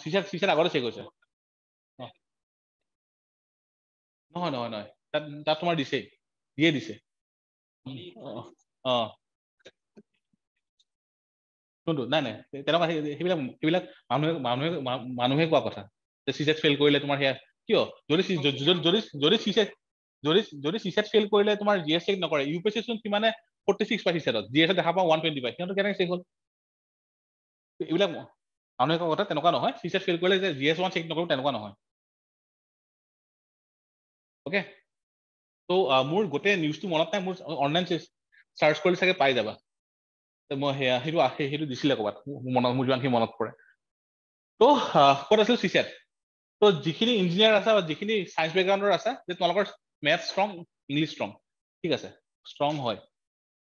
CSAT আগতে চেক হৈছে নহয় তাত তোমাৰ দিছে দিয়ে দিছে কোনটো নাই তেনেকুৱা সেইবিলাক মানুহে কোৱা কথা যে CSAT ফেইল কৰিলে তোমাৰ সেয়া কিয় যদি CSAT ফেইল কৰিলে তোমাৰ GS চেক নকৰে UPSC চোন কিমানে 46 পাইছে CSAT GS দেখা পাওঁ 120 পাই সিহঁতৰ কেনেকৈ চেক হ'ল এইবিলাক মানুহে কোৱা কথা তেনেকুৱা নহয় CSAT ফেইল কৰিলে যে GS1 চেক নকৰো তেনেকুৱা নহয় ওকে তো মোৰ গোটেই নিউজটো মনত নাই মোৰ অনলাইন সাৰ্চ কৰিলে চাগে পাই যাবা মই সেইটো দিছিলে ক'বাত মোৰ যিমানখিনি মনত পৰে তো ক'ত আছিল CSAT তো যিখিনি ইঞ্জিনিয়াৰ আছে বা যিখিনি সায়েন্স বেকগ্ৰাউণ্ডৰ আছে যে তোমালোকৰ মেথছ ষ্ট্ৰং ইংলিছ ষ্ট্ৰং ঠিক আছে ষ্ট্ৰং হয়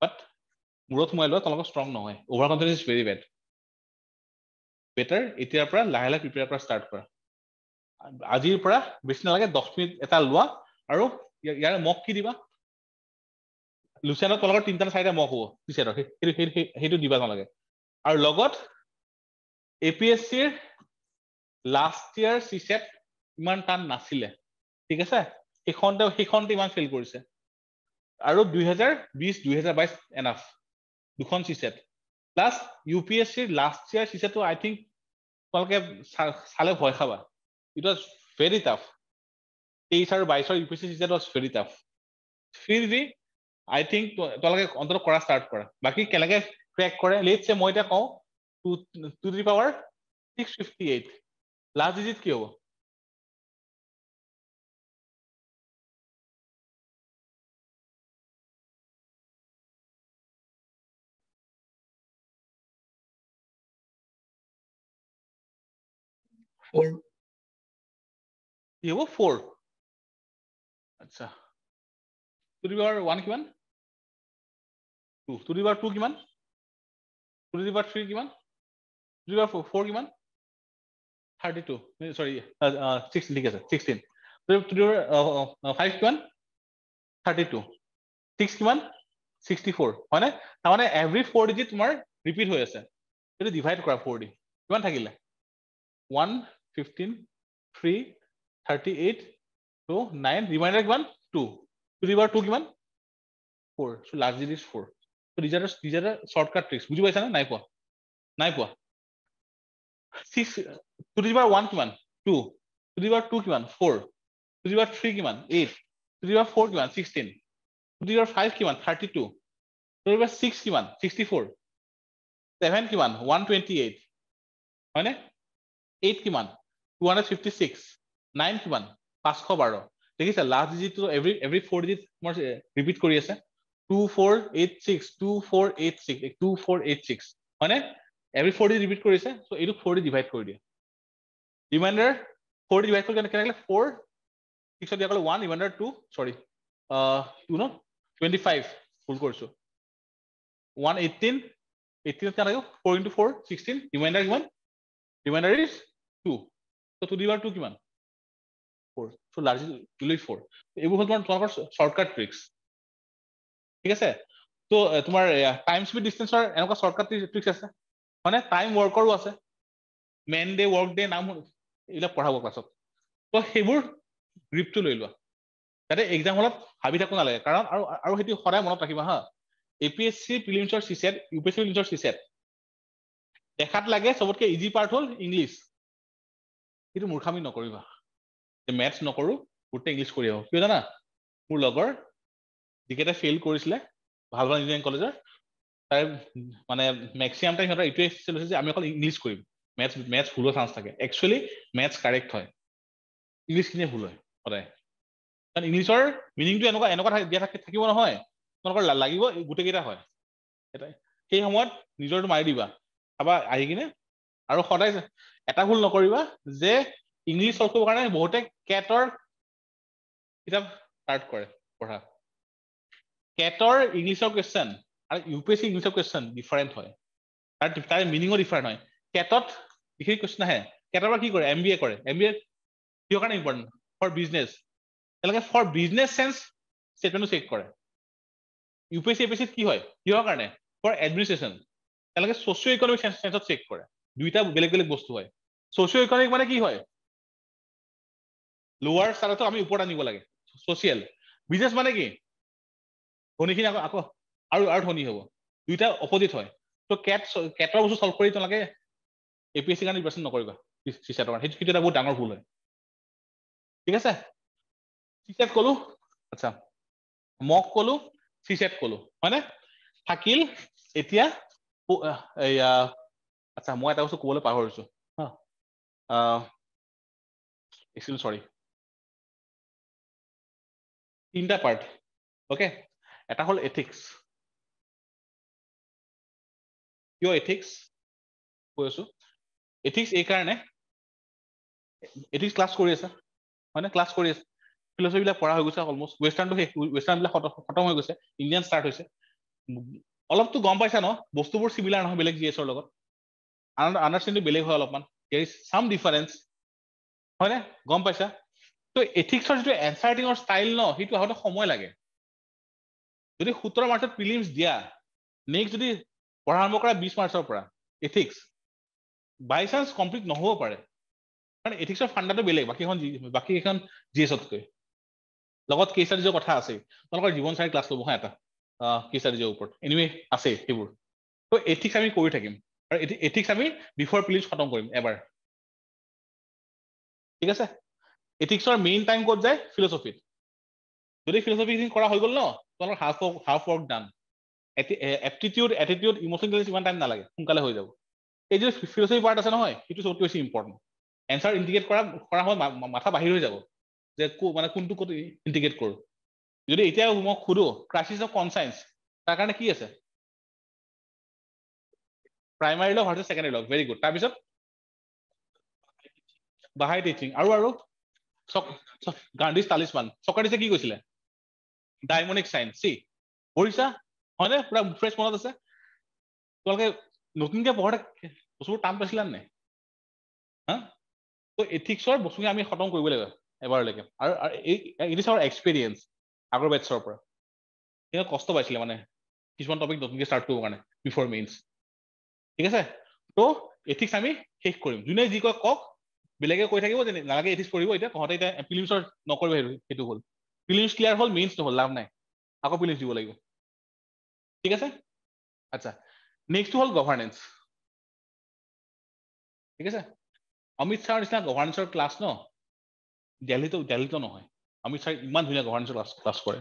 বাট মূৰত সোমাই লোৱা তোমালোকৰ ষ্ট্ৰং নহয় over confidence is very bad better এতিয়াৰ পৰা লাহে লাহে প্ৰিপেয়াৰ কৰা ষ্টাৰ্ট কৰা আজিৰ পৰা বেছি নালাগে 10 মিনিট এটা লোৱা আৰু ইয়াৰে মক কি দিবা লুচিয়ানত তোমালোকৰ 3টা 4টা মক হ'ব CSATৰ সেইটো দিবা নালাগে আৰু লগত APSCৰ লাষ্ট ইয়াৰ CSAT ইমান টান নাছিলে ঠিক আছে সেইখনতে ইমান ফেইল কৰিছে আৰু 2020-2022 এনাফ দুখন CSAT প্লাছ UPSCৰ লাষ্ট ইয়াৰ CSATটো আই থিংক তোমালোকে চালে ভয় খাবা ইট ৱাজ ভেৰি টাফ 23 আৰু 22ৰ UPSC CSAT was very tough ফিৰবি আই থিংক তোমালোকে অন্তত কৰা ষ্টাৰ্ট কৰা বাকি কেনেকে ক্ৰেক কৰে লেটছ সে মই এটা কওঁ 2 to the power 658 last digit কি হ'ব কি হ'ব 4 আচ্ছা to the power 1 কিমান 2 to the power 2 কিমান to the power 3 কিমান to the power 4 কিমান 32 sorry 16 ঠিক আছে 16 to the power 5 কিমান 32 6 কিমান 64 হয় না তাৰমানে এভৰি 4 ডিজিট তোমাৰ ৰিপিট হৈ আছে এটো ডিভাইড কৰা 4 দি কিমান থাকিলে 1 15 3 38 to 9 ৰিমাইন্ডাৰ কিমান 2 to the power 2 কিমান 4 so last digit is 4 so these are the shortcut tricks বুজি পাইছা না নাই পোৱা 6 to the power 1 কিমান 2 to the power 2 কিমান 4 to the power 3 কিমান 8 to the power 4 কিমান 16 to the power 5 কিমান 32 to the power 6 কিমান 64 7 কিমান 128 হয়নে 8 কিমান 256 9 কিমান 512 দেখিছা লাষ্ট ডিজিটটো এভৰি 4 ডিজিট তোমাৰ ৰিপিট কৰি আছে 2486 2486 2486 হয়নে এভৰি 4 ডিজিট ৰিপিট কৰিছে সো এইটো 4 দি ডিভাইড কৰি দিয়া ৰিমাইন্ডাৰ 4 ডিভাইড কৰি কেনেকৈ 4 6 দিয়া গ'ল 1 ৰিমাইন্ডাৰ 2 সৰি 2 ন 25 ভুল কৰিছো 118 18 কেনে লাগিব 4 into 4 16 ৰিমাইন্ডাৰ কিমান reminder is 2 so to the power 2 কিমান 4 so large is 4 এইবোৰ হল তোমালোকৰ শৰ্টকাট ট্ৰিক্স ঠিক আছে তো তোমাৰ টাইম স্পীড ডিসটেন্সৰ এনেকুৱা শৰ্টকাট ট্ৰিক্স আছে মানে টাইম ওয়াৰ্কৰো আছে মেন ডে ওয়াৰ্ক ডে নাম এইবিলাক পঢ়াব ক্লাছত তো সেইবোৰ গ্ৰিপটো লৈ লোৱা যাতে এক্সাম হলত ভাবি থাকো নালাগে কাৰণ আৰু হেতু সদায় মনত ৰাখিবা হা APSC প্ৰিলিমছৰ CSAT UPSC প্ৰিলিমছৰ CSAT দেখাত লাগে সবতকে ইজি পাৰ্ট হল ইংলিশ কিন্তু মূৰ্খামি নকৰিবা যে ম্যাথছ নকৰো গোটেই ইংলিশ কৰি আহো কিয় জানা মোৰ লগৰ যিকেইটা ফেইল কৰিছিলে ভাল ইঞ্জিনিয়াৰিং কলেজৰ তাই মানে ম্যাক্সিমাম টাইম সিহঁতৰ এইটোৱে লৈছে যে আমি অকল ইংলিশ কৰিম ম্যাথছ ভুলৰ চান্স থাকে একচুয়ালি ম্যাথছ কাৰেক্ট হয় ইংলিশ কিনে ভুল হয় সদায় কাৰণ ইংলিছৰ মিনিংটো এনেকুৱা দিয়া থাকিব নহয় তোমালোকৰ লাগিব গোটেই কেইটা হয় এটাই সেই সময়ত নিজৰটো মাৰি দিবা চাবা আহি কিনে আৰু সদায় এটা ভুল নকৰিবা যে ইংলিশ সলভ কৰিবৰ কাৰণে বহুতে কেটৰ কিতাপ ষ্টাৰ্ট কৰে পঢ়া কেটৰ ইংলিছৰ কোৱেশ্চন আৰু UPSC ইংলিছৰ কোৱেশ্চন ডিফাৰেণ্ট হয় তাৰ মিনিংও ডিফাৰেণ্ট হয় কেটত যিখিনি কোৱেশ্চন আহে কেটৰ পৰা কি কৰে MBA কৰে MBA কিহৰ কাৰণে ইম্পৰ্টেণ্ট ফৰ বিজনেছ তেওঁলোকে ফৰ বিজনেছ চেঞ্চ ষ্টেটমেণ্টটো চেক কৰে ইউপিএছচি এপিএছচিত কি হয় কিহৰ কাৰণে ফৰ এডমিনিষ্ট্ৰেশ্যন তেওঁলোকে ছ'চিঅ' ইকনমিক চেঞ্চত চেক কৰে দুইটা বেলেগ বেলেগ বস্তু হয় ছ'চিঅ' ইকনমিক মানে কি হয় লোৱাৰ ষ্টাৰটো আমি ওপৰত আনিব লাগে ছ'চিয়েল বিজনেছ মানে কি ধনীখিনি আকৌ আৰু ধনী হ'ব দুইটা অপজিট হয় তো কেটৰ বস্তু চল্ভ কৰি তোমালোকে এপিএছচিৰ কাৰণে প্ৰিপাৰেশ্যন নকৰিবা চিছেটৰ কাৰণে সেইটো এটা বহুত ডাঙৰ ভুল হয় ঠিক আছে চিছেট কলো আচ্ছা মক কলো চিছেট কলো হয়নে থাকিল এতিয়া এয়া আচ্ছা মই এটা বস্তু ক'বলৈ পাহৰিছো চৰি তিনিটা পাৰ্ট অ'কে এটা হ'ল এথিক্স কিয় এথিক্স কৈ আছো এথিক্স এই কাৰণে এথিক্স ক্লাছ কৰি আছে হয়নে ক্লাছ কৰি আছে ফিলচফি বিলাক পঢ়া হৈ গৈছে অলমষ্ট ৱেষ্টাৰ্ণটো শেষ ৱেষ্টাৰ্ণ বিলাক খতম হৈ গৈছে ইণ্ডিয়ান ষ্টাৰ্ট হৈছে অলপতো গম পাইছা ন বস্তুবোৰ চিমিলাৰ নহয় বেলেগ জিএছৰ লগত আণ্ডাৰষ্টেণ্ডিং বেলেগ হয় অলপমান দেয়াৰ ইজ চাম ডিফাৰেঞ্চ হয়নে গম পাইছা তো এথিক্সৰ যিটো এনচাৰ ৰাইটিঙৰ ষ্টাইল ন সেইটো আহোঁতে সময় লাগে যদি 17 মাৰ্চত প্ৰিলিমছ দিয়া নেক্সট যদি পঢ়া আৰম্ভ কৰা 20 মাৰ্চৰ পৰা এথিক্স বাই চান্স কমপ্লিট নহ'ব পাৰে কাৰণ এথিক্সৰ ফাণ্ডাটো বেলেগ বাকী এখন জিএছতকৈ লগত কেছ ষ্টাডিজৰ কথা আছে তোমালোকৰ জীৱন চাৰি ক্লাছ ল'ব হা এটা কেছ ষ্টাডিজৰ ওপৰত এনিৱে আছে সেইবোৰ তো এথিক্স আমি কৰি থাকিম আৰু এথিক্স আমি বিফৰ প্ৰিলিমছ খতম কৰিম এবাৰ ঠিক আছে এথিক্সৰ মেইন টাইম ক'ত যায় ফিলচফিত যদি ফিলচফি কৰা হৈ গ'ল ন তোমালোকৰ হাফ ৱৰ্ক ডান এপটিটিউড এটিটিউড ইম'চনেল ইণ্টেলিজেন্স ইমান টাইম নালাগে সোনকালে হৈ যাব এই যে ফিলচফি পাৰ্ট আছে নহয় সেইটো চবতকৈ বেছি ইম্পৰ্টেণ্ট এনচাৰ ইণ্ডিকেট কৰা হয় মাথা বাহিৰ হৈ যাব যে মানে কোনটো ক'ত ইণ্ডিকেট কৰোঁ যদি এতিয়া মই সুধো ক্ৰাইচিছ অফ কনচায়েন্স তাৰ কাৰণে কি আছে প্ৰাইমাৰী ল ভাৰ্চেছ ছেকেণ্ডাৰী ল ভেৰি গুড তাৰপিছত বাহাই টিচিং আৰু গান্ধী তালিস্মান চক্ৰেটিছে কি কৈছিলে ডাইমনিক চাইন্স চি পঢ়িছা হয়নে পুৰা ফ্ৰেছ মনত আছে তোমালোকে নতুনকে পঢ়াতে বস্তুবোৰ টান পাইছিলা নাই হা তো এথিক্সৰ বস্তুখিনি আমি খতম কৰিব লাগিব এবাৰলৈকে আৰু ইট ইজ আৱাৰ এক্সপিৰিয়েঞ্চ আগৰ বেটছৰ পৰা কিন্তু কষ্ট পাইছিলে মানে কিছুমান টপিক নতুনকে ষ্টাৰ্ট কৰিবৰ কাৰণে বিফৰ মেইনছ ঠিক আছে তো এথিক্স আমি শেষ কৰিম যোনে যি কয় কওক বেলেগে কৈ থাকিব যে নালাগে এথিক্স পঢ়িব এতিয়া তহঁতে এতিয়া প্ৰিলিমছৰ নকৰিব সেইটো হ'ল প্ৰিলিমছ ক্লিয়াৰ হ'ল মেইনছ নহ'ল লাভ নাই আকৌ প্ৰিলিমছ দিব লাগিব ঠিক আছে আচ্ছা নেক্সটটো হ'ল গভাৰ্নেন্স ঠিক আছে অমিত ছাৰৰ নিচিনা গভাৰ্নেন্সৰ ক্লাছ ন দিল্লীতো নহয় অমিত ছাৰ ইমান ধুনীয়া গভাৰ্নেন্সৰ ক্লাছ কৰে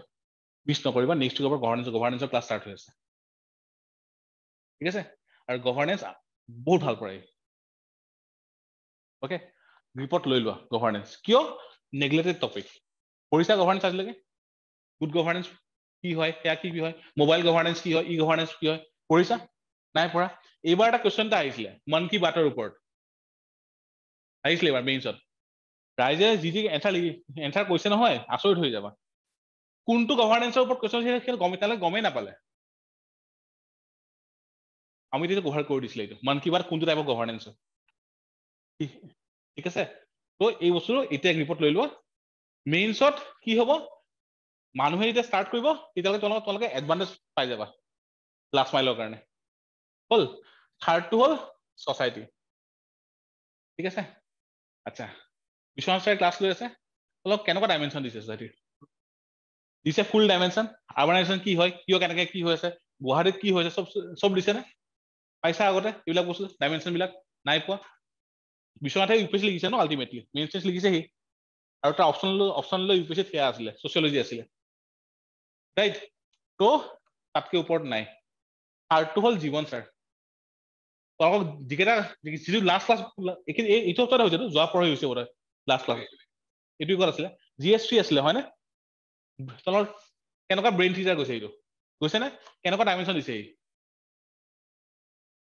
মিছ নকৰিবা নেক্সট উইকৰ পৰা গভাৰ্নেন্সৰ ক্লাছ ষ্টাৰ্ট হৈ আছে ঠিক আছে আৰু গভাৰ্নেন্স বহুত ভাল পঢ়ায় অ'কে গ্ৰিপত লৈ লোৱা গভাৰ্নেন্স কিয় নেগলেক্টেড টপিক পঢ়িছা গভাৰ্নেন্স আজিলৈকে গুড গভাৰ্নেন্স কি হয় সেয়া কি হয় মোবাইল গভাৰ্নেন্স কি হয় ই গভাৰ্নেন্স কি হয় পঢ়িছা নাই পঢ়া এইবাৰ এটা কুৱেশ্যন এটা আহিছিলে মন কি বাতৰ ওপৰত আহিছিলে এইবাৰ মেইনছত ৰাইজে যি এনচাৰ কৈছে নহয় আচৰিত হৈ যাবা কোনটো গভাৰ্নেন্সৰ ওপৰত কুৱেশ্যন গমেই নাপালে আমি তেতিয়া কভাৰ কৰি দিছিলে এইটো মন কি বাত কোনটো টাইপৰ গভাৰ্নেন্স ঠিক আছে তো এই বস্তুটো এতিয়া গ্ৰিপত লৈ লোৱা মেইনছত কি হ'ব মানুহে যেতিয়া ষ্টাৰ্ট কৰিব তেতিয়ালৈকে তোমালোকে এডভান্টেজ পাই যাবা লাষ্ট মাইলৰ কাৰণে হ'ল থাৰ্ডটো হ'ল ছচাইটি ঠিক আছে আচ্ছা বিশ্বনাথ ছাৰে ক্লাছ লৈ আছে অলপ কেনেকুৱা ডাইমেনশ্যন দিছে ছচাইটিৰ দিছে ফুল ডাইমেনশ্যন আৰ্বানাইজেশ্যন কি হয় কিয় কেনেকে কি হৈ আছে গুৱাহাটীত কি হৈছে চব দিছে নে পাইছা আগতে এইবিলাক বস্তু ডাইমেনশ্যন বিলাক নাই পোৱা বিশ্বনাথে ইউপিএছচি লিখিছে ন আল্টিমেটলি মেইন চেঞ্চ লিখিছে সি আৰু তাৰ অপশ্যন লৈ ইউপিএছচিত সেয়া আছিলে ছচিয়লজি আছিলে ৰাইট তো তাতকে ওপৰত নাই থাৰ্ডটো হ'ল জীৱন ছাৰ তোমালোকক যিকেইটা যিটো লাষ্ট ক্লাছ এইটো সপ্তাহতে হৈছে যোৱা পৰহি হৈছে বোধহয় লাষ্ট ক্লাছ এইটো ক'ত আছিলে GS3 আছিলে হয়নে তোমালোকৰ কেনেকুৱা ব্ৰেইন টিচাৰ গৈছে এইটো গৈছে নে কেনেকুৱা ডাইমেনশ্যন দিছে এই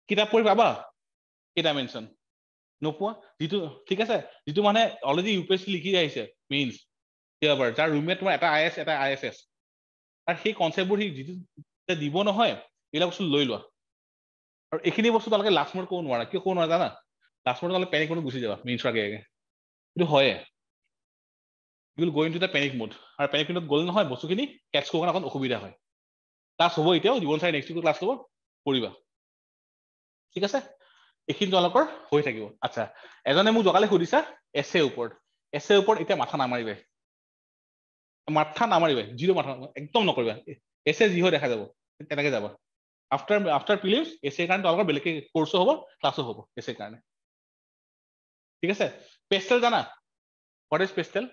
কিতাপ পঢ়ি পাবা এই ডাইমেনশ্যন নোপোৱা যিটো ঠিক আছে যিটো মানে অলৰেডি ইউপিএছচি লিখি আহিছে মেইনছ কেইবাৰ যাৰ ৰুমমেট তোমাৰ এটা IAS এটা IFS আৰু সেই কনচেপ্টবোৰ সি যিটো দিব নহয় এইবিলাক বস্তু লৈ লোৱা আৰু এইখিনি বস্তু তোমালোকে লাষ্ট মূৰত ক'ব নোৱাৰা কিয় ক'ব নোৱাৰা জানা লাষ্ট মূৰত তোমালোকে পেনিক মূৰত গুচি যাবা মেইনছৰ আগে আগে এইটো হয়ে you will go into the panic mode আৰু panic mode গ'ল নহয় বস্তুখিনি ক্যাচ কৰিব অকণ অসুবিধা হয় ক্লাছ হ'ব এতিয়াও জীৱন চাই নেক্সট ক্লাছ হ'ব কৰিবা ঠিক আছে এইখিনি তোমালোকৰ হৈ থাকিব আচ্ছা এজনে মোক জগালে সুধিছা এছে ওপৰত এতিয়া মাথা নামাৰিবে জিৰো মাথা একদম নকৰিবা এছে যি হয় দেখা যাব তেনেকৈ যাবা আফটাৰ প্ৰিলিমছ এছে কাৰণে তোমালোকৰ বেলেগ কোৰ্সো হ'ব ক্লাছো হ'ব এছে কাৰণে ঠিক আছে পেষ্টেল জানা what is pastel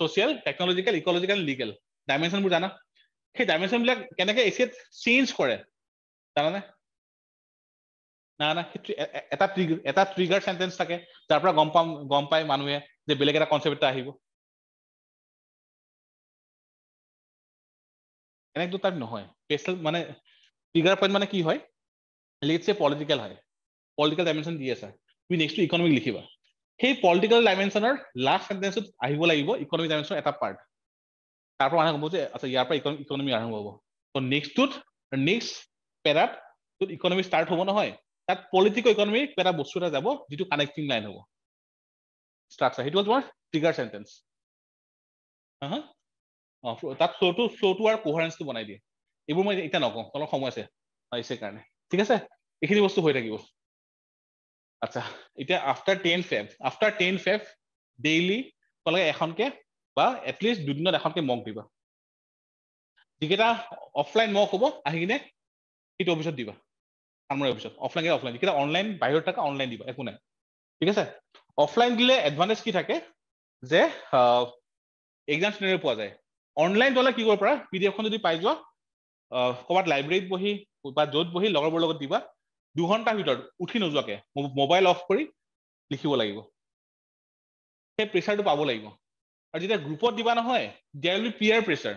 social technological ecological legal dimension বোৰ জানা সেই ডাইমেনশন বিলাক কেনেকৈ এসিত চেঞ্জ কৰে জানা না না এটা ট্ৰিগাৰ সেন্টেন্স থাকে যাৰ পৰা গম পায় মানুহে যে বেলেগ এটা কনসেপ্ট এটা আহিব এনেটো তাত নহয় পেষ্টেল মানে ট্ৰিগাৰ পইণ্ট মানে কি হয় লেটস সে পলিটিক্যাল হয় পলিটিক্যাল ডাইমেনশন দি আছে তুমি নেক্সট টু ইকোনমিক লিখিবা সেই পলিটিক্যাল ডাইমেনশনৰ লাষ্ট সেন্টেন্সত আহিব লাগিব ইকোনমিক ডাইমেনশনৰ এটা পাৰ্ট তাৰ পৰা মানে ক'ব যে আচ্ছা ইয়াৰ পৰা ইকোনমি আৰম্ভ হ'ব তো নেক্সট পেৰাত তো ইকোনমি ষ্টাৰ্ট হ'ব নহয় তাত পলিটিক্যাল ইকোনমি পেৰা বস্তু এটা যাব যেটো কানেক্টিং লাইন হ'ব ষ্ট্ৰাকচাৰ হেটো তোমাৰ ট্ৰিগাৰ সেন্টেন্স তাত ফ্লোটো আৰু কোহেৰেন্সটো বনাই দিয়ে এইবোৰ মই এটা নকওঁ অলপ সময় আছে পাইছে কাৰণে ঠিক আছে এইখিনি বস্তু হৈ থাকিব আচ্ছা এতিয়া আফটাৰ 10 ফেব ডেইলি তোমালোকে এখনকে বা এটলিষ্ট দুদিনত এখনকে মক দিবা যিকেইটা অফলাইন মক হ'ব আহি কিনে সেইটো অফিচত দিবা আমাৰ অফিচত অফলাইন যিকেইটা অনলাইন বাহিৰত থকা অনলাইন দিবা একো নাই ঠিক আছে অফলাইন দিলে এডভান্টেজ কি থাকে যে এক্সাম চিনাৰিও পোৱা যায় অনলাইন দলে কি কৰিব পাৰা পিডিএফ খন যদি পাই যোৱা ক'বাত লাইব্ৰেৰীত বহি বা য'ত বহি লগৰবোৰ লগত দিবা 2 ঘণ্টাৰ ভিতৰত উঠি নোযোৱাকে মোবাইল অফ কৰি লিখিব লাগিব সেই প্ৰেছাৰটো পাব লাগিব আৰু যেতিয়া গ্ৰুপত দিবা নহয় there will be Pyar pressure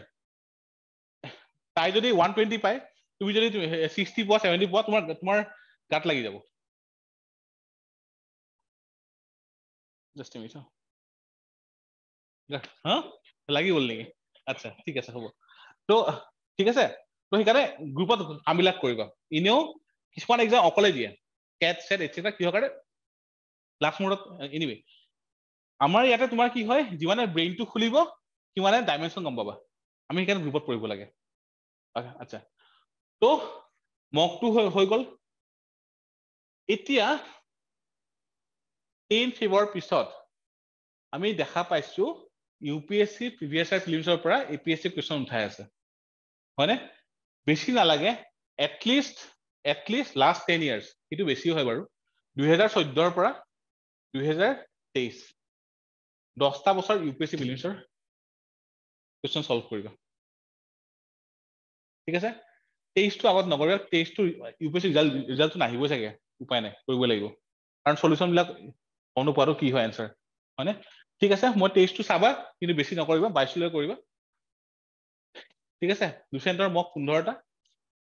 তাই যদি 120 পায় তুমি যদি 60 পোৱা 70 পোৱা তোমাৰ গাত লাগি যাব জাস্ট মিনিট হা লাগি গ'ল নেকি আচ্ছা ঠিক আছে হ'ব তো ঠিক আছে তো সেইকাৰণে গ্ৰুপত কামবিলাক কৰিবা ইনেও কিছুমান এক্সাম অকলে দিয়ে কেট সেট এটসেট্ৰা কি হয় লাষ্ট মোডত এনিৱে আমাৰ ইয়াতে তোমাৰ কি হয় যিমানে ব্ৰেইনটো খুলিব কিমানে ডাইমেনশন গম পাবা আমি সেইকাৰণে গ্ৰুপত পঢ়িব লাগে আচ্ছা তো মকটো হৈ গ'ল এতিয়া 10 ফেব্ৰুৱাৰীৰ পিছত আমি দেখা পাইছো ইউপিএসসি প্ৰিভিয়াস ইয়াৰ প্ৰিলিমছৰ পৰা এপিএসসি কোৱেশ্চন উঠাই আছে হয়নে বেছি নালাগে এটলিষ্ট লাষ্ট 10 ইয়াৰ্স এটো বেছি হয় বাৰু 2014 ৰ পৰা 2023 10টা বছৰ ইউপিএসসি প্ৰিলিমছৰ কোৱেশ্চন সলভ কৰিবা ঠিক আছে 23 টো আগত নকৰিবা 23 টো ইউপিএসসি ৰিজাল্টটো নাহিবই চাগে উপায় নাই কৰিব লাগিব কাৰণ সলিউশন বিলাক অনুপাতো কি হয় আনসাৰ হয়নে ঠিক আছে মই 23 টো চাবা কিন্তু বেছি নকৰিবা 22 লৈ কৰিবা ঠিক আছে লুচেন্টৰ মক 15টা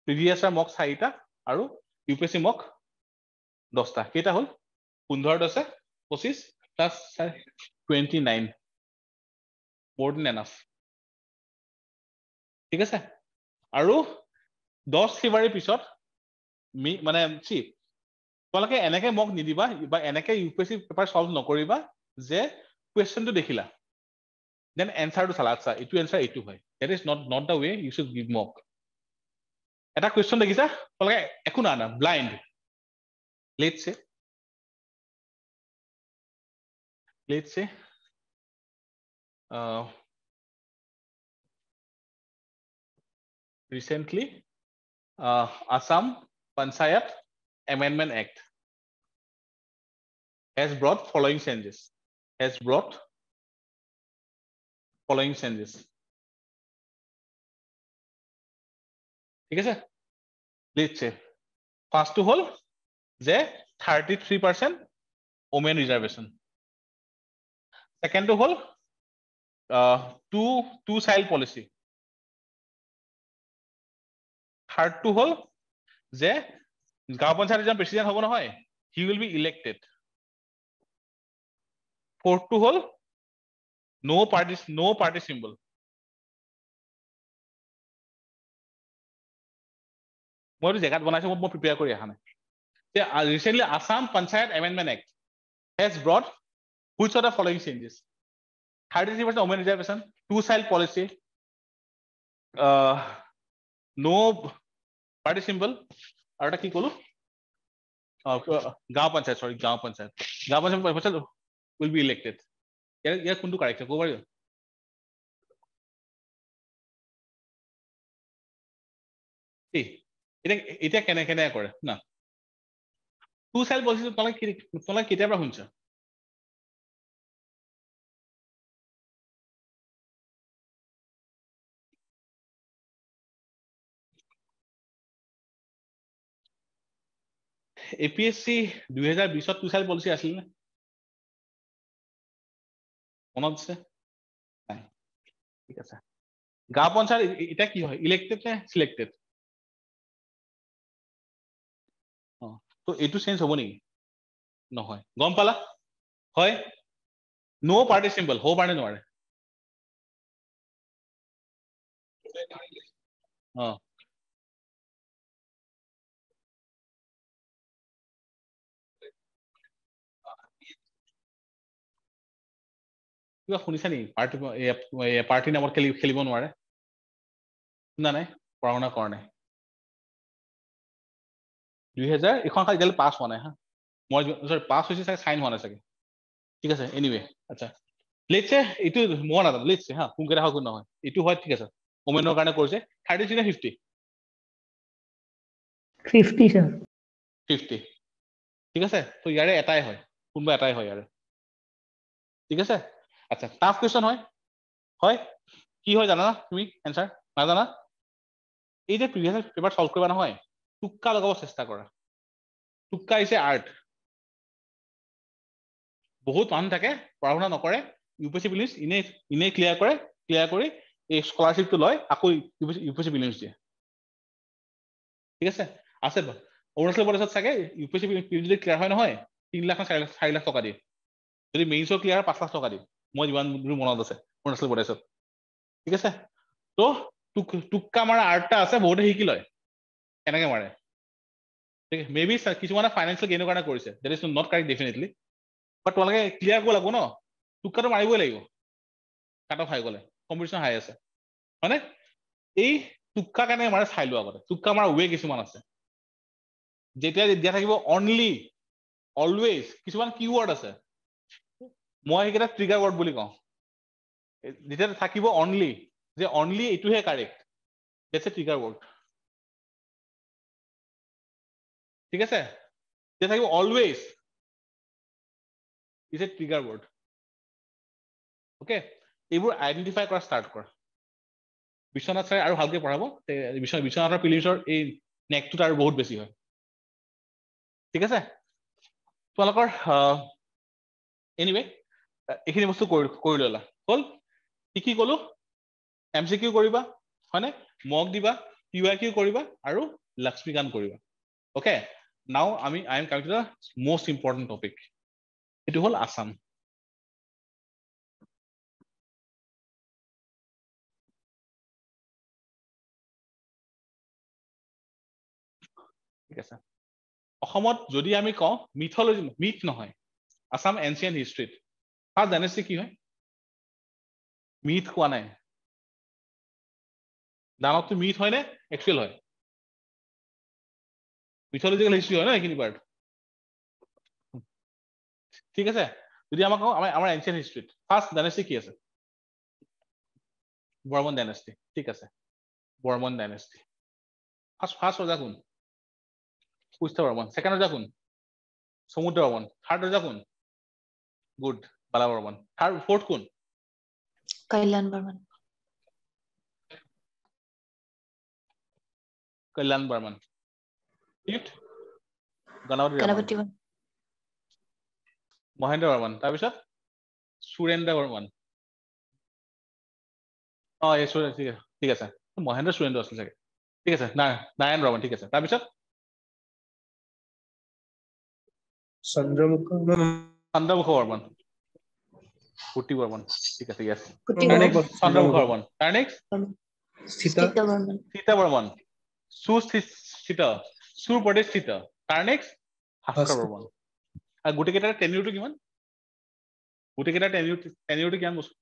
প্ৰিভিয়াছৰ মক 4টা আৰু ইউপিএসসি মক 10টা কেইটা হল 15 আছে 25 প্লাস 29 more than enough ঠিক আছে আৰু 10 ফেব্ৰুৱাৰীৰ পিছত মানে তোমালোকে এনেকে মক নিদিবা বা এনেকে ইউপিএসসি পেপাৰ সলভ নকৰিবা যে কোৱেশ্চনটো দেখিলা দেন এনসাৰটো চালা আচ্ছা এইটো এনসাৰ এইটো হয় that is not the way you should give mock এটা কোৱেশ্চন দেখিছা তোমালোকে একো না blind let's say recently Assam Panchayat Amendment Act has brought following changes ঠিক আছে let's say first to হল যে 33% women reservation second to hall two child policy third to হল যে গাঁও পঞ্চায়ত এজন প্ৰেসিডেন্ট হ'ব নহয় he will be elected fourth to hall no party symbol মই জেগাত বনাইছো মই প্ৰিপেয়াৰ কৰি আহা নাই recently Assam Panchayat Amendment Act has brought Which of the following changes? 33% women reservation, two-child policy, no party symbol, আৰু এটা কি ক'লো গাঁও পঞ্চায়ত will be elected. ইয়াৰ কোনটো কাৰেক্ট ক'ব পাৰিব? এতিয়া কেনে কৰে না two-child policy তোমালোকে কেতিয়াৰ পৰা শুনিছা? APSC 2020 two-child policy আছিল নে? মনত আছে? নাই, ঠিক আছে। গাঁও পঞ্চায়ত এটা কি হয়, ইলেক্টেড নে সিলেক্টেড? তো এইটো চেঞ্জ হ'ব নেকি? নহয়, গম পালা? হয়, নো পাৰ্টি চিম্বল হ'ব পাৰে নোৱাৰে? কিবা শুনিছা নেকি? পাৰ্টি নামত খেলিব নোৱাৰে? শুনা নাই, পঢ়া শুনা কৰা নাই। 2000 এখন এতিয়ালৈ পাছ হোৱা নাই হা, মই সৰি পাছ হৈছে চাগে, চাইন হোৱা নাই চাগে, ঠিক আছে। এনিৱে আচ্ছা, লেটছে এইটো মই নাজানো, লেটছে হা কোনকেইটা হয় কোন নহয়, এইটো হয় ঠিক আছে, ওমেনৰ কাৰণে কৰিছে। 33 নে 50? 50 স্যাৰ। 50 ঠিক আছে। তো ইয়াৰে এটাই হয়, কোনবা এটাই হয় ইয়াৰে, ঠিক আছে। আচ্ছা, টাফ কোৱেশ্চন হয় কি হয় জানা তুমি? এনসাৰ নাজানা? এই যে প্ৰিভিয়াস পেপাৰ সলভ কৰিবা নহয়, টুক্কা লগাব চেষ্টা কৰা। টুক্কা ইজ এ আৰ্ট। বহুত মানুহ থাকে পঢ়া শুনা নকৰে, ইউপিএসসি প্ৰিলিমছ ইনে ক্লিয়াৰ কৰি এই স্কলাৰশ্বিপটো লয়, আকৌ ইউপিএসসি প্ৰিলিমছ দিয়ে, ঠিক আছে। অৰুণাচল প্ৰদেশত চাগে ইউপিএসসি প্ৰিলিমছ যদি ক্লিয়াৰ হয় নহয়, 3 লাখ 4 লাখ টকা দিয়ে। যদি মেইনছৰ ক্লিয়াৰ 5 লাখ টকা দিয়ে, মই যিমান দূৰ মনত আছে অৰুণাচল প্ৰদেশত, ঠিক আছে। তো টুক্কা মাৰা আৰ্টটা আছে, বহুতে শিকি লয় কেনেকে মাৰে, ঠিক আছে। মে বি কিছুমানে ফাইনেন্সিয়েল গেইনৰ কাৰণে কৰিছে, that is not correct definitely, but তোমালোকে ক্লিয়াৰ কৰিব লাগিব ন, টুক্কাটো মাৰিবই লাগিব, কাট অফ হাই গ'লে, কম্পিটিশ্যন হাই আছে, হয়নে? এই টুক্কা কেনেকে মাৰে চাই লোৱা আগতে। টুক্কা মাৰা ৱে কিছুমান আছে, যেতিয়া দিয়া থাকিব অনলি, অলৱেজ, কিছুমান কিৱৰ্ড আছে, মই সেইকেইটা ট্ৰিগাৰ ৱৰ্ড বুলি কওঁ। যেতিয়া থাকিব অনলি, যে অনলি এইটোহে correct, that's A trigger word, ঠিক আছে। যেতিয়া থাকিব always is a trigger word, okay. এইবোৰ আইডেন্টিফাই কৰা ষ্টাৰ্ট কৰা। বিশ্বনাথ ছাৰে আৰু ভালকে পঢ়াব, বিশ্বনাথৰ প্ৰিলিমছৰ এই নেকটোত আৰু বহুত বেছি হয়, ঠিক আছে। তোমালোকৰ এনিৱে এইখিনি বস্তু কৰি ললা হ'ল। কি ক'লো? MCQ কৰিবা হয়নে, মক দিবা, PYQ কৰিবা আৰু লক্ষ্মীকান্ত কৰিবা, okay. Now I am coming to the most important topic, এইটো হ'ল আসাম। ঠিক আছে। অসমত যদি আমি কওঁ মিথলজি, মিথ নহয়, আসাম এনচিয়েন্ট হিষ্ট্ৰীত ফাৰ্ষ্ট ডাইনেষ্টি কি হয়? মিথ কোৱা নাই, দানৱটো মিথ হয় নে একচুৱেল হয়? মিথলজিকেল হিষ্ট্ৰী হয় ন এইখিনি পাৰ্ট, ঠিক আছে। যদি আমাক কওঁ আমাৰ এনচিয়েন্ট হিষ্ট্ৰীত ফাৰ্ষ্ট ডাইনেষ্টি কি আছে? বৰ্মন ডাইনেষ্টি, ঠিক আছে। বৰ্মন ডাইনেষ্টি। ফাৰ্ষ্ট ৰজা কোন? পুষ্য বৰ্মন। ছেকেণ্ড ৰজা কোন? সমুদ্ৰ বৰ্মন। থাৰ্ড ৰজা কোন? গুড, বালা বৰ্মন। ফৰ্থ কোন? কল্যাণ বৰ্মন। কল্যাণ বৰ্মন। ফিফথ গণপতি গণপতি বৰ্মন। মহেন্দ্ৰ বৰ্মন। তাৰপিছত সুৰেন্দ্ৰ বৰ্মন। ঠিক আছে, মহেন্দ্ৰ সুৰেন্দ্ৰ আছিল চাগে, ঠিক আছে। নাৰায়ণ বৰ্মন, ঠিক আছে। তাৰপিছত চন্দ্ৰমুখ বৰ্মন। কুটি বৰ্মন, ঠিক আছে, yes। কুটি চন্দ্ৰমুখ বৰ্মন। তাৰ নেক্সট স্থিত বৰ্মন। সীতা বৰ্মন। সুৰ প্ৰতিষ্ঠিত। তাৰ নেক্সট ভাস্কৰ বৰ্মন। আৰু গোটেই কেইটাৰ টেনিউৰটো কিমান? গোটেই কেইটা টেনিয়ৰটো কিমান বছৰ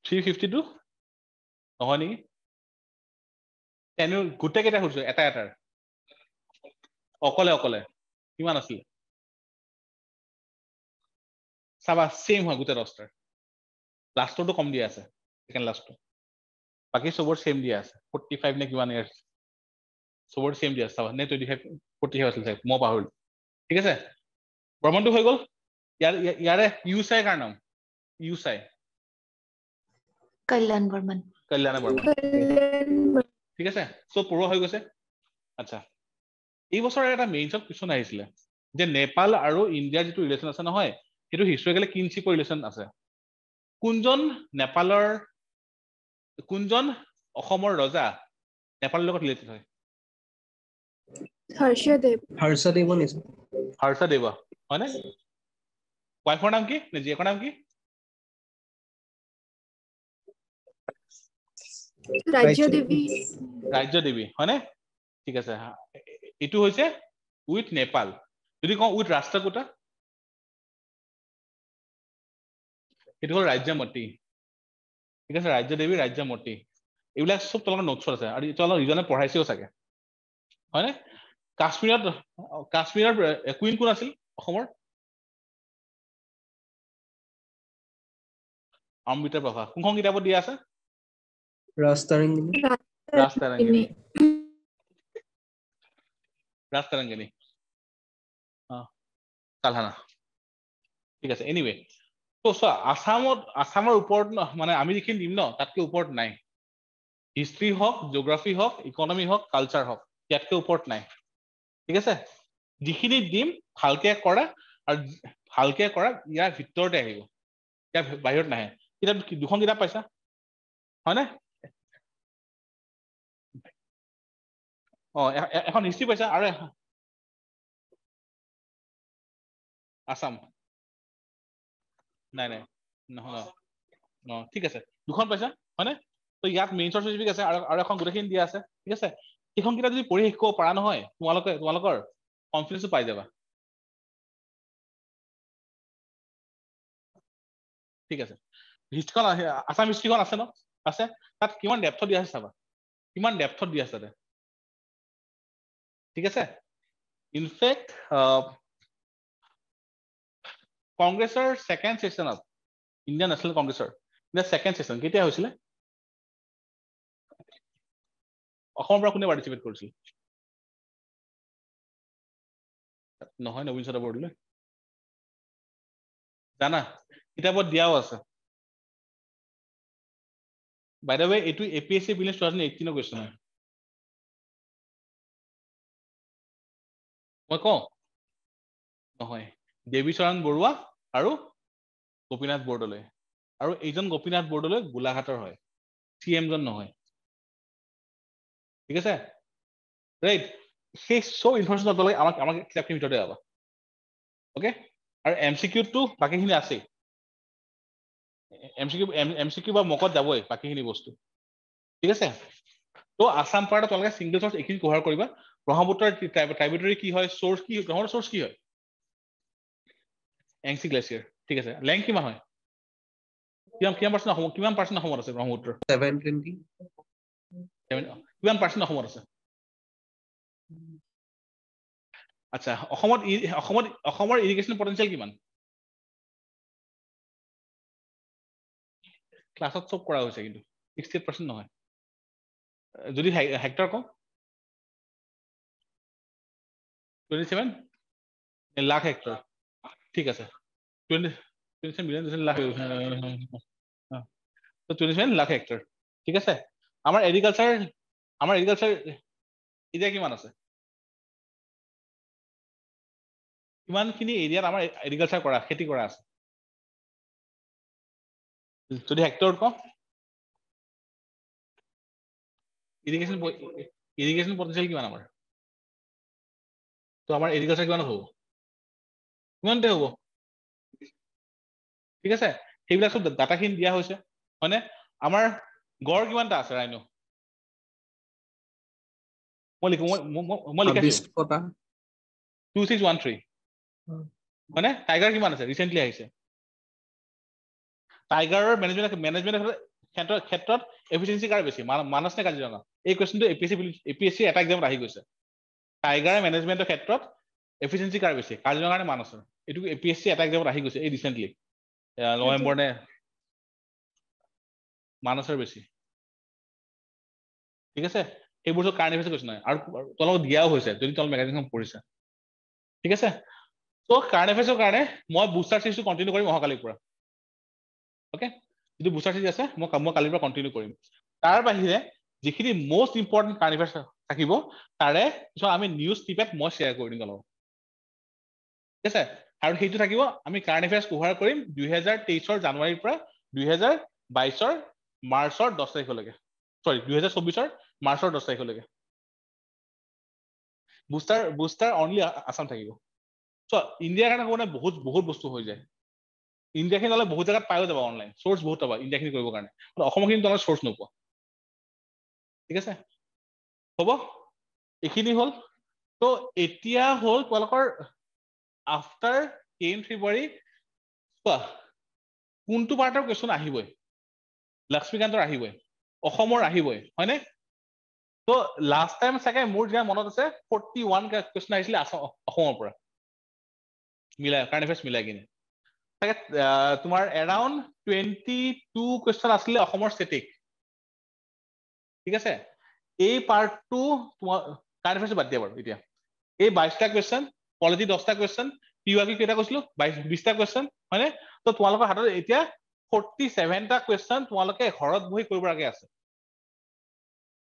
352 নহয় নেকি টেনিয়ৰ গোটেই কেইটা কৈছো এটা এটাৰ অকলে কিমান আছিল চাবা সেম হয় গোটেই দহটাৰ লাষ্টৰটো কম দিয়া আছে সেকেন্ড লাষ্টটো বাকি সবৰ সেম দিয়া আছে 45 নে কিমান ইয়াৰ সবৰ সেম দিয়া আছে চাবা নে 25 45 আছিল চাই মই পাহৰিলো ঠিক আছে বৰ্মনটো হৈ গ'ল ইয়াৰে ইউসাই কাৰ নাম ইউসাই কল্যাণ বৰ্মন ঠিক আছে সব পূৰ্ব হৈ গৈছে আচ্ছা এই বছৰ এটা মেইনছত কোৱেশ্চন আহিছিলে যে নেপাল আৰু ইণ্ডিয়াৰ যিটো ৰিলেশ্যন আছে নহয় সেইটো হিষ্টৰিকেলি কিনশ্বিপ ৰিলেশ্যন আছে কোনজন নেপালৰ কোনজন অসমৰ ৰজা নেপালৰ লগত ৰিলেটেড হয় হৰ্ষদেৱ নিছে হৰ্ষদেৱ হয়নে ৱাইফৰ নাম কি নে জীয়েকৰ নাম কি ৰাজ্য দেৱী হয়নে ঠিক আছে এইটো হৈছে উইথ নেপাল যদি কওঁ উইথ ৰাষ্ট্ৰকূটা এইটো হ'ল ৰাজ্যমতী ঠিক আছে ৰাজ্য দেৱী ৰাজ্যমতী এইবিলাক সব তোমালোকৰ নোটছত আছে আৰু তোমালোকৰ ৰিজনে পঢ়াইছেও চাগে হয়নে কাশ্মীৰৰ কুইন কোন আছিল অসমৰ অমৃতা প্ৰভা কোনখন কিতাপত দিয়া আছে ৰাজতাৰাংগিনী কালহানা ঠিক আছে এনিৱে তো আসামৰ ওপৰত মানে আমি যিখিনি দিম ন তাতকে ওপৰত নাই হিষ্ট্ৰী হওক জিঅ'গ্ৰাফি হওক ইকনমি হওক কালচাৰ হওক ইয়াতকে ওপৰত নাই ঠিক আছে যিখিনি দিম ভালকে কৰা আৰু ভালকে কৰা ইয়াৰ ভিতৰতে আহিব ইয়াৰ বাহিৰত নাহে কিতাপ দুখন কিতাপ পাইছা হয়নে এখন হিষ্ট্ৰী পাইছা আৰু আসাম নাই নহয় ঠিক আছে দুখন পাইছা হয়নে তো ইয়াত মেইন চৰ্চ স্পেচিফিক আছে আৰু এখন গোটেইখিনি দিয়া আছে ঠিক আছে সেইখন কিতাপ যদি পঢ়ি শেষ কৰিব পাৰা নহয় তোমালোকৰ কনফিডেন্সটো পাই যাবা ঠিক আছে হিষ্ট্ৰীখন আসাম হিষ্ট্ৰীখন আছে ন আছে তাত কিমান ডেপথত দিয়া আছে চাবা কিমান ডেপথত দিয়া আছে তাতে ঠিক আছে ইনফেক্ট কংগ্ৰেছৰ ছেকেণ্ড ছেছনত ইণ্ডিয়ান নেশ্যনেল কংগ্ৰেছৰ ছেকেণ্ড ছেছন কেতিয়া হৈছিলে অসমৰ পৰা কোনে পাৰ্টিচিপেট কৰিছিল নহয় নবীন চন্দ্ৰ বৰদলৈ জানা কিতাপত দিয়াও আছে বাই দ্য ৱে এইটো APSC প্ৰিলিমছ 2018 কুৱেশ্যন হয় মই কওঁ নহয় দেৱীচৰণ বৰুৱা আৰু গোপীনাথ বৰদলৈ আৰু এইজন গোপীনাথ বৰদলৈ গোলাঘাটৰ হয় CM জন নহয় ঠিক আছে ৰাইট সেই সব ইনফৰমেশ্যন আপোনালোকে আমাক কিতাপখিনিৰ ভিতৰতে পাবা ওকে আৰু MCQ-টো বাকীখিনি আছে MCQ বা মকত যাবই বাকীখিনি বস্তু ঠিক আছে তো আসাম পাৰ্টত তোমালোকে সিংগল চৰ্চ এইখিনি কভাৰ কৰিবা ব্ৰহ্মপুত্ৰৰ ট্ৰাইবেটৰী কি হয় সোৰ্স কি ব্ৰহ্মপুত্ৰৰ সোৰ্স কি হয় এংসি গ্লেচিয়াৰ ঠিক আছে লেংথ কিমান হয় কিমান পাৰ্চেণ্ট অসমত আছে ব্ৰহ্মপুত্ৰ 720 কিমান পাৰ্চেণ্ট অসমত আছে আচ্ছা অসমৰ ইৰিগেশ্যন পটেনচিয়েল কিমান ক্লাছত সব কৰা হৈছে কিন্তু 68% নহয় যদি হেক্টৰ কম 27 লাখ হেক্টৰ ঠিক আছে 27 মিলিয়ন লাখ 27 লাখ হেক্টৰ ঠিক আছে আমাৰ এগ্ৰিকালচাৰ এতিয়া কিমান আছে কিমানখিনি এৰিয়াত আমাৰ এগ্ৰিকালচাৰ কৰা খেতি কৰা আছে যদি হেক্টৰত কওঁ ইৰিগেশ্যন পটেনচিয়েল কিমান আমাৰ তো আমাৰ এগ্ৰিকালচাৰ কিমানত হ'ব কিমানতে হ'ব ঠিক আছে সেইবিলাক সব ডাটাখিনি দিয়া হৈছে হয়নে আমাৰ গড় কিমানটা আছে ৰাইনো মই লিখিছো 2613 মানে টাইগাৰ কিমান আছে ৰিসেন্টলি আহিছে টাইগাৰৰ মেনেজমেন্ট ক্ষেত্ৰত এফিচিয়েন্সি কাৰ বেছি মানস নে কাজিৰঙা এই কোৱেশ্চনটো এপিএসসি এটা এক্সামত আহি গৈছে টাইগাৰ মেনেজমেন্টৰ ক্ষেত্ৰত এফিচিয়েন্সি কাৰ বেছি কাজিৰঙা নে মানসৰ এইটো এপিএসসি এটা এক্সামত আহি গৈছে এই ৰিসেন্টলি নৱেম্বৰ নে মানসৰ বেছি ঠিক আছে এইবোৰ কাৰেণ্ট এফেয়াৰ্স কোৱেশ্চন নাই আৰু তোমালোকক দিয়াও হৈছে যদি তোমালোক মেগাজিনখন পঢ়িছা ঠিক আছে তো কাৰেণ্ট এফেয়াৰ্সৰ কাৰণে মই বুষ্টাৰ সিৰিজটো কন্টিনিউ কৰিম অহাকালিৰ পৰা ওকে যদি বুষ্টাৰ সিৰিজ আছে মই কালিৰ পৰা কন্টিনিউ কৰিম তাৰ বাহিৰে যিখিনি মোষ্ট ইম্পৰ্টেন্ট কাৰেণ্ট এফেয়াৰ্স থাকিব তাৰে কিছু আমি নিউজ টিপেট মই শ্বেয়াৰ কৰি দিম অলপ ঠিক আছে আৰু সেইটো থাকিব আমি কাৰেণ্ট এফেয়াৰ্স কভাৰ কৰিম 2023 জানুৱাৰীৰ পৰা 2022 মাৰ্চৰ 10 তাৰিখলৈকে সৰি 2024 মাৰ্চৰ 10 তাৰিখলৈকে বুষ্টাৰ অনলি আসাম থাকিব সো ইণ্ডিয়াৰ কাৰণে কোনে বহুত বস্তু হৈ যায় ইণ্ডিয়াখিনি হ'লে বহুত জায়গাত পায়ো যাব অনলাইন সোর্স বহুত পাবা ইণ্ডিয়াখিনি কৰিবৰ কাৰণে অসমখিনি তোমালোকে সোৰ্স নোপোৱা ঠিক আছে হ'ব এইখিনি হ'ল তো এতিয়া হ'ল তোমালোকৰ আফটাৰ 10 ফেব্ৰুৱাৰী কোনটো পাৰ্টৰ কোৱেশ্চন আহিবই লক্ষ্মীকান্তৰ আহিবই অসমৰ আহিবই হয়নে তো লাষ্ট টাইম চাগে মোৰ যেতিয়া মনত আছে 41 কোৱেশ্চন আহিছিলে অসমৰ পৰা মিলাই কাৰেণ্ট এফেয়াৰ্স মিলাই কিনে চাগে তোমাৰ এৰাউণ্ড 22 কোৱেশ্চন আছিলে অসমৰ ষ্টেটিক ঠিক আছে এই পাৰ্টটো তোমাৰ কাৰেণ্ট এফেয়াৰ্স বাদ দিয়া বাৰু এতিয়া এই 22টা কোৱেশ্চন পলিটি 10টা কোৱেশ্চন পিওয়াকি কেইটা কৈছিলো 20টা কোৱেশ্চন হয়নে তো তোমালোকৰ হাতত এতিয়া 47টা কোৱেশ্চন তোমালোকে ঘৰত বহি কৰিব লাগে আছে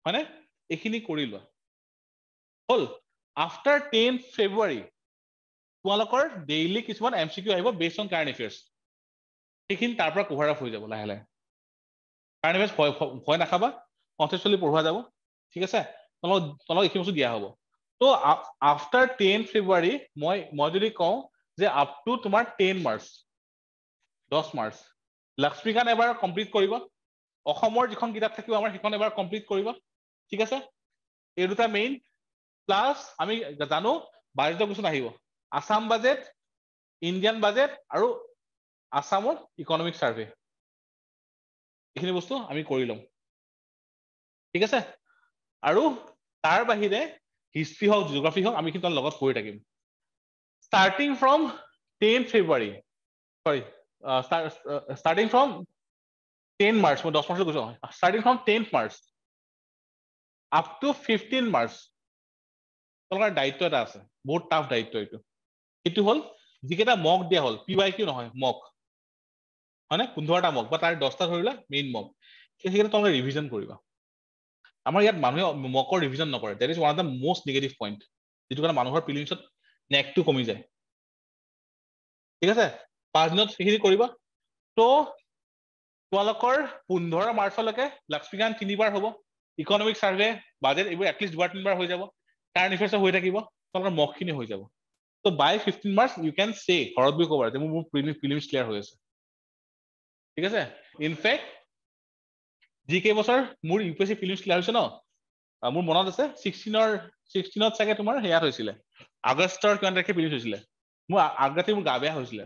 হয়নে এইখিনি কৰি লোৱা হল আফটাৰ 10 ফেব্ৰুৱাৰী তোমালোকৰ ডেইলি কিছুমান এমসিকিউ আহিব বেসড অন কাৰেণ্ট এফেয়াৰ্স সেইখিনি তাৰ পৰা কভাৰ আপ হৈ যাব লাহে লাহে কাৰেণ্ট এফেয়াৰ্স ভয় নাখাবা কনসেপচুৱেলি পঢ়োৱা যাব ঠিক আছে তোমালোক এইখিনি বস্তু দিয়া হ'ব তো আফটাৰ 10 ফেব্ৰুৱাৰী মই যদি কওঁ যে আপ টু তোমাৰ 10 মাৰ্চ 10 মাৰ্চ লক্ষ্মীকান্ত এবাৰ কমপ্লিট কৰিব অসমৰ যিখন কিতাপ থাকিব আমাৰ সেইখন এবাৰ কমপ্লিট কৰিব ঠিক আছে এই দুটা মেইন প্লাস আমি জানো বাজেটৰ কোৱেশ্চন আহিব আসাম বাজেট ইণ্ডিয়ান বাজেট আৰু আসামৰ ইকনমিক সাৰ্ভে এইখিনি বস্তু আমি কৰি লম ঠিক আছে আৰু তাৰ বাহিৰে হিষ্ট্ৰী হওক জিওগ্ৰাফি হওক আমি কিন্তু লগত কৰি থাকিম starting from 10 February sorry starting from 10 March মই 10 মাৰ্চত কৈছো starting from 10th March up to 15 March তোমালোকৰ দায়িত্ব এটা আছে বহুত টাফ দায়িত্ব এইটো হল যিকেইটা মক দিয়া হল পিওয়াইকিউ নহয় মক হয়নে 15টা মক বা তাৰ 10টা ধৰিলা মেইন মক সেইকেইটা তোমালোকে ৰিভিজন কৰিবা আমাৰ ইয়াত মানুহে মকৰ ৰিভিজন নকৰে that is one of the most negative point যেটো কাৰণে মানুহৰ প্ৰিলিমছত নেকটো কমি যায় ঠিক আছে 5 দিনত সেইখিনি কৰিবা তো তোমালোকৰ 15 মাৰ্চলৈকে লক্ষ্মীকান্ত 3বাৰ হ'ব ইকনমিক সাৰ্ভে বাজেট এইবোৰ এটলিষ্ট 2-3বাৰ হৈ যাব কাৰেণ্ট এফেয়াৰ্স হৈ থাকিব তোমালোকৰ মকখিনি হৈ যাব তো বাই 15 মাৰ্চ ইউ ক্যান সে ঘৰত বহি ক'ব যে মোৰ প্ৰিলিমছ ক্লিয়াৰ হৈ আছে ঠিক আছে ইনফেক্ট জিকে বছৰ মোৰ ইউপিএসসি প্ৰিলিমছ ক্লিয়াৰ হৈছে ন মোৰ মনত আছে 16ত চাগে তোমাৰ হেয়াত হৈছিলে আগষ্টৰ কিমান তাৰিখে প্ৰিলিমছ হৈছিলে মোৰ আগতে মোৰ গা বেয়া হৈছিলে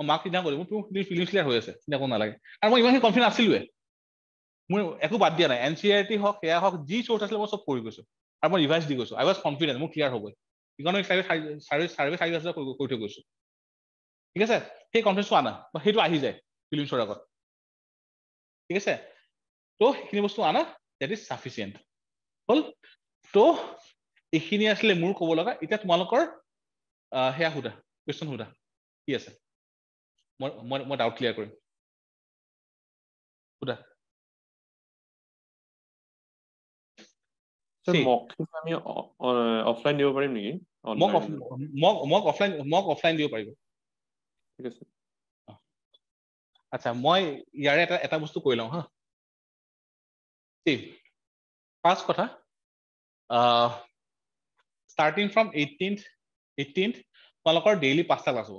মাক কিনা কৰি মোৰ প্ৰিলিমছ ক্লিয়াৰ হৈ আছে চিন্তা কৰিব নালাগে আৰু মই ইমান কনফিডেন্ট আছিলোৱে মোৰ একো বাদ দিয়া নাই এনসিআৰটি হওক সেয়া হওক যি চৰ্চ আছিলে মই সব কৰি গৈছো আৰু মই ৰিভাইজ দি গৈছো আই ওয়াজ কনফিডেন্ট মোৰ ক্লিয়াৰ হ'ব ইকনমিক সাৰ্ভে কৰি থৈ গৈছো ঠিক আছে সেই কনফিডেন্সটো আনা সেইটো আহি যায় প্ৰিলিমছৰ আগত ঠিক আছে তো সেইখিনি বস্তু আনা দ্যাট ইজ সাফিচিয়েন্ট হল তো এইখিনি আসলে মোৰ ক'ব লগা এতিয়া তোমালোকৰ হেয়া হুদা কোৱেশ্চন হুদা কি আছে মই ডাউট ক্লিয়াৰ কৰিম হুদা সৰ মক আমি অফলাইন দিব পাৰিম নেকি মক অফলাইন দিব পাৰিব ঠিক আছে আচ্ছা মই ইয়াৰে এটা বস্তু কৈ লওঁ হা ফাৰ্ষ্ট কথা starting from 18th তোমালোকৰ ডেইলি 5টা ক্লাছ হ'ব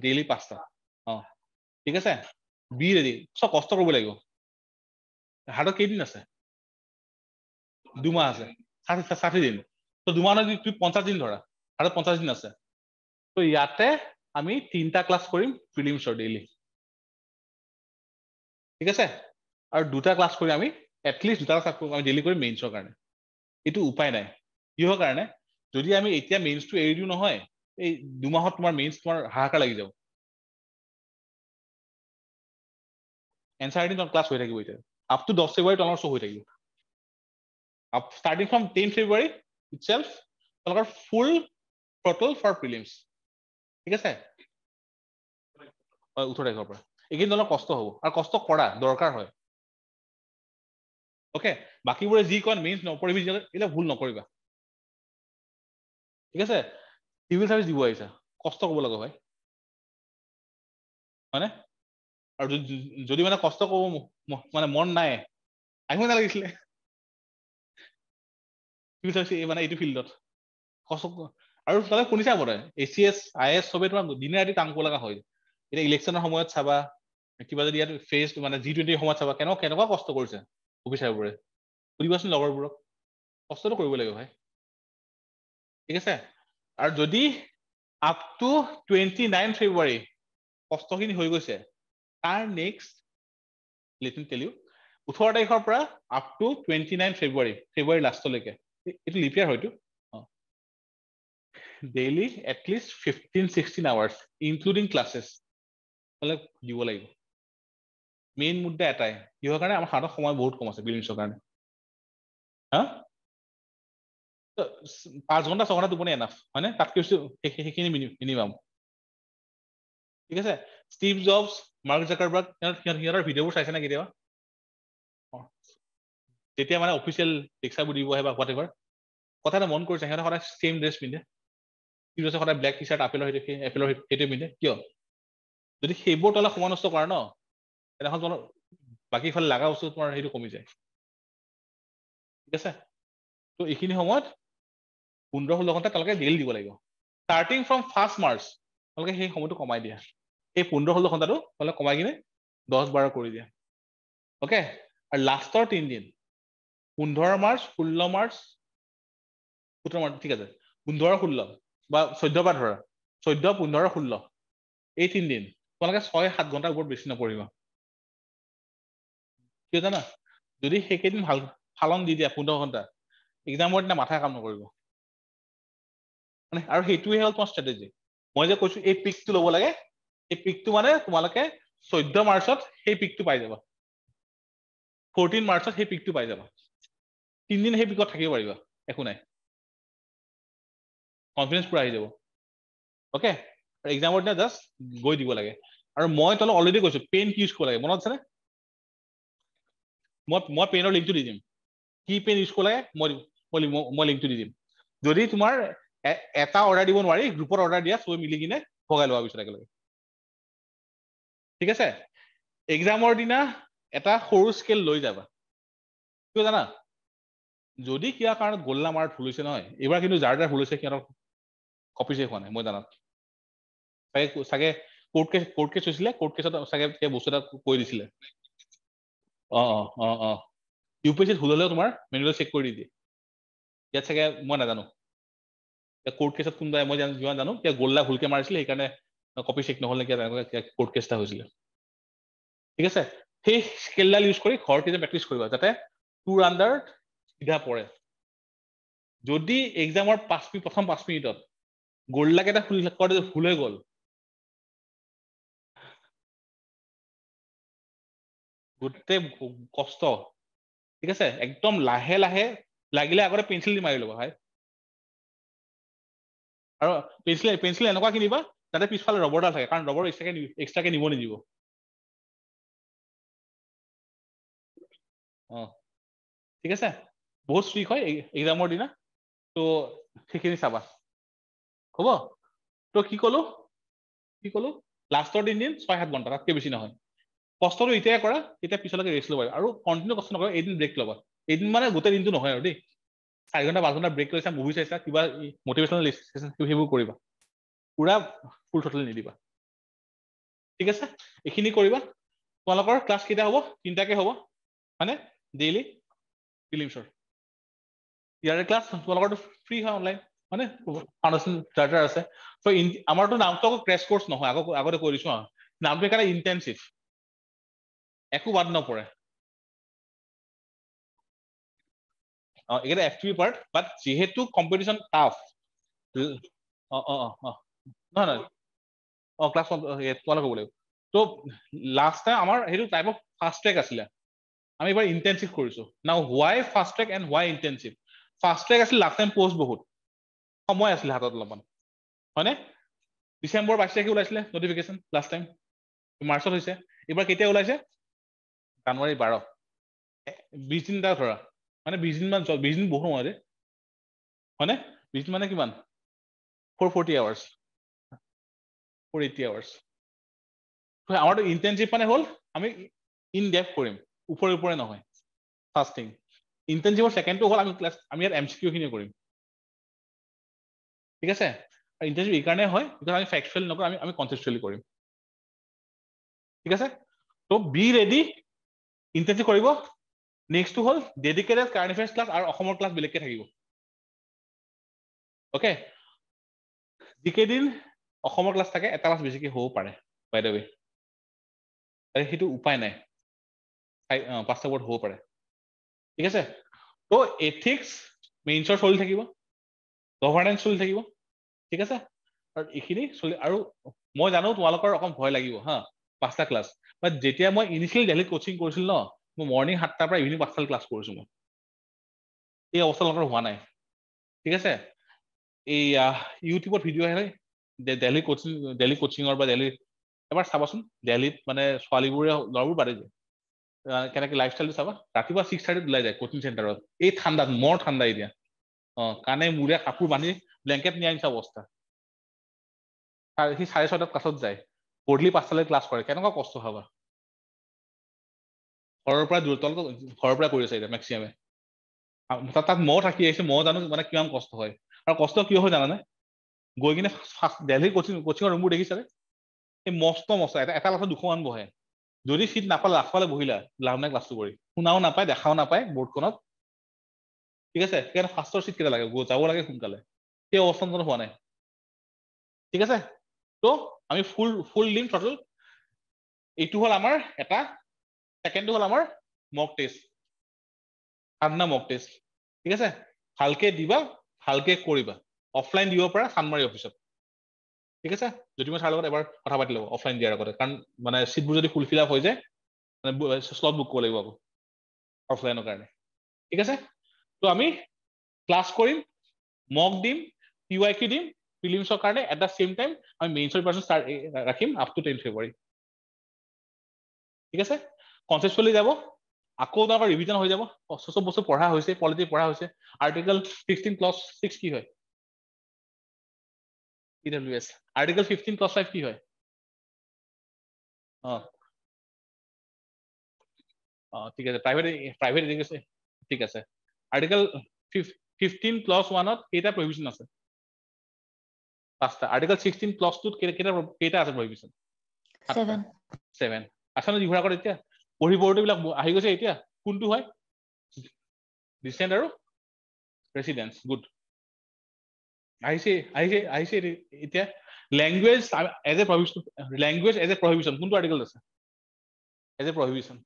ডেইলি 5টা ঠিক আছে বি ৰেডি সব কষ্ট কৰিব লাগিব হাতত কেইদিন আছে 2 মাহ আছে 60 দিন তো 2 মাহ যদি তুমি 50 দিন ধৰা আৰু 50 দিন আছে তো ইয়াতে আমি 3টা ক্লাছ কৰিম প্ৰিলিমছৰ ডেইলি ঠিক আছে আৰু 2টা ক্লাছ কৰি আমি এটলিষ্ট 2টা ক্লাছ আমি ডেইলি কৰিম মেইনছৰ কাৰণে এইটো উপায় নাই কিহৰ কাৰণে যদি আমি এতিয়া মেইনছটো এৰি দিও নহয় এই 2 মাহত তোমাৰ মেইনছ তোমাৰ হাহাকাৰ লাগি যাব এনসাৰ দিন ক্লাছ হৈ থাকিব এতিয়া আপ টু 10 ফেব্ৰুৱাৰী তলৰ শো হৈ থাকিব up starting from 10 February itself তোমালোকৰ ফুল throttle for prelims ঠিক আছে 18 তাৰিখৰ পৰা এইখিনি অলপ কষ্ট হ'ব আৰু কষ্ট কৰা দৰকাৰ হয় ওকে বাকিবোৰে যি কোন মেইনছ নপৰিবি এটা ভুল নকৰিবা ঠিক আছে সিভিল সাৰ্ভিস দিব আহিছা কষ্ট কৰিব লাগে ভাই মানে আৰু যদি মানে কষ্ট কৰিব মানে মন নাই আহিব নালাগিছিলে সিভিল সাৰ্ভিস মানে এইটো ফিল্ডত কষ্ট আৰু তালে শুনিছা বোধ ACS IS সবে তোমাৰ দিনে ৰাতি কাম কৰিব লগা হয় এটা ইলেকশ্যনৰ সময়ত চাবা কিবা যদি ইয়াত ফেজ মানে G20 সময়ত চাবা কেনেকুৱা কষ্ট কৰিছে অফিচাৰবোৰে সুধিবাচোন লগৰবোৰক কষ্টটো কৰিব লাগিব ভাই ঠিক আছে আৰু যদি আপ টু 29 ফেব্ৰুৱাৰী কষ্টখিনি হৈ গৈছে তাৰ next let me tell you 18 তাৰিখৰ পৰা আপ টু 29 ফেব্ৰুৱাৰী লাষ্টলৈকে এইটো লিপ ইয়াৰ হয়তো daily at least 15-16 hours including classes হলে দিব লাগিব মেইন মুদ্দা এটাই কিহৰ কাৰণে আমাৰ হাতত সময় বহুত কম আছে প্ৰিলিমছৰ কাৰণে হা 5 ঘন্টা 6 ঘন্টা টোপনি এনাফ হয়নে তাতকৈ সেইখিনি মিনিমাম ঠিক আছে ষ্টিভ জবছ মাৰ্ক জাকাৰবাৰ্গ সিহঁতৰ ভিডিঅ'বোৰ চাইছে না কেতিয়াবা যেতিয়া মানে অফিচিয়েল লেকচাৰবোৰ দিব আহে বা হোৱাটএভাৰ কথা এটা মন কৰিছে সিহঁতে সদায় চেম ড্ৰেছ পিন্ধে সদায় ব্লেক টি চাৰ্ট আপেলৰ সেইটো পিন্ধে কিয় যদি সেইবোৰ তলে সময় নষ্ট কৰা ন তেনেহ'লে তোমাৰ বাকী ফালে লাগা বস্তু তোমাৰ সেইটো কমি যায় ঠিক আছে তো এইখিনি সময়ত 15-16 ঘণ্টা তালৈকে ডেইলি দিব লাগিব ষ্টাৰ্টিং ফ্ৰম 1 মাৰ্চ তালৈকে সেই সময়টো কমাই দিয়া এই 15-16 ঘণ্টাটো তালে কমাই কিনে 10-12 কৰি দিয়া ওকে আৰু লাষ্টৰ 3 দিন 15 মাৰ্চ 16 মাৰ্চ 17 মাৰ্চ ঠিক আছে 15-16 বা 14 পৰা ধৰা 14-15-16 এই 3 দিন তোমালোকে 6-7 ঘণ্টাৰ ওপৰত বেছি নপঢ়িবা কিয় জানা যদি সেইকেইদিন ভাল ফালন দি দিয়া 15 ঘণ্টা এক্সামৰ দিনা মাথা কাম নকৰিব মানে আৰু সেইটোৱে হ'ল তোমাৰ ষ্ট্ৰেটেজি মই যে কৈছো এই পিকটো ল'ব লাগে এই পিকটো মানে তোমালোকে 14 মাৰ্চত সেই পিকটো পাই যাবা 14 মাৰ্চত সেই পিকটো পাই যাবা 3 দিন সেই পিকত থাকিব পাৰিবা একো নাই কনফিডেন্স পুৰা আহি যাব ওকে আৰু এক্সামৰ দিনা জাষ্ট গৈ দিব লাগে আৰু মই তলে অলৰেডি কৈছো পেন কি ইউজ কৰিব লাগে মনত আছেনে মই পেনৰ লিংকটো দি দিম কি পেন ইউজ কৰিব লাগে মই লিংকটো দি দিম যদি তোমাৰ এটা অৰ্ডাৰ দিব নোৱাৰি গ্ৰুপত অৰ্ডাৰ দিয়া সবে মিলি কিনে ভগাই লোৱা পিছত একেলগে ঠিক আছে এক্সামৰ দিনা এটা সৰু স্কেল লৈ যাবা কিয় জানা যদি কিবা কাৰণত গোল্লা মাৰ ভুল হৈছে নহয় এবাৰ কিন্তু যাৰ ভুল হৈছে সিহঁতক কপি চেক হোৱা নাই মই জানাত চাগে কোৰ্ট কেছ হৈছিলে কোৰ্ট কেছত চাগে বস্তু এটা কৈ দিছিলে ইউপিএছচিত ভুল হলেও তোমাৰ মেনুৱেল চেক কৰি দিয়ে ইয়াত চাগে মই নাজানো কোৰ্ট কেছত কোনোবাই মই যিমান জানো গোল্লা ভুলকে মাৰিছিলে সেইকাৰণে কপি চেক নহ'ল নেকি কোৰ্ট কেছ এটা হৈছিলে ঠিক আছে সেই স্কেলডাল ইউজ কৰি ঘৰত এতিয়া প্ৰেক্টিচ কৰিবা যাতে তোৰ আণ্ডাৰ চিধা পৰে যদি এক্সামৰ প্ৰথম 5 মিনিটত গোল্লাকেইটা ভুল হৈ গ'ল গোটেই কষ্ট ঠিক আছে একদম লাহে লাহে লাগিলে আগতে পেঞ্চিল দি মাৰি ল'বা ভাই আৰু পেঞ্চিল এনেকুৱা কিনিবা যাতে পিছফালে ৰবৰডাল থাকে কাৰণ ৰবৰ এক্সট্ৰাকে নিব নিদিব ঠিক আছে বহুত ষ্ট্ৰিক হয় এক্সামৰ দিনা তো সেইখিনি চাবা হ'ব তো কি কলো লাষ্টৰ 3 দিন 6-7 ঘণ্টা তাতকৈ বেছি নহয় কষ্টটো এতিয়াই কৰা তেতিয়া পিছলৈকে ৰেষ্ট ল'বা আৰু কণ্টিনিউ কষ্ট নকৰা এদিন ব্ৰেক ল'বা এদিন মানে গোটেই দিনটো নহয় আৰু দেই 4 ঘণ্টা 5 ঘণ্টা ব্ৰেক লৈছা মুভি চাইছা কিবা মটিভেশ্যনেল সেইবোৰ কৰিবা পুৰা ফুল থ্ৰটল নিদিবা ঠিক আছে এইখিনি কৰিবা তোমালোকৰ ক্লাছ কেইটা হ'ব 3টাকে হ'ব মানে ডেইলি প্ৰিলিমছৰ ইয়াৰে ক্লাছ তোমালোকৰটো ফ্ৰী হয় অনলাইন মানে ফাউণ্ডেশ্যন চাৰ্টাৰ আছে সো আমাৰটো নামটো আকৌ ক্ৰেছ কোৰ্স নহয় আগতে কৈ দিছো নামটো কাৰণে ইন্টেনসিভ একো বাদ নপৰে এটা FTP পাৰ্ট বাট যেহেতু কম্পিটিশন টাফ নহয় ক্লাছ তোমালোক ক'ব লাগিব তো লাষ্ট টাইম আমাৰ সেইটো টাইপ অফ ফাষ্ট ট্ৰেক আছিলে আমি এবাৰ ইন্টেনসিভ কৰিছো now why fast track and why intensive fast track আছিল লাষ্ট টাইম পোষ্ট বহুত সময় আছিল হাতত অলপমান হয়নে ডিসেম্বৰ 22 তাৰিখে ওলাইছিলে নটিফিকেশন লাষ্ট টাইম মাৰ্চত হৈছে এবাৰ কেতিয়া ওলাইছে জানুৱাৰী 12 20 দিন ধৰা মানে 20 দিন মান 20 দিন বহু সময় হয়নে 20 দিন মানে কিমান 440 আৱাৰ্স 480 আৱাৰ্স আমাৰটো ইন্টেনসিভ মানে হল আমি ইন ডেপথ কৰিম উপৰে নহয় ফাৰ্স্ট থিং ইন্টেনসিভৰ সেকেন্ডটো হল আমি ইয়াত এমসিকিউ খিনি কৰিম ঠিক আছে আৰু ইন্টেনসিভ এই কাৰণে হয় বিকজ আমি ফ্যাকচুৱেল নকৰো আমি কনসেপচুৱেলি কৰিম ঠিক আছে তো বি ৰেডি ইন্টেনসিভ কৰিব নেক্সটটো হল ডেডিকেটেড কাৰেন্ট এফেয়াৰ্স ক্লাছ আৰু অসমৰ ক্লাছ বেলেগকে থাকিব ওকে যিকেইদিন অসমৰ ক্লাছ থাকে এটা ক্লাছ বেছিকে হ'ব পাৰে বাই দ্য ৱে সেইটো উপায় নাই 5টা বৰ্ড হ'ব পাৰে ঠিক আছে তো এথিক্স মেইনছৰ চলি থাকিব গভৰ্নেন্স চলি থাকিব ঠিক আছে আৰু এইখিনি চলি আৰু মই জানো তোমালোকৰ অকম ভয় লাগিব হা 5টা ক্লাছ বাট যেতিয়া মই ইনিশিয়েল দিল্লী কোচিং কৰিছিল ন মই মৰ্নিং 7টাৰ পৰা ইভিনিং 5টালৈ ক্লাছ কৰিছো মই এই অৱস্থা লগৰ হোৱা নাই ঠিক আছে এই ইউটিউবত ভিডিঅ' আহে দিল্লী কোচিঙৰ বা দিল্লী এবাৰ চাবাচোন দিল্লীত মানে ছোৱালীবোৰে ল'ৰাবোৰ বাদে যায় কেনেকে লাইফষ্টাইলটো চাবা ৰাতিপুৱা 6:30 ওলাই যায় কোচিং চেণ্টাৰত এই ঠাণ্ডাত মৰ ঠাণ্ডা এতিয়া কানে মূৰে কাপোৰ বান্ধি ব্লেংকেট নিয়া নিচা অৱস্থা সি 6:30 ক্লাছত যায় গধূলি 5টালৈ ক্লাছ কৰে কেনেকুৱা কষ্ট হবা ঘৰৰ পৰা কৰি আছে এতিয়া মেক্সিমামে তাত মই থাকি আহিছে মই জানো মানে কিমান কষ্ট হয় আৰু কষ্ট কিয় হয় জানানে গৈ কিনে দিল্লী কোচিঙৰ ৰুমবোৰ দেখিছানে এই মস্ত এটা ক্লাছত 200 মান বহে যদি সিট নাপালে আগফালে বহিলা লাভ নাই ক্লাছটো কৰি শুনাও নাপায় দেখাও নাপায় বৰ্ডখনত ঠিক আছে সেইকাৰণে ফাৰ্ষ্টৰ চিট কেইটা লাগে যাব লাগে সোনকালে সেই অৱস্থান হোৱা নাই ঠিক আছে তো আমি ফুল লিংক টোটাল এইটো হল আমাৰ এটা সেকেন্ডটো হল আমাৰ মক টেষ্ট আন্না মক টেষ্ট ঠিক আছে ভালকে দিবা ভালকে কৰিবা অফলাইন দিব পৰা সানমাৰী অফিচত ঠিক আছে যদি মই ছাৰ লগত এবাৰ কথা পাতি লব অফলাইন দিয়াৰ আগতে কাৰণ মানে সিটবোৰ যদি ফুল ফিল আপ হৈ যায় মানে স্লট বুক কৰিব লাগিব আকৌ অফলাইনৰ কাৰণে ঠিক আছে তো আমি ক্লাছ কৰিম মক দিম PYQ দিম প্ৰিলিমছৰ কাৰণে এট দা সেম টাইম আমি মেইনছৰ পাৰ্চন ৰাখিম আপ টু 10 ফেব্ৰুৱাৰী ঠিক আছে কনসেপচুৱেলি যাব আকৌ তাৰ ৰিভিজন হৈ যাব সব বস্তু পঢ়া হৈছে পলিটি পঢ়া হৈছে আৰ্টিকেল 16+6 কি হয় EWS আৰ্টিকেল 15+5 কি হয় ঠিক আছে প্ৰাইভেট এডুকেশ্যন ঠিক আছে আৰ্টিকেল 15+1 ত কেইটা প্ৰহিবিশন আছে 5টা আৰ্টিকেল 16+2 কেইটা আছে প্ৰহিবিশন 7 আছানে জিঘৰা কৰে এতিয়া পঢ়িবটো বিলাক আহি গৈছে এতিয়া কোনটো হয় ডিসেন্ট আৰু ৰেসিডেন্স গুড আহিছে এতিয়া ল্যাঙ্গুয়েজ এজ এ প্ৰহিবিশন কোনটো আৰ্টিকেল আছে এজ এ প্ৰহিবিশন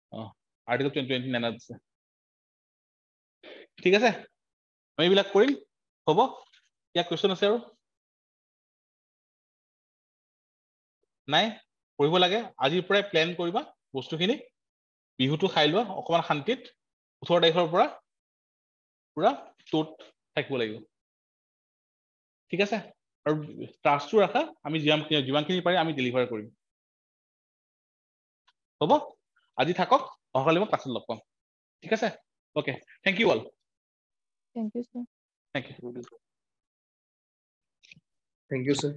আছে আৰ্টিকেল 29 আছে ঠিক আছে আমি এইবিলাক কৰিম হ'ব ইয়াৰ কোৱেশ্চন আছে আৰু নাই পঢ়িব লাগে আজিৰ পৰাই প্ল্যান কৰিবা বস্তুখিনি বিহুটো খাই লোৱা অকমান শান্তিত 18 তাৰিখৰ পৰা পুৰা টোট থাকিব লাগিব ঠিক আছে আৰু ট্ৰাষ্টটো ৰাখা আমি যিমানখিনি পাৰি আমি ডেলিভাৰ কৰিম হ'ব আজি থাকক অহাকালি মই ক্লাছত লগ পাম ঠিক আছে okay thank you all Thank you, sir. Thank you Thank you, sir.